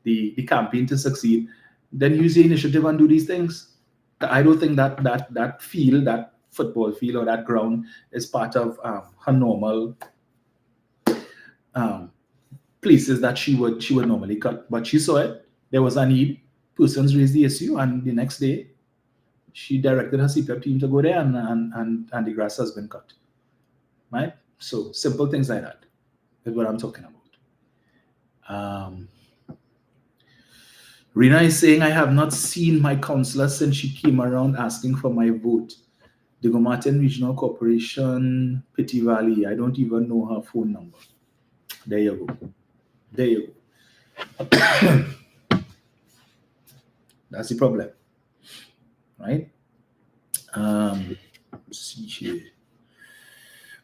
the campaign to succeed, then use the initiative and do these things. I don't think that field, that football field or that ground is part of her normal places that she would normally cut. But she saw it. There was a need. Persons raised the issue, and the next day she directed her CPEP team to go there, and the grass has been cut. Right? So simple things like that is what I'm talking about. Rina is saying, I have not seen my counselor since she came around asking for my vote. Diego Martin Regional Corporation, Pity Valley. I don't even know her phone number. There you go. There you go. That's the problem. Right? Let's see here.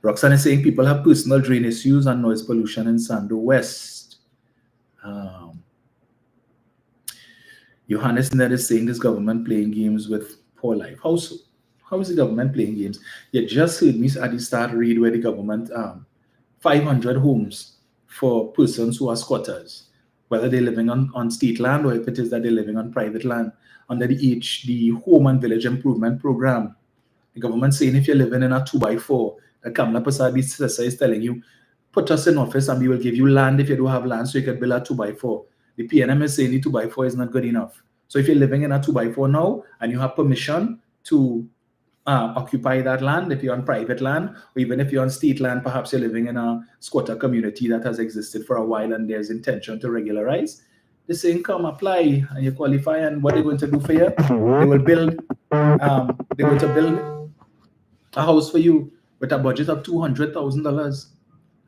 Roxanne is saying people have personal drain issues and noise pollution in Sando West. Johannes Ned is saying this government playing games with poor life. How so? How is the government playing games? You just heard me at the start read where the government 500 homes for persons who are squatters, whether they're living on state land or if it is that they're living on private land, under the Home and Village Improvement Program. The government saying if you're living in a 2x4, the Kamla Prasad is telling you, put us in office and we will give you land if you don't have land so you can build a 2x4. The PNM is saying the 2x4 is not good enough. So if you're living in a 2x4 now and you have permission to occupy that land, if you're on private land, or even if you're on state land, perhaps you're living in a squatter community that has existed for a while and there's intention to regularize, they're saying come apply and you qualify, and what they're going to do for you, they will build, they're going to build a house for you with a budget of $200,000.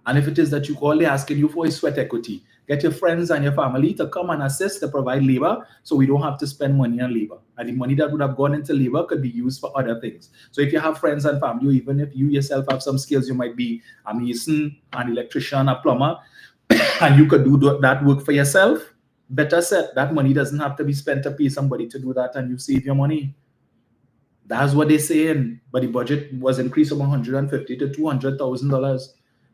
And if it is that all they're asking you for is sweat equity, get your friends and your family to come and assist to provide labor so we don't have to spend money on labor. And the money that would have gone into labor could be used for other things. So if you have friends and family, or even if you yourself have some skills, you might be a mason, an electrician, a plumber, and you could do that work for yourself, better said, that money doesn't have to be spent to pay somebody to do that and you save your money. That's what they're saying. But the budget was increased from $150,000 to $200,000.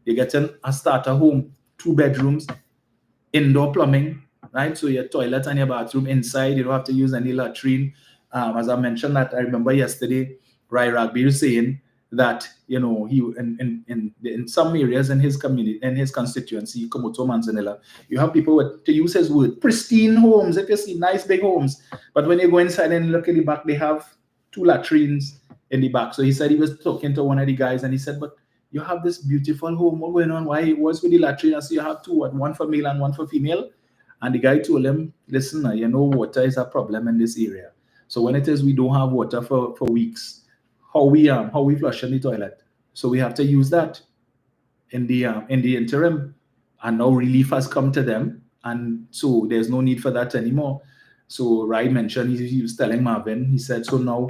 You're getting a starter home, 2 bedrooms, indoor plumbing, right? So your toilet and your bathroom inside, you don't have to use any latrine. As I mentioned that, I remember yesterday, Rai Ragbi was saying that, he in some areas in his community, in his constituency, Komoto Manzanilla, you have people with, to use his word, pristine homes, if you see nice big homes. But when you go inside and look at the back, they have 2 latrines in the back. So he said he was talking to one of the guys and he said, but you have this beautiful home, what going on? Why? What's with the latrine? I said, you have 2, one for male and one for female. And the guy told him, listen, water is a problem in this area. So when it is we don't have water for weeks, how we flush in the toilet? So we have to use that in the interim. And now relief has come to them. And so there's no need for that anymore. So Rai mentioned, he was telling Marvin, he said, so now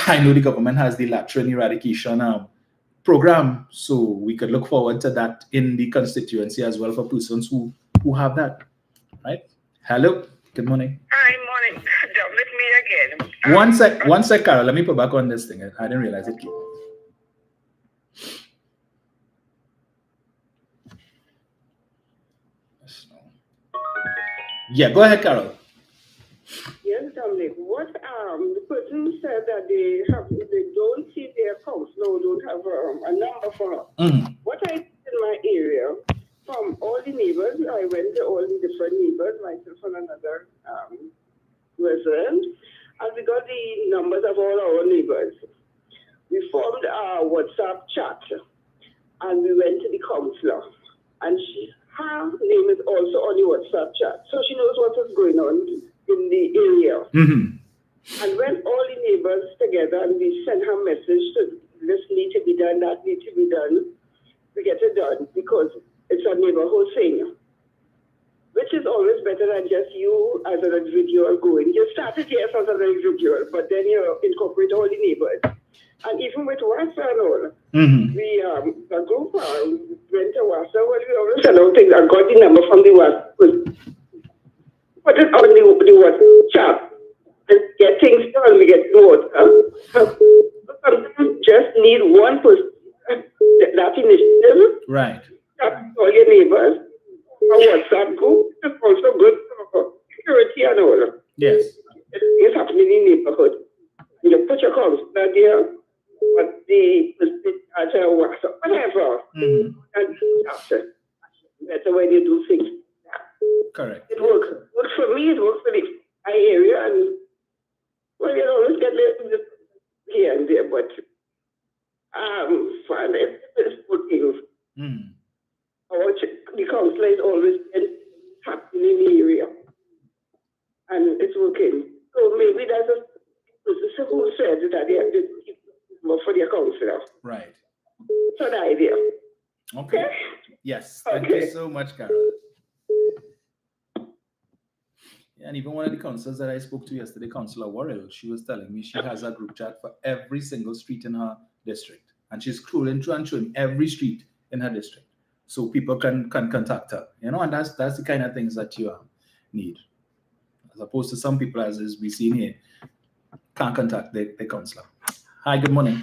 I know the government has the latrine eradication program, so we could look forward to that in the constituency as well for persons who have that, right? Hello, good morning. Hi, morning. With me again. One sec, Carol. Let me put back on this thing. I didn't realize it. Yeah, go ahead, Carol. Yes, Dominic. What the person said that they don't see their house, no, don't have a number for her. Mm-hmm. What I did in my area, from all the neighbors, I went to all the different neighbors, myself and another resident, and we got the numbers of all our neighbors. We formed a WhatsApp chat, and we went to the councillor, and her name is also on the WhatsApp chat, so she knows what is going on in the area. Mm-hmm. And when all the neighbors together, and we sent her message to this need to be done, that need to be done. We get it done because it's a neighborhood thing, which is always better than just you as an individual going. You started here as an individual, but then you incorporate all the neighbors. And even with Wassa and all, we, the group went to Wassa, well, we always sell out things. I got the number from the Wassa, put it on the WhatsApp, and get things done, we get water. Sometimes just need one person, that initiative. Right. All your neighbors. A WhatsApp group is also good for security and all. Yes. It's happening in the neighborhood. You put your counselor there, but the WhatsApp, whatever. And that's the way they do things. Correct. It works. It works for me, it works for the area, and well, you always get little bit here and there, but fine, it's working. The council is always happening in the area, and it's working. So maybe that's a who said that they have to keep for their councillor. Right. That's the idea. Okay. Yes. Thank you so much, Carol. Yeah, and even one of the councillors that I spoke to yesterday, Councillor Worrell, she was telling me she has a group chat for every single street in her district, and she's scrolling through and showing every street in her district, so people can contact her. You know, and that's the kind of things that you need, as opposed to some people, as we see here, can't contact the councillor. Hi, good morning.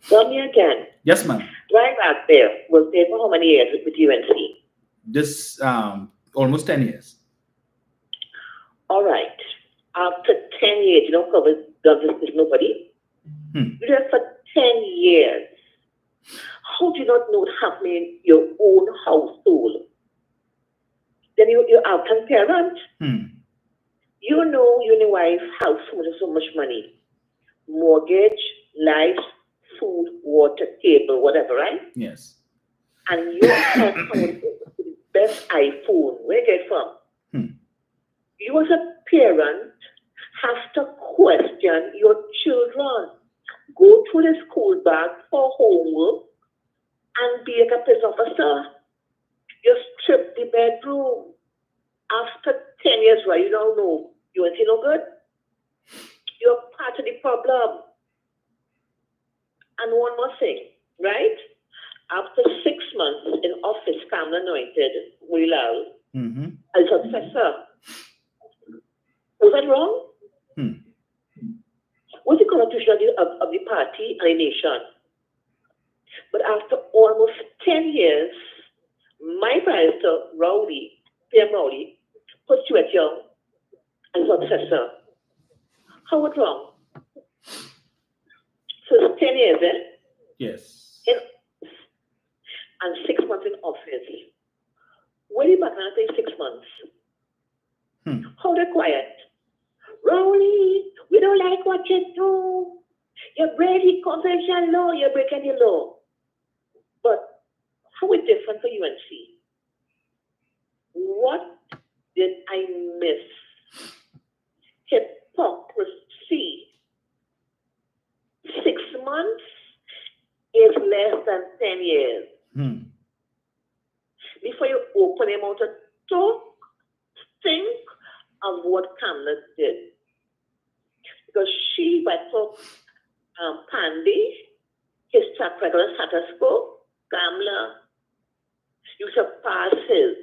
Tell me again. Yes, ma'am. Right back there was there for how many years with UNC? This almost 10 years. All right. After 10 years, you don't cover this with nobody. You're there for 10 years. How do you not know what's happening in your own household? Then you're out and parent. You know you and your wife have so much money. Mortgage, life, food, water, cable, whatever, right? Yes. And your account is the best iPhone. Where you get it from? You as a parent have to question your children. Go to the school bag for homework and be like a police officer. You strip the bedroom. After 10 years, right? You don't know. You ain't see no good. You're part of the problem. And one more thing, right? After 6 months in office, Kamala anointed Willal as successor. Was that wrong? What's the constitution of the party and the nation? But after almost 10 years, my barrister, P.M. Rowley, put Stuart Young as successor. How was wrong? So it's 10 years, eh? Yes. And 6 months in office. Where are you back after 6 months? How they quiet? Rowley, we don't like what you do. You're breaking convention law, you're breaking the law. But how is it different for UNC? What did I miss? Hypocrisy. 6 months is less than 10 years. Before you open your mouth to talk, think of what Kamala did. Because she went for Pandy, his track record status quo. Kamala used to pass his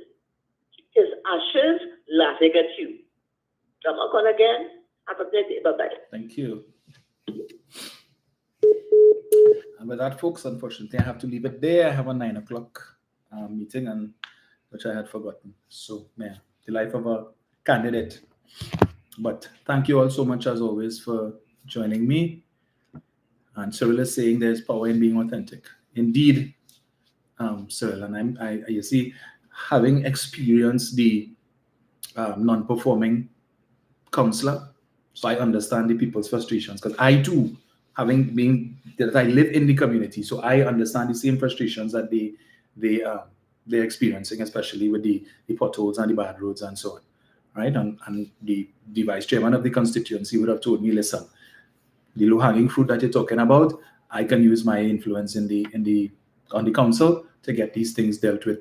ashes laughing at you. Come on again. Have a great day. Bye-bye. Thank you. And with that, folks, unfortunately, I have to leave it there. I have a 9 o'clock meeting, and which I had forgotten. So, yeah, the life of a candidate. But thank you all so much, as always, for joining me. And Cyril is saying there's power in being authentic. Indeed, Cyril, and you see, having experienced the non-performing councillor, so I understand the people's frustrations, because I too, I live in the community, so I understand the same frustrations that they're experiencing, especially with the potholes and the bad roads and so on, right? And the vice chairman of the constituency would have told me, listen, the low-hanging fruit that you're talking about, I can use my influence on the council to get these things dealt with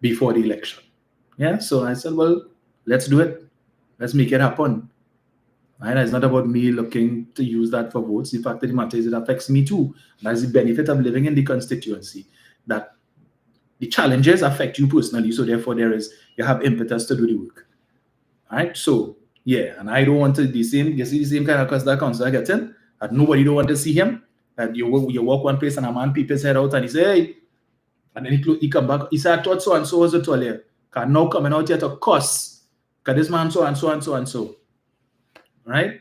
before the election. Yeah, so I said, well, let's do it. Let's make it happen. Right? It's not about me looking to use that for votes. The fact of the matter is it affects me too. That's the benefit of living in the constituency, that the challenges affect you personally. So therefore you have impetus to do the work. All right. So yeah, and I don't want to the same kind of cuss that council I get in, that nobody don't want to see him. That you walk one place and a man peep his head out and he say, hey, and then he come back. He said, I thought so and so was a toilet. Can now coming out here to cuss. Because this man so and so and so and so. Right?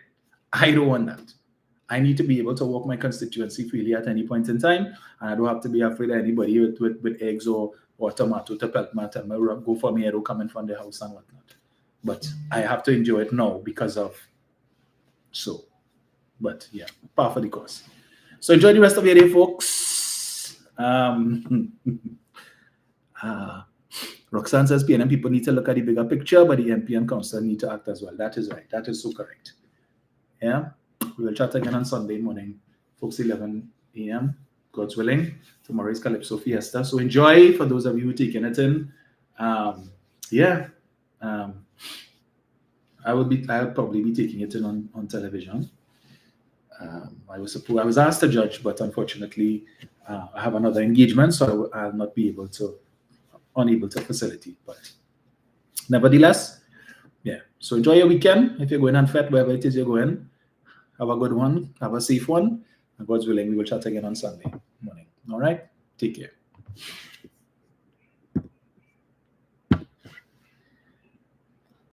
I don't want that. I need to be able to walk my constituency freely at any point in time, and I don't have to be afraid of anybody with eggs or tomato to pelt me and go for me or coming from the house and whatnot. But I have to enjoy it now because of so. But yeah, part of the course. So enjoy the rest of your day, folks. Roxanne says PNM people need to look at the bigger picture, but the MP and council need to act as well. That is right. That is so correct. Yeah. We will chat again on Sunday morning, folks, 11 a.m. God's willing. Tomorrow is Calypso Fiesta. So enjoy for those of you who are taking it in. I'll probably be taking it in on television. I was asked to judge, but unfortunately, I have another engagement, so I'll not be unable to facilitate. But nevertheless, yeah. So enjoy your weekend. If you're going on FET, wherever it is you're going, have a good one, have a safe one, and God's willing, we will chat again on Sunday morning. All right? Take care.